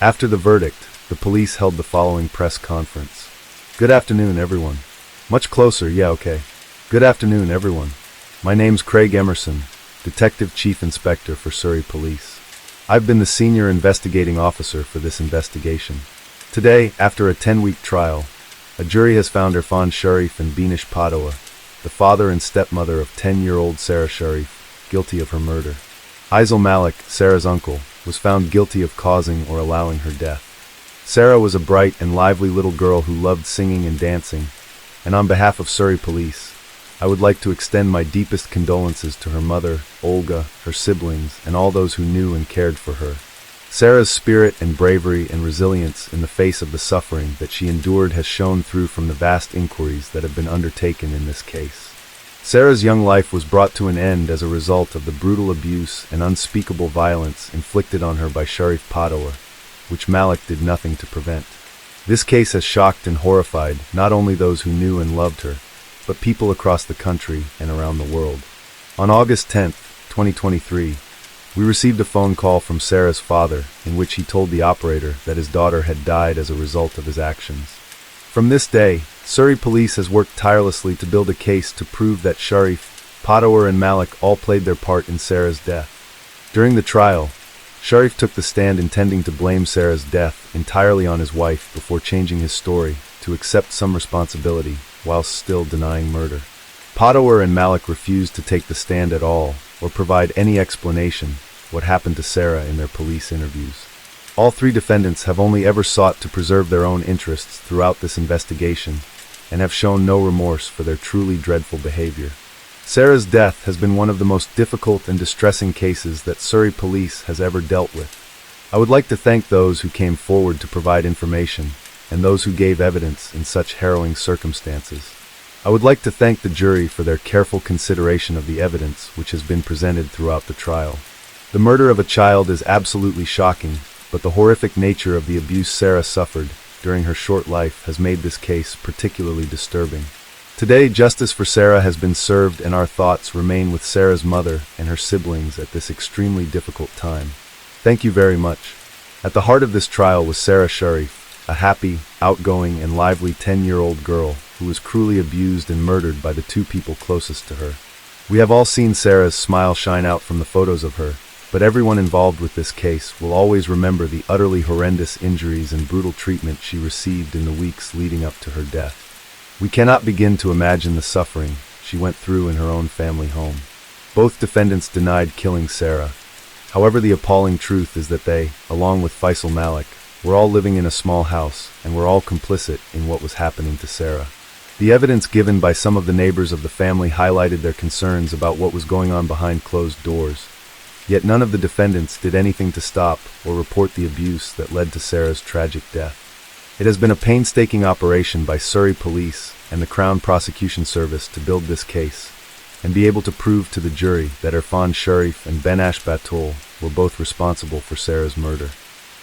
After the verdict, the police held the following press conference. Good afternoon, everyone. Much closer, yeah, okay. Good afternoon, everyone. My name's Craig Emerson, Detective Chief Inspector for Surrey Police. I've been the senior investigating officer for this investigation. Today, after a 10-week trial, a jury has found Irfan Sharif and Binish Padoa, the father and stepmother of 10-year-old Sarah Sharif, guilty of her murder. Faisal Malik, Sarah's uncle, was found guilty of causing or allowing her death. Sarah was a bright and lively little girl who loved singing and dancing, and on behalf of Surrey Police, I would like to extend my deepest condolences to her mother, Olga, her siblings, and all those who knew and cared for her. Sarah's spirit and bravery and resilience in the face of the suffering that she endured has shone through from the vast inquiries that have been undertaken in this case. Sarah's young life was brought to an end as a result of the brutal abuse and unspeakable violence inflicted on her by Sharif Padawar, which Malik did nothing to prevent. This case has shocked and horrified not only those who knew and loved her, but people across the country and around the world. On August 10, 2023, we received a phone call from Sarah's father in which he told the operator that his daughter had died as a result of his actions. From this day, Surrey police has worked tirelessly to build a case to prove that Sharif, Padawar and Malik all played their part in Sarah's death. During the trial, Sharif took the stand intending to blame Sarah's death entirely on his wife before changing his story to accept some responsibility whilst still denying murder. Padawar and Malik refused to take the stand at all or provide any explanation what happened to Sarah in their police interviews. All three defendants have only ever sought to preserve their own interests throughout this investigation and have shown no remorse for their truly dreadful behavior. Sarah's death has been one of the most difficult and distressing cases that Surrey Police has ever dealt with. I would like to thank those who came forward to provide information and those who gave evidence in such harrowing circumstances. I would like to thank the jury for their careful consideration of the evidence which has been presented throughout the trial. The murder of a child is absolutely shocking, but the horrific nature of the abuse Sarah suffered during her short life has made this case particularly disturbing. Today, justice for Sarah has been served and our thoughts remain with Sarah's mother and her siblings at this extremely difficult time. Thank you very much. At the heart of this trial was Sarah Sharif, a happy, outgoing, and lively 10-year-old girl who was cruelly abused and murdered by the two people closest to her. We have all seen Sarah's smile shine out from the photos of her, but everyone involved with this case will always remember the utterly horrendous injuries and brutal treatment she received in the weeks leading up to her death. We cannot begin to imagine the suffering she went through in her own family home. Both defendants denied killing Sarah. However, the appalling truth is that they, along with Faisal Malik, were all living in a small house and were all complicit in what was happening to Sarah. The evidence given by some of the neighbors of the family highlighted their concerns about what was going on behind closed doors. Yet none of the defendants did anything to stop or report the abuse that led to Sarah's tragic death. It has been a painstaking operation by Surrey Police and the Crown Prosecution Service to build this case and be able to prove to the jury that Irfan Sharif and Benash Batul were both responsible for Sarah's murder.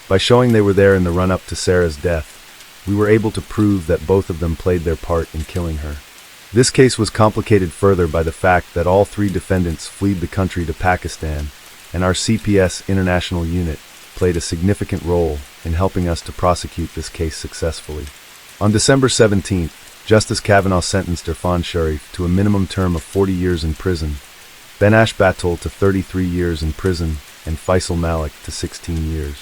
By showing they were there in the run-up to Sarah's death, we were able to prove that both of them played their part in killing her. This case was complicated further by the fact that all three defendants fled the country to Pakistan, and our CPS International Unit played a significant role in helping us to prosecute this case successfully. On December 17th, Justice Kavanaugh sentenced Irfan Sharif to a minimum term of 40 years in prison, Benash Batul to 33 years in prison, and Faisal Malik to 16 years.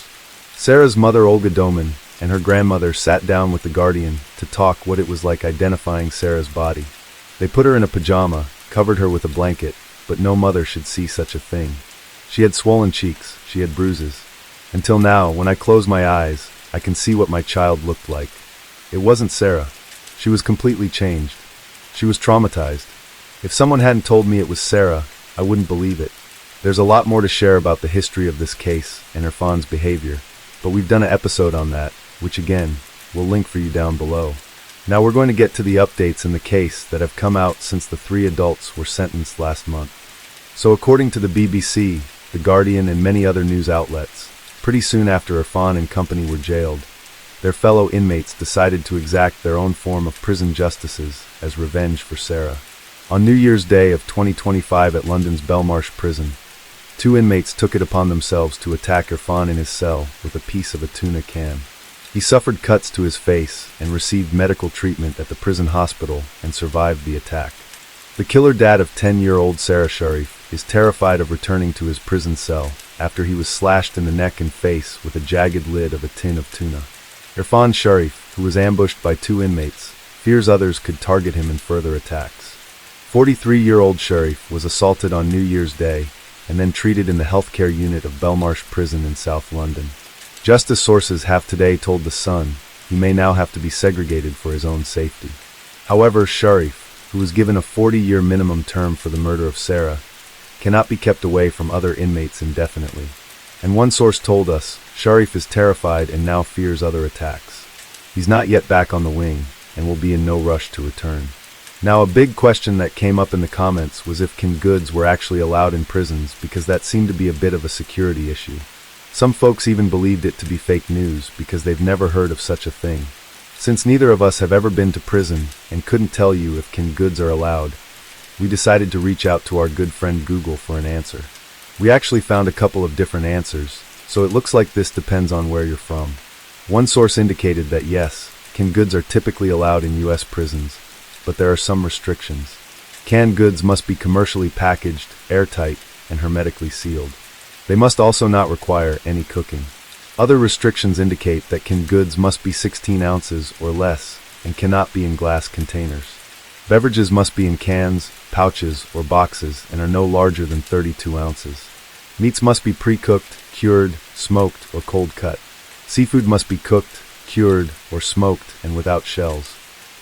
Sarah's mother Olga Doman and her grandmother sat down with the guardian to talk what it was like identifying Sarah's body. They put her in a pajama, covered her with a blanket, but no mother should see such a thing. She had swollen cheeks, she had bruises. Until now, when I close my eyes, I can see what my child looked like. It wasn't Sarah. She was completely changed. She was traumatized. If someone hadn't told me it was Sarah, I wouldn't believe it. There's a lot more to share about the history of this case and Irfan's behavior, but we've done an episode on that, which again, we'll link for you down below. Now we're going to get to the updates in the case that have come out since the three adults were sentenced last month. So according to the BBC, The Guardian and many other news outlets, pretty soon after Irfan and company were jailed, their fellow inmates decided to exact their own form of prison justices as revenge for Sarah. On New Year's Day of 2025 at London's Belmarsh prison, two inmates took it upon themselves to attack Irfan in his cell with a piece of a tuna can. He suffered cuts to his face and received medical treatment at the prison hospital and survived the attack. The killer dad of 10-year-old Sarah Sharif is terrified of returning to his prison cell after he was slashed in the neck and face with a jagged lid of a tin of tuna. Irfan Sharif, who was ambushed by two inmates, fears others could target him in further attacks. 43-year-old Sharif was assaulted on New Year's Day and then treated in the healthcare unit of Belmarsh prison in South London. Justice sources have today told The Sun he may now have to be segregated for his own safety. However, Sharif, who was given a 40-year minimum term for the murder of Sarah, cannot be kept away from other inmates indefinitely. And one source told us, Sharif is terrified and now fears other attacks. He's not yet back on the wing, and will be in no rush to return. Now, a big question that came up in the comments was if canned goods were actually allowed in prisons, because that seemed to be a bit of a security issue. Some folks even believed it to be fake news because they've never heard of such a thing. Since neither of us have ever been to prison and couldn't tell you if canned goods are allowed, we decided to reach out to our good friend Google for an answer. We actually found a couple of different answers, so it looks like this depends on where you're from. One source indicated that yes, canned goods are typically allowed in U.S. prisons, but there are some restrictions. Canned goods must be commercially packaged, airtight, and hermetically sealed. They must also not require any cooking. Other restrictions indicate that canned goods must be 16 ounces or less and cannot be in glass containers. Beverages must be in cans, pouches, or boxes and are no larger than 32 ounces. Meats must be pre-cooked, cured, smoked, or cold cut. Seafood must be cooked, cured, or smoked and without shells.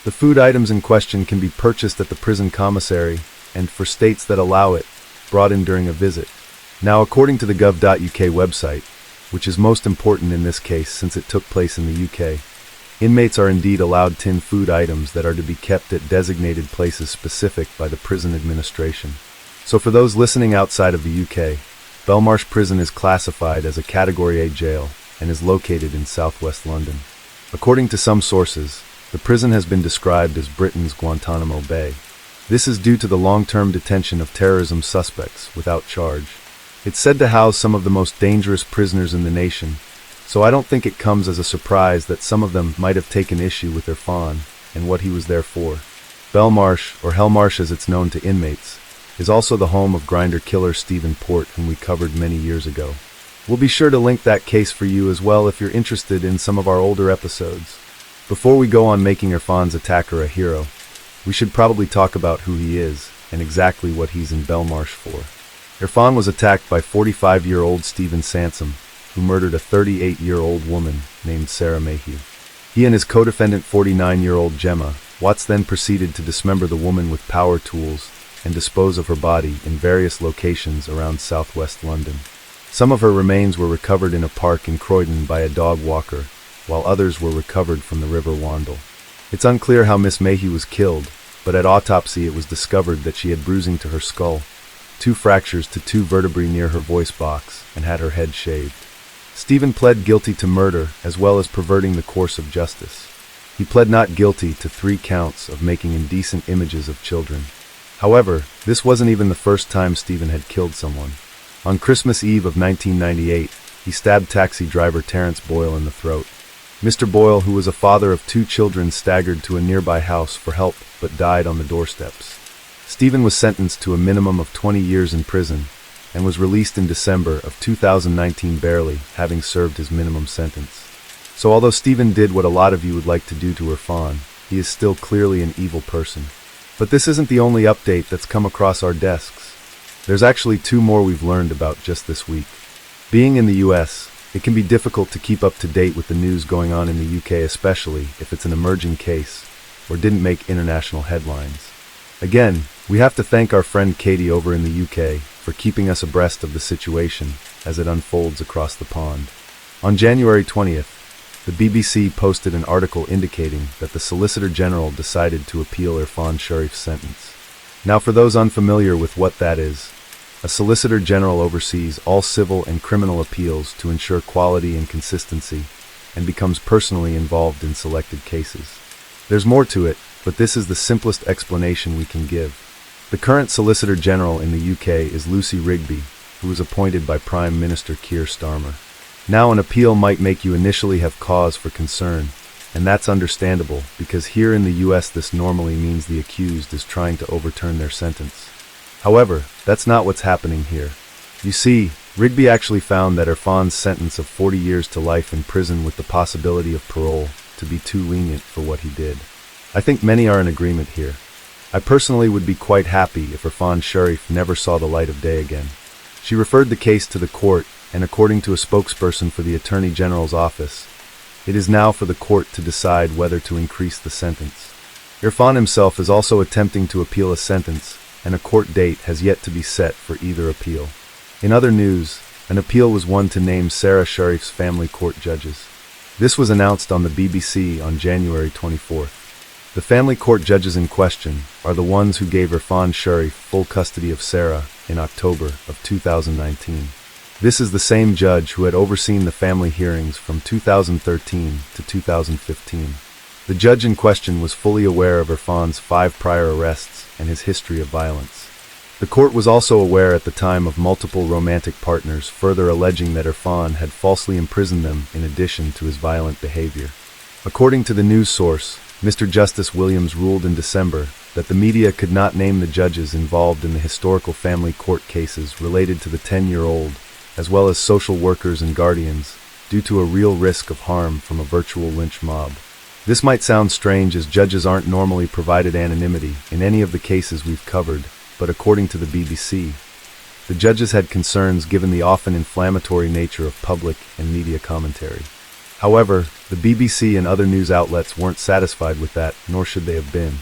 The food items in question can be purchased at the prison commissary and, for states that allow it, brought in during a visit. Now, according to the gov.uk website, which is most important in this case since it took place in the UK, inmates are indeed allowed tinned food items that are to be kept at designated places specific by the prison administration. So for those listening outside of the UK, Belmarsh Prison is classified as a Category A jail and is located in southwest London. According to some sources, the prison has been described as Britain's Guantanamo Bay. This is due to the long-term detention of terrorism suspects without charge. It's said to house some of the most dangerous prisoners in the nation, so I don't think it comes as a surprise that some of them might have taken issue with Irfan and what he was there for. Belmarsh, or Hellmarsh as it's known to inmates, is also the home of grinder killer Stephen Port, whom we covered many years ago. We'll be sure to link that case for you as well if you're interested in some of our older episodes. Before we go on making Irfan's attacker a hero, we should probably talk about who he is and exactly what he's in Belmarsh for. Irfan was attacked by 45-year-old Stephen Sansom, who murdered a 38-year-old woman named Sarah Mayhew. He and his co-defendant 49-year-old Gemma Watts then proceeded to dismember the woman with power tools and dispose of her body in various locations around southwest London. Some of her remains were recovered in a park in Croydon by a dog walker, while others were recovered from the River Wandle. It's unclear how Miss Mayhew was killed, but at autopsy it was discovered that she had bruising to her skull, 2 fractures to 2 vertebrae near her voice box, and had her head shaved. Stephen pled guilty to murder as well as perverting the course of justice. He pled not guilty to 3 counts of making indecent images of children. However, this wasn't even the first time Stephen had killed someone. On Christmas Eve of 1998, he stabbed taxi driver Terrence Boyle in the throat. Mr. Boyle, who was a father of 2 children, staggered to a nearby house for help but died on the doorsteps. Stephen was sentenced to a minimum of 20 years in prison and was released in December of 2019 barely having served his minimum sentence. So although Stephen did what a lot of you would like to do to Irfan, he is still clearly an evil person. But this isn't the only update that's come across our desks. There's actually 2 more we've learned about just this week. Being in the US, it can be difficult to keep up to date with the news going on in the UK, especially if it's an emerging case or didn't make international headlines. Again, we have to thank our friend Cody over in the UK for keeping us abreast of the situation as it unfolds across the pond. On January 20th, the BBC posted an article indicating that the Solicitor General decided to appeal Irfan Sharif's sentence. Now, for those unfamiliar with what that is, a Solicitor General oversees all civil and criminal appeals to ensure quality and consistency and becomes personally involved in selected cases. There's more to it, but this is the simplest explanation we can give. The current Solicitor General in the UK is Lucy Rigby, who was appointed by Prime Minister Keir Starmer. Now, an appeal might make you initially have cause for concern, and that's understandable because here in the US this normally means the accused is trying to overturn their sentence. However, that's not what's happening here. You see, Rigby actually found that Irfan's sentence of 40 years to life in prison with the possibility of parole to be too lenient for what he did. I think many are in agreement here. I personally would be quite happy if Irfan Sharif never saw the light of day again. She referred the case to the court, and according to a spokesperson for the Attorney General's office, it is now for the court to decide whether to increase the sentence. Irfan himself is also attempting to appeal a sentence, and a court date has yet to be set for either appeal. In other news, an appeal was won to name Sarah Sharif's family court judges. This was announced on the BBC on January 24th. The family court judges in question are are the ones who gave Irfan Sharif full custody of Sarah in October of 2019. This is the same judge who had overseen the family hearings from 2013 to 2015. The judge in question was fully aware of Irfan's 5 prior arrests and his history of violence. The court was also aware at the time of multiple romantic partners further alleging that Irfan had falsely imprisoned them in addition to his violent behavior. According to the news source, Mr. Justice Williams ruled in December that the media could not name the judges involved in the historical family court cases related to the 10-year-old, as well as social workers and guardians, due to a real risk of harm from a virtual lynch mob. This might sound strange as judges aren't normally provided anonymity in any of the cases we've covered, but according to the BBC, the judges had concerns given the often inflammatory nature of public and media commentary. However, the BBC and other news outlets weren't satisfied with that, nor should they have been.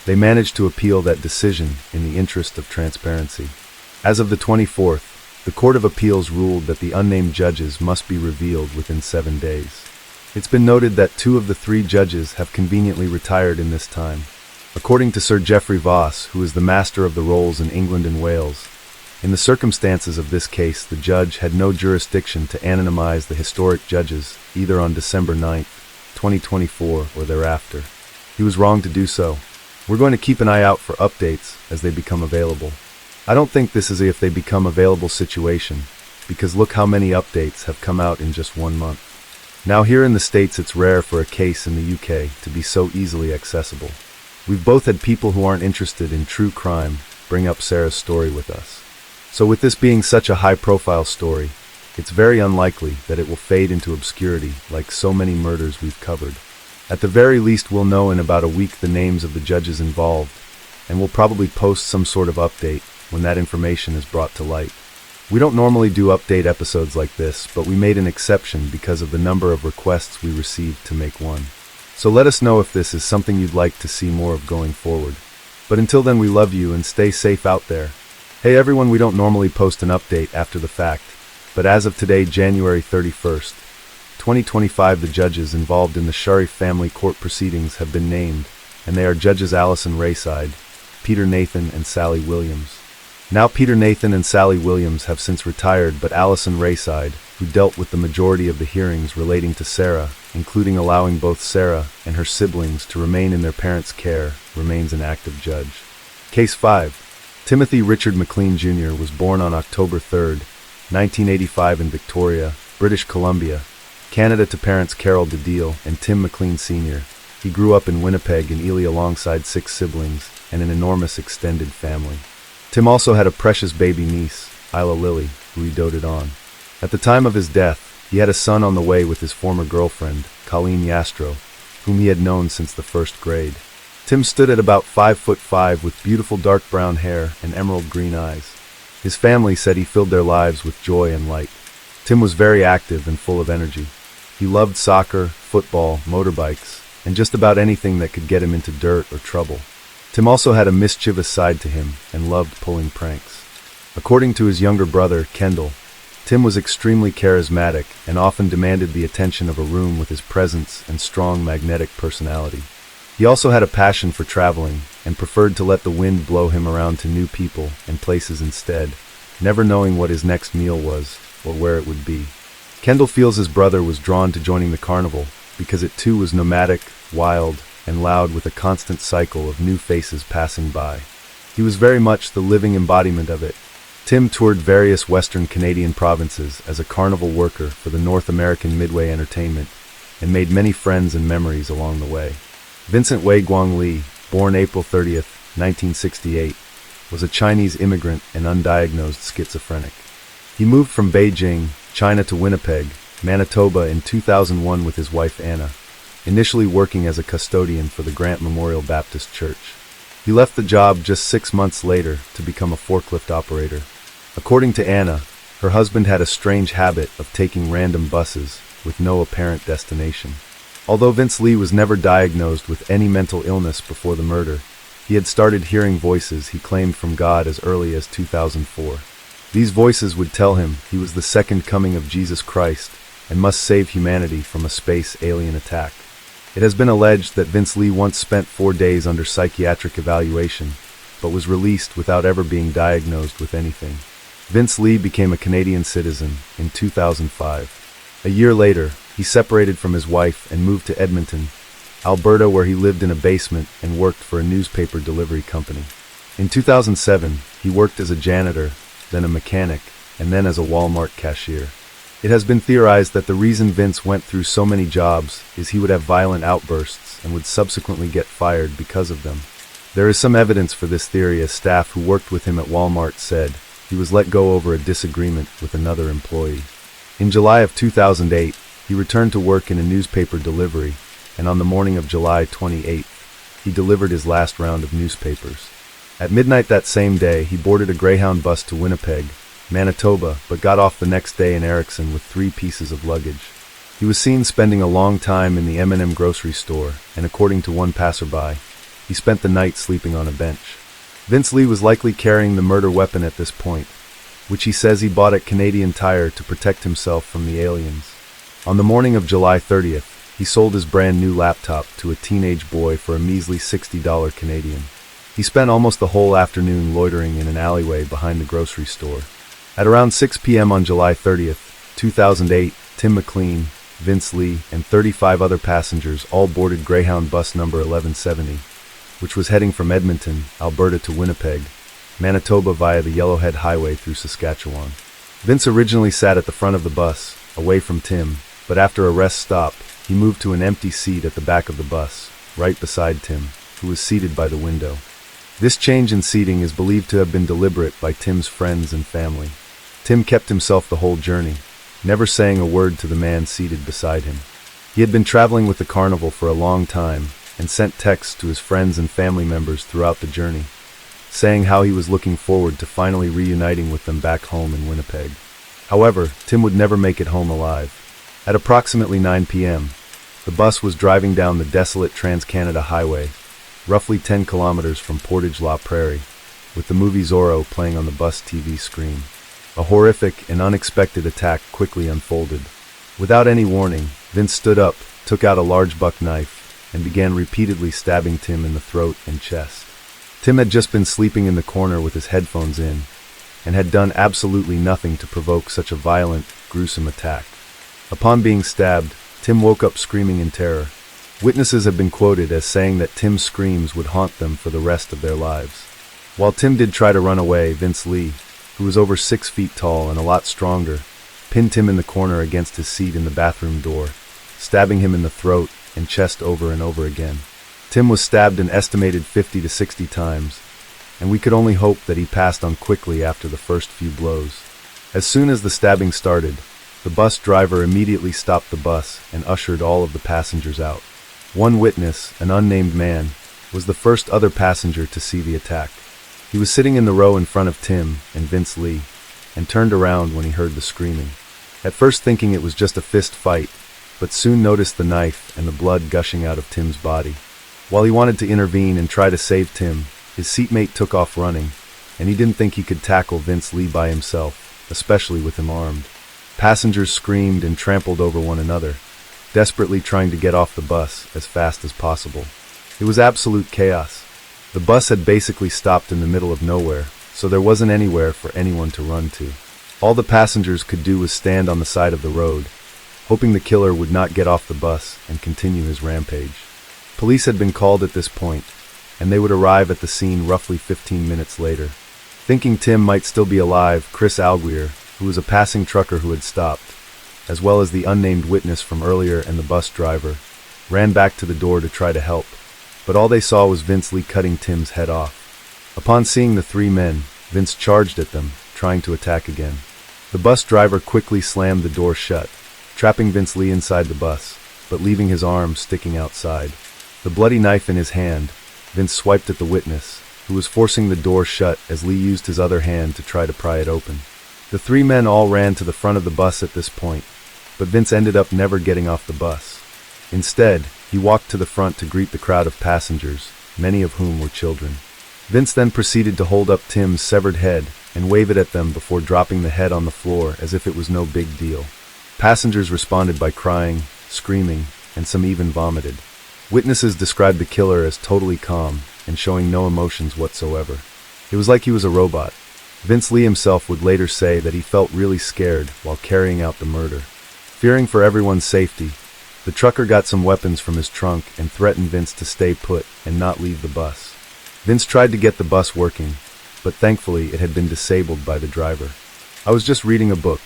They managed to appeal that decision in the interest of transparency. As of the 24th, the Court of Appeals ruled that the unnamed judges must be revealed within 7 days. It's been noted that 2 of the 3 judges have conveniently retired in this time. According to Sir Geoffrey Voss, who is the master of the rolls in England and Wales, in the circumstances of this case, the judge had no jurisdiction to anonymize the historic judges either on December 9, 2024 or thereafter. He was wrong to do so. We're going to keep an eye out for updates as they become available. I don't think this is a if they become available situation, because look how many updates have come out in just 1 month. Now here in the States it's rare for a case in the UK to be so easily accessible. We've both had people who aren't interested in true crime bring up Sarah's story with us. So with this being such a high-profile story, it's very unlikely that it will fade into obscurity like so many murders we've covered. At the very least, we'll know in about a week the names of the judges involved, and we'll probably post some sort of update when that information is brought to light. We don't normally do update episodes like this, but we made an exception because of the number of requests we received to make one. So let us know if this is something you'd like to see more of going forward. But until then, we love you and stay safe out there. Hey everyone, we don't normally post an update after the fact, but as of today, January 31st, 2025, the judges involved in the Sharif family court proceedings have been named, and they are Judges Allison Rayside, Peter Nathan, and Sally Williams. Now Peter Nathan and Sally Williams have since retired, but Allison Rayside, who dealt with the majority of the hearings relating to Sarah, including allowing both Sarah and her siblings to remain in their parents' care, remains an active judge. Case 5. Timothy Richard McLean Jr. was born on October 3, 1985 in Victoria, British Columbia, Canada to parents Carol DeDeal and Tim McLean Sr. He grew up in Winnipeg and Ely alongside 6 siblings and an enormous extended family. Tim also had a precious baby niece, Isla Lily, who he doted on. At the time of his death, he had a son on the way with his former girlfriend, Colleen Yastro, whom he had known since the 1st grade. Tim stood at about 5'5" with beautiful dark brown hair and emerald green eyes. His family said he filled their lives with joy and light. Tim was very active and full of energy. He loved soccer, football, motorbikes, and just about anything that could get him into dirt or trouble. Tim also had a mischievous side to him and loved pulling pranks. According to his younger brother, Kendall, Tim was extremely charismatic and often demanded the attention of a room with his presence and strong magnetic personality. He also had a passion for traveling and preferred to let the wind blow him around to new people and places instead, never knowing what his next meal was or where it would be. Kendall feels his brother was drawn to joining the carnival because it too was nomadic, wild, and loud with a constant cycle of new faces passing by. He was very much the living embodiment of it. Tim toured various Western Canadian provinces as a carnival worker for the North American Midway Entertainment and made many friends and memories along the way. Vincent Wei Guang Li, born April 30, 1968, was a Chinese immigrant and undiagnosed schizophrenic. He moved from Beijing, China to Winnipeg, Manitoba in 2001 with his wife Anna, initially working as a custodian for the Grant Memorial Baptist Church. He left the job just 6 months later to become a forklift operator. According to Anna, her husband had a strange habit of taking random buses with no apparent destination. Although Vince Lee was never diagnosed with any mental illness before the murder, he had started hearing voices he claimed from God as early as 2004. These voices would tell him he was the second coming of Jesus Christ and must save humanity from a space alien attack. It has been alleged that Vince Lee once spent 4 days under psychiatric evaluation, but was released without ever being diagnosed with anything. Vince Lee became a Canadian citizen in 2005. A year later, he separated from his wife and moved to Edmonton, Alberta, where he lived in a basement and worked for a newspaper delivery company. In 2007, he worked as a janitor, then a mechanic, and then as a Walmart cashier. It has been theorized that the reason Vince went through so many jobs is he would have violent outbursts and would subsequently get fired because of them. There is some evidence for this theory, as staff who worked with him at Walmart said he was let go over a disagreement with another employee. In July of 2008, he returned to work in a newspaper delivery, and on the morning of July 28th, he delivered his last round of newspapers. At midnight that same day, he boarded a Greyhound bus to Winnipeg, Manitoba, but got off the next day in Erickson with 3 pieces of luggage. He was seen spending a long time in the M&M grocery store, and according to one passerby, he spent the night sleeping on a bench. Vince Lee was likely carrying the murder weapon at this point, which he says he bought at Canadian Tire to protect himself from the aliens. On the morning of July 30th, he sold his brand new laptop to a teenage boy for a measly $60 Canadian. He spent almost the whole afternoon loitering in an alleyway behind the grocery store. At around 6 p.m. on July 30th, 2008, Tim McLean, Vince Lee, and 35 other passengers all boarded Greyhound bus number 1170, which was heading from Edmonton, Alberta to Winnipeg, Manitoba via the Yellowhead Highway through Saskatchewan. Vince originally sat at the front of the bus, away from Tim, but after a rest stop, he moved to an empty seat at the back of the bus, right beside Tim, who was seated by the window. This change in seating is believed to have been deliberate by Tim's friends and family. Tim kept himself the whole journey, never saying a word to the man seated beside him. He had been traveling with the carnival for a long time and sent texts to his friends and family members throughout the journey, saying how he was looking forward to finally reuniting with them back home in Winnipeg. However, Tim would never make it home alive. At approximately 9 p.m., the bus was driving down the desolate Trans-Canada Highway, roughly 10 kilometers from Portage La Prairie, with the movie Zorro playing on the bus TV screen. A horrific and unexpected attack quickly unfolded. Without any warning, Vince stood up, took out a large buck knife, and began repeatedly stabbing Tim in the throat and chest. Tim had just been sleeping in the corner with his headphones in, and had done absolutely nothing to provoke such a violent, gruesome attack. Upon being stabbed, Tim woke up screaming in terror. Witnesses have been quoted as saying that Tim's screams would haunt them for the rest of their lives. While Tim did try to run away, Vince Lee, who was over 6 feet tall and a lot stronger, pinned Tim in the corner against his seat in the bathroom door, stabbing him in the throat and chest over and over again. Tim was stabbed an estimated 50 to 60 times, and we could only hope that he passed on quickly after the first few blows. As soon as the stabbing started, the bus driver immediately stopped the bus and ushered all of the passengers out. One witness, an unnamed man, was the first other passenger to see the attack. He was sitting in the row in front of Tim and Vince Lee, and turned around when he heard the screaming. At first thinking it was just a fist fight, but soon noticed the knife and the blood gushing out of Tim's body. While he wanted to intervene and try to save Tim, his seatmate took off running, and he didn't think he could tackle Vince Lee by himself, especially with him armed. Passengers screamed and trampled over one another, desperately trying to get off the bus as fast as possible. It was absolute chaos. The bus had basically stopped in the middle of nowhere, so there wasn't anywhere for anyone to run to. All the passengers could do was stand on the side of the road, hoping the killer would not get off the bus and continue his rampage. Police had been called at this point, and they would arrive at the scene roughly 15 minutes later. Thinking Tim might still be alive, Chris Alguier, who was a passing trucker who had stopped, as well as the unnamed witness from earlier and the bus driver, ran back to the door to try to help, but all they saw was Vince Lee cutting Tim's head off. Upon seeing the 3 men, Vince charged at them, trying to attack again. The bus driver quickly slammed the door shut, trapping Vince Lee inside the bus, but leaving his arm sticking outside. The bloody knife in his hand, Vince swiped at the witness, who was forcing the door shut as Lee used his other hand to try to pry it open. The 3 men all ran to the front of the bus at this point, but Vince ended up never getting off the bus. Instead, he walked to the front to greet the crowd of passengers, many of whom were children. Vince then proceeded to hold up Tim's severed head and wave it at them before dropping the head on the floor as if it was no big deal. Passengers responded by crying, screaming, and some even vomited. Witnesses described the killer as totally calm and showing no emotions whatsoever. It was like he was a robot. Vince Lee himself would later say that he felt really scared while carrying out the murder. Fearing for everyone's safety, the trucker got some weapons from his trunk and threatened Vince to stay put and not leave the bus. Vince tried to get the bus working, but thankfully it had been disabled by the driver. I was just reading a book.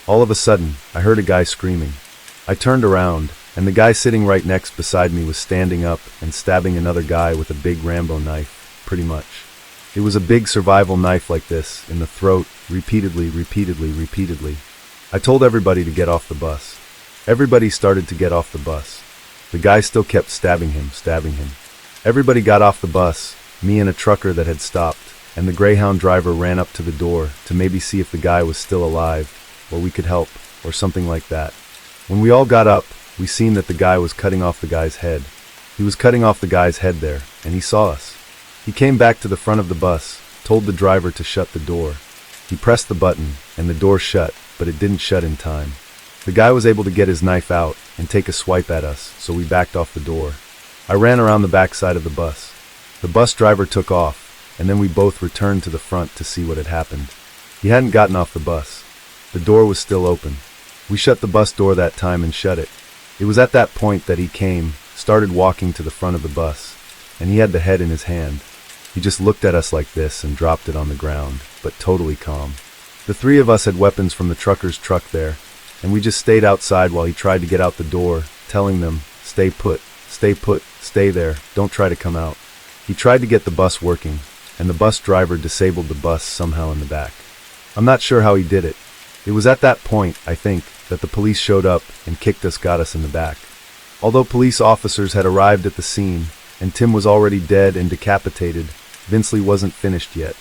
All of a sudden, I heard a guy screaming. I turned around, and the guy sitting right next beside me was standing up and stabbing another guy with a big Rambo knife, pretty much. It was a big survival knife like this, in the throat, repeatedly. I told everybody to get off the bus. Everybody started to get off the bus. The guy still kept stabbing him. Everybody got off the bus, me and a trucker that had stopped, and the Greyhound driver ran up to the door to maybe see if the guy was still alive, or we could help, or something like that. When we all got up, we seen that the guy was cutting off the guy's head. He was cutting off the guy's head there, and he saw us. He came back to the front of the bus, told the driver to shut the door. He pressed the button, and the door shut, but it didn't shut in time. The guy was able to get his knife out and take a swipe at us, so we backed off the door. I ran around the back side of the bus. The bus driver took off, and then we both returned to the front to see what had happened. He hadn't gotten off the bus. The door was still open. We shut the bus door that time and shut it. It was at that point that he came, started walking to the front of the bus, and he had the head in his hand. He just looked at us like this and dropped it on the ground, but totally calm. The three of us had weapons from the trucker's truck there, and we just stayed outside while he tried to get out the door, telling them, stay put, stay there, don't try to come out. He tried to get the bus working, and the bus driver disabled the bus somehow in the back. I'm not sure how he did it. It was at that point, I think, that the police showed up and got us in the back. Although police officers had arrived at the scene, and Tim was already dead and decapitated, Vince Lee wasn't finished yet.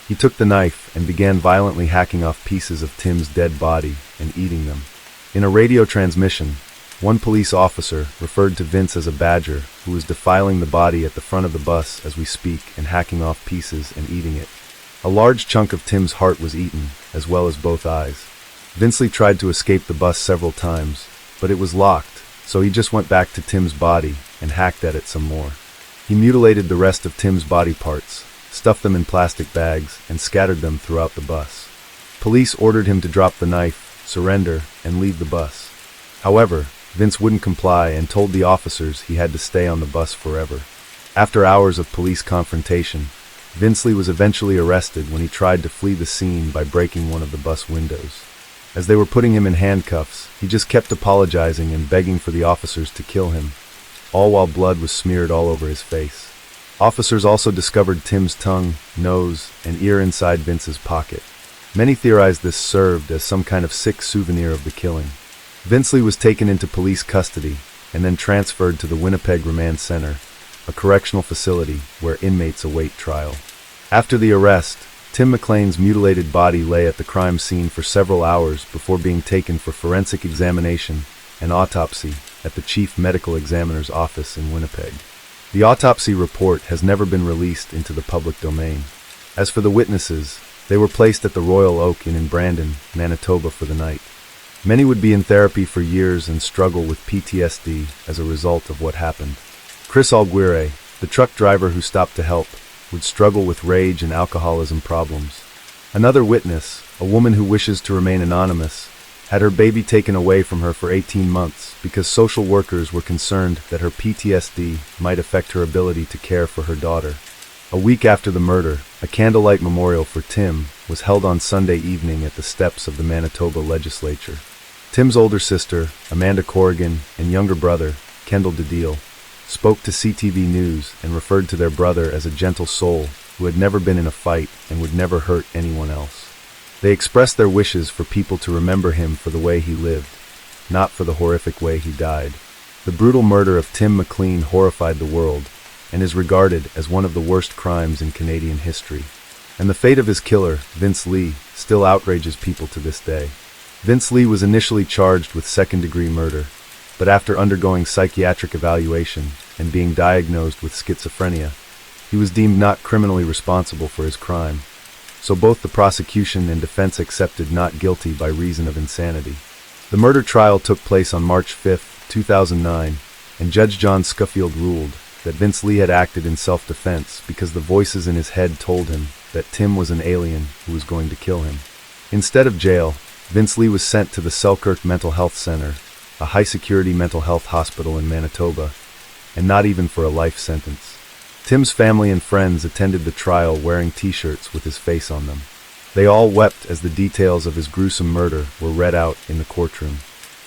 He took the knife and began violently hacking off pieces of Tim's dead body and eating them. In a radio transmission, one police officer referred to Vince as a badger who was defiling the body at the front of the bus as we speak and hacking off pieces and eating it. A large chunk of Tim's heart was eaten, as well as both eyes. Vince Lee tried to escape the bus several times, but it was locked, so he just went back to Tim's body and hacked at it some more. He mutilated the rest of Tim's body parts, stuffed them in plastic bags, and scattered them throughout the bus. Police ordered him to drop the knife, surrender, and leave the bus. However, Vince wouldn't comply and told the officers he had to stay on the bus forever. After hours of police confrontation, Vince Lee was eventually arrested when he tried to flee the scene by breaking one of the bus windows. As they were putting him in handcuffs, he just kept apologizing and begging for the officers to kill him, all while blood was smeared all over his face. Officers also discovered Tim's tongue, nose, and ear inside Vince's pocket. Many theorized this served as some kind of sick souvenir of the killing. Vince Lee was taken into police custody and then transferred to the Winnipeg Remand Center, a correctional facility where inmates await trial. After the arrest, Tim McLean's mutilated body lay at the crime scene for several hours before being taken for forensic examination and autopsy at the Chief Medical Examiner's office in Winnipeg. The autopsy report has never been released into the public domain. As for the witnesses, they were placed at the Royal Oak Inn in Brandon, Manitoba for the night. Many would be in therapy for years and struggle with PTSD as a result of what happened. Chris Alguire, the truck driver who stopped to help, would struggle with rage and alcoholism problems. Another witness, a woman who wishes to remain anonymous, had her baby taken away from her for 18 months because social workers were concerned that her PTSD might affect her ability to care for her daughter. A week after the murder, a candlelight memorial for Tim was held on Sunday evening at the steps of the Manitoba legislature. Tim's older sister, Amanda Corrigan, and younger brother, Kendall DeDeal, spoke to CTV News and referred to their brother as a gentle soul who had never been in a fight and would never hurt anyone else. They expressed their wishes for people to remember him for the way he lived, not for the horrific way he died. The brutal murder of Tim McLean horrified the world and is regarded as one of the worst crimes in Canadian history. And the fate of his killer, Vince Lee, still outrages people to this day. Vince Lee was initially charged with second-degree murder, but after undergoing psychiatric evaluation and being diagnosed with schizophrenia, he was deemed not criminally responsible for his crime. So both the prosecution and defense accepted not guilty by reason of insanity. The murder trial took place on March 5, 2009, and Judge John Scofield ruled that Vince Lee had acted in self-defense because the voices in his head told him that Tim was an alien who was going to kill him. Instead of jail, Vince Lee was sent to the Selkirk Mental Health Center, a high-security mental health hospital in Manitoba, and not even for a life sentence. Tim's family and friends attended the trial wearing t-shirts with his face on them. They all wept as the details of his gruesome murder were read out in the courtroom.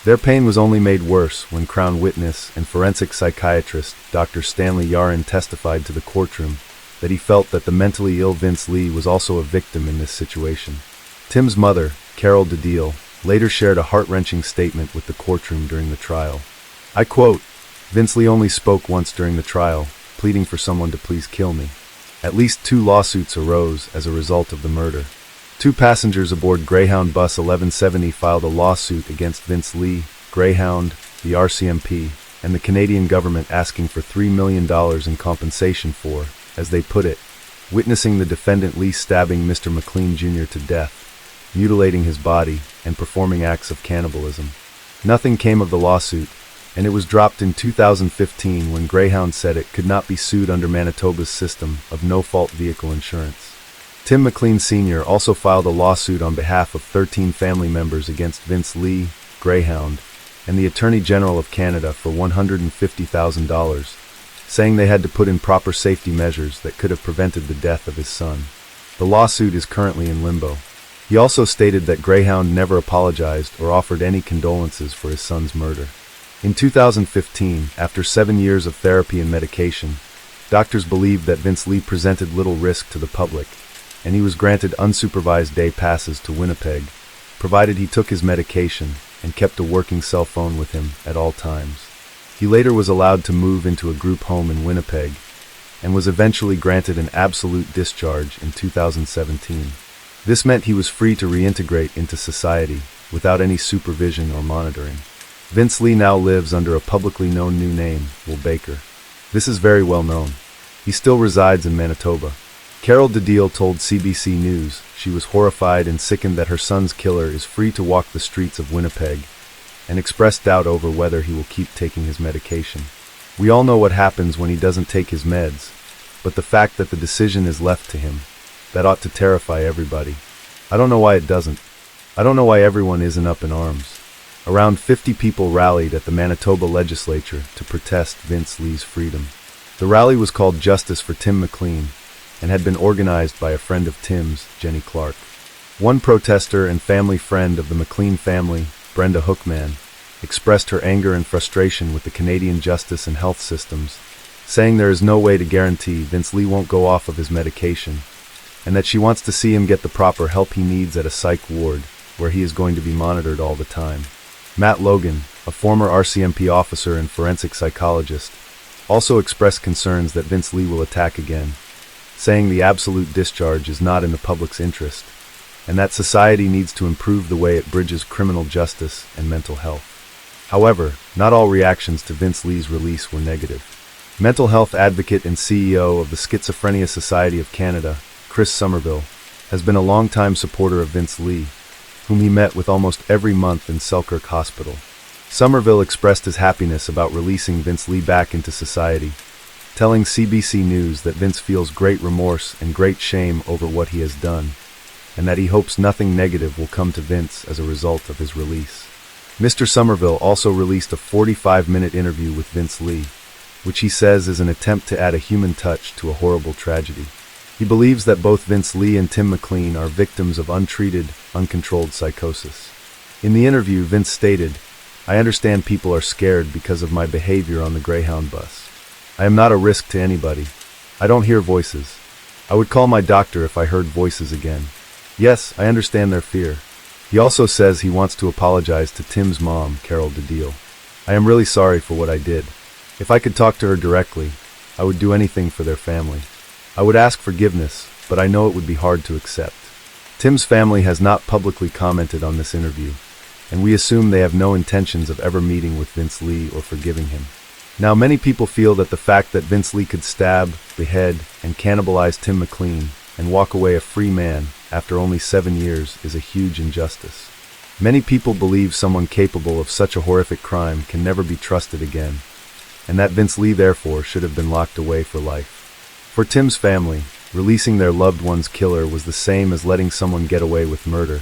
Their pain was only made worse when Crown witness and forensic psychiatrist Dr. Stanley Yarin testified to the courtroom that he felt that the mentally ill Vince Lee was also a victim in this situation. Tim's mother, Carol DeDeal, later shared a heart-wrenching statement with the courtroom during the trial. I quote, "Vince Lee only spoke once during the trial, pleading for someone to please kill me. At least 2 lawsuits arose as a result of the murder. 2 passengers aboard Greyhound Bus 1170 filed a lawsuit against Vince Lee, Greyhound, the RCMP, and the Canadian government asking for $3 million in compensation for, as they put it, witnessing the defendant Lee stabbing Mr. McLean Jr. to death, mutilating his body, and performing acts of cannibalism. Nothing came of the lawsuit, and it was dropped in 2015 when Greyhound said it could not be sued under Manitoba's system of no-fault vehicle insurance. Tim McLean Sr. also filed a lawsuit on behalf of 13 family members against Vince Lee, Greyhound, and the Attorney General of Canada for $150,000, saying they had to put in proper safety measures that could have prevented the death of his son. The lawsuit is currently in limbo. He also stated that Greyhound never apologized or offered any condolences for his son's murder. In 2015, after 7 years of therapy and medication, doctors believed that Vince Lee presented little risk to the public, and he was granted unsupervised day passes to Winnipeg, provided he took his medication and kept a working cell phone with him at all times. He later was allowed to move into a group home in Winnipeg, and was eventually granted an absolute discharge in 2017. This meant he was free to reintegrate into society without any supervision or monitoring. Vince Lee now lives under a publicly known new name, Will Baker. This is very well known. He still resides in Manitoba. Carol DeDeal told CBC News she was horrified and sickened that her son's killer is free to walk the streets of Winnipeg, and expressed doubt over whether he will keep taking his medication. We all know what happens when he doesn't take his meds, but the fact that the decision is left to him, that ought to terrify everybody. I don't know why it doesn't. I don't know why everyone isn't up in arms. Around 50 people rallied at the Manitoba legislature to protest Vince Lee's freedom. The rally was called Justice for Tim McLean and had been organized by a friend of Tim's, Jenny Clark. One protester and family friend of the McLean family, Brenda Hookman, expressed her anger and frustration with the Canadian justice and health systems, saying there is no way to guarantee Vince Lee won't go off of his medication, and that she wants to see him get the proper help he needs at a psych ward where he is going to be monitored all the time. Matt Logan, a former RCMP officer and forensic psychologist, also expressed concerns that Vince Lee will attack again, saying the absolute discharge is not in the public's interest, and that society needs to improve the way it bridges criminal justice and mental health. However, not all reactions to Vince Lee's release were negative. Mental health advocate and CEO of the Schizophrenia Society of Canada, Chris Somerville, has been a longtime supporter of Vince Lee, whom he met with almost every month in Selkirk Hospital. Somerville expressed his happiness about releasing Vince Lee back into society, telling CBC News that Vince feels great remorse and great shame over what he has done, and that he hopes nothing negative will come to Vince as a result of his release. Mr. Somerville also released a 45-minute interview with Vince Lee, which he says is an attempt to add a human touch to a horrible tragedy. He believes that both Vince Lee and Tim McLean are victims of untreated, uncontrolled psychosis. In the interview, Vince stated, "I understand people are scared because of my behavior on the Greyhound bus. I am not a risk to anybody. I don't hear voices. I would call my doctor if I heard voices again. Yes, I understand their fear." He also says he wants to apologize to Tim's mom, Carol DeDeal. "I am really sorry for what I did. If I could talk to her directly, I would do anything for their family. I would ask forgiveness, but I know it would be hard to accept." Tim's family has not publicly commented on this interview, and we assume they have no intentions of ever meeting with Vince Lee or forgiving him. Now, many people feel that the fact that Vince Lee could stab, behead, and cannibalize Tim McLean and walk away a free man after only 7 years is a huge injustice. Many people believe someone capable of such a horrific crime can never be trusted again, and that Vince Lee therefore should have been locked away for life. For Tim's family, releasing their loved one's killer was the same as letting someone get away with murder,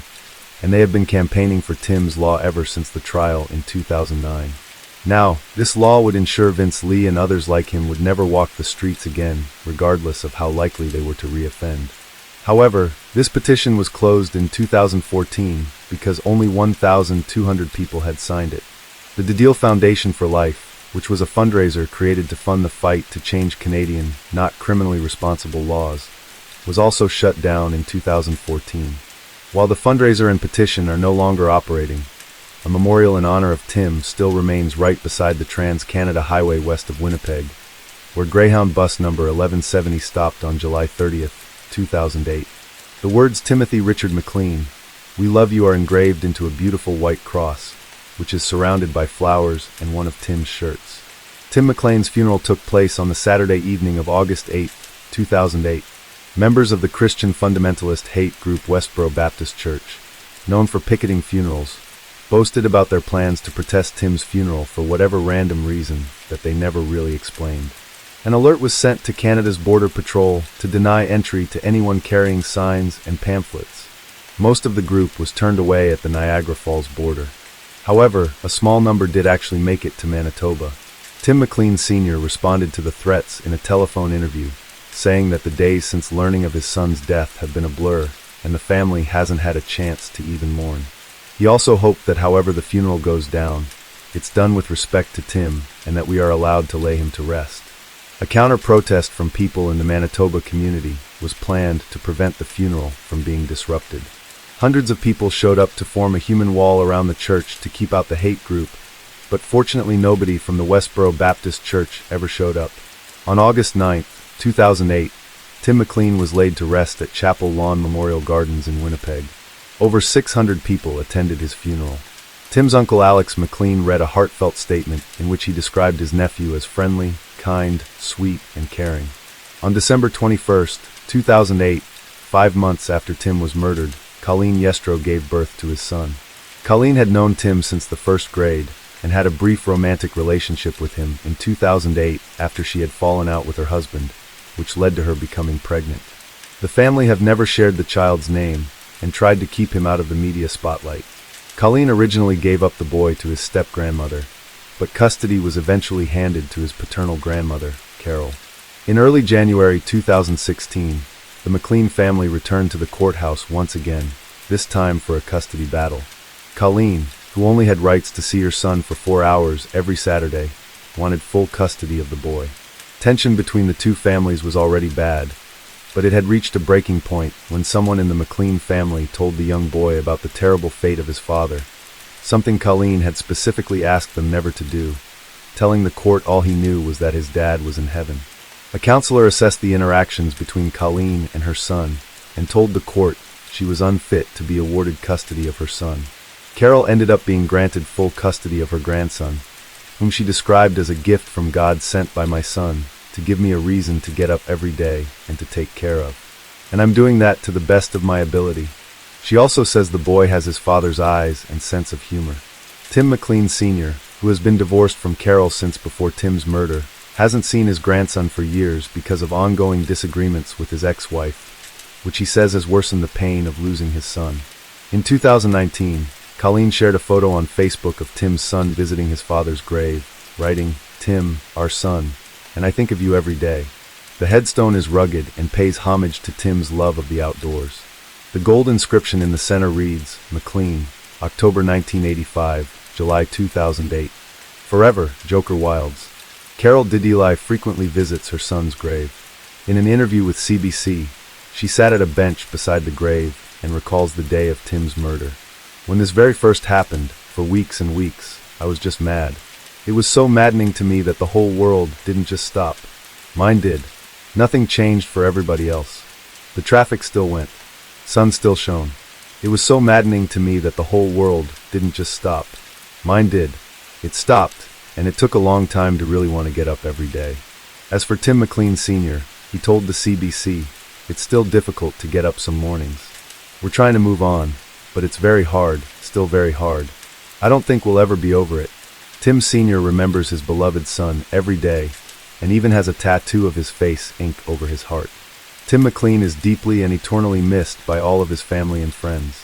and they have been campaigning for Tim's law ever since the trial in 2009. Now, this law would ensure Vince Lee and others like him would never walk the streets again, regardless of how likely they were to reoffend. However, this petition was closed in 2014 because only 1,200 people had signed it. The Deal Foundation for Life, which was a fundraiser created to fund the fight to change Canadian, not criminally responsible laws, was also shut down in 2014. While the fundraiser and petition are no longer operating, a memorial in honor of Tim still remains right beside the Trans-Canada Highway west of Winnipeg, where Greyhound bus number 1170 stopped on July 30th, 2008. The words Timothy Richard McLean, "We love you" are engraved into a beautiful white cross, which is surrounded by flowers and one of Tim's shirts. Tim McLean's funeral took place on the Saturday evening of August 8, 2008. Members of the Christian fundamentalist hate group Westboro Baptist Church, known for picketing funerals, boasted about their plans to protest Tim's funeral for whatever random reason that they never really explained. An alert was sent to Canada's Border Patrol to deny entry to anyone carrying signs and pamphlets. Most of the group was turned away at the Niagara Falls border. However, a small number did actually make it to Manitoba. Tim McLean Sr. responded to the threats in a telephone interview, saying that the days since learning of his son's death have been a blur, and the family hasn't had a chance to even mourn. He also hoped that however the funeral goes down, it's done with respect to Tim, and that we are allowed to lay him to rest. A counter-protest from people in the Manitoba community was planned to prevent the funeral from being disrupted. Hundreds of people showed up to form a human wall around the church to keep out the hate group, but fortunately nobody from the Westboro Baptist Church ever showed up. On August 9, 2008, Tim McLean was laid to rest at Chapel Lawn Memorial Gardens in Winnipeg. Over 600 people attended his funeral. Tim's uncle Alex McLean read a heartfelt statement in which he described his nephew as friendly, kind, sweet, and caring. On December 21, 2008, 5 months after Tim was murdered, Colleen Yestro gave birth to his son. Colleen had known Tim since the first grade and had a brief romantic relationship with him in 2008 after she had fallen out with her husband, which led to her becoming pregnant. The family have never shared the child's name and tried to keep him out of the media spotlight. Colleen originally gave up the boy to his step-grandmother, but custody was eventually handed to his paternal grandmother, Carol. In early January 2016, the McLean family returned to the courthouse once again, this time for a custody battle. Colleen, who only had rights to see her son for 4 hours every Saturday, wanted full custody of the boy. Tension between the two families was already bad, but it had reached a breaking point when someone in the McLean family told the young boy about the terrible fate of his father, something Colleen had specifically asked them never to do, telling the court all he knew was that his dad was in heaven. A counselor assessed the interactions between Colleen and her son and told the court she was unfit to be awarded custody of her son. Carol ended up being granted full custody of her grandson, whom she described as a gift from God sent by my son to give me a reason to get up every day and to take care of. And I'm doing that to the best of my ability. She also says the boy has his father's eyes and sense of humor. Tim McLean Sr., who has been divorced from Carol since before Tim's murder, hasn't seen his grandson for years because of ongoing disagreements with his ex-wife, which he says has worsened the pain of losing his son. In 2019, Colleen shared a photo on Facebook of Tim's son visiting his father's grave, writing, "Tim, our son, and I think of you every day." The headstone is rugged and pays homage to Tim's love of the outdoors. The gold inscription in the center reads, "McLean, October 1985, July 2008. Forever, Joker Wilds." Carol Dideli frequently visits her son's grave. In an interview with CBC, she sat at a bench beside the grave and recalls the day of Tim's murder. "When this very first happened, for weeks and weeks, I was just mad. It was so maddening to me that the whole world didn't just stop. Mine did. Nothing changed for everybody else. The traffic still went. Sun still shone. It was so maddening to me that the whole world didn't just stop. Mine did. It stopped, and it took a long time to really want to get up every day." As for Tim McLean Sr., he told the CBC, "It's still difficult to get up some mornings. We're trying to move on, but it's very hard, still very hard. I don't think we'll ever be over it." Tim Sr. remembers his beloved son every day and even has a tattoo of his face inked over his heart. Tim McLean is deeply and eternally missed by all of his family and friends.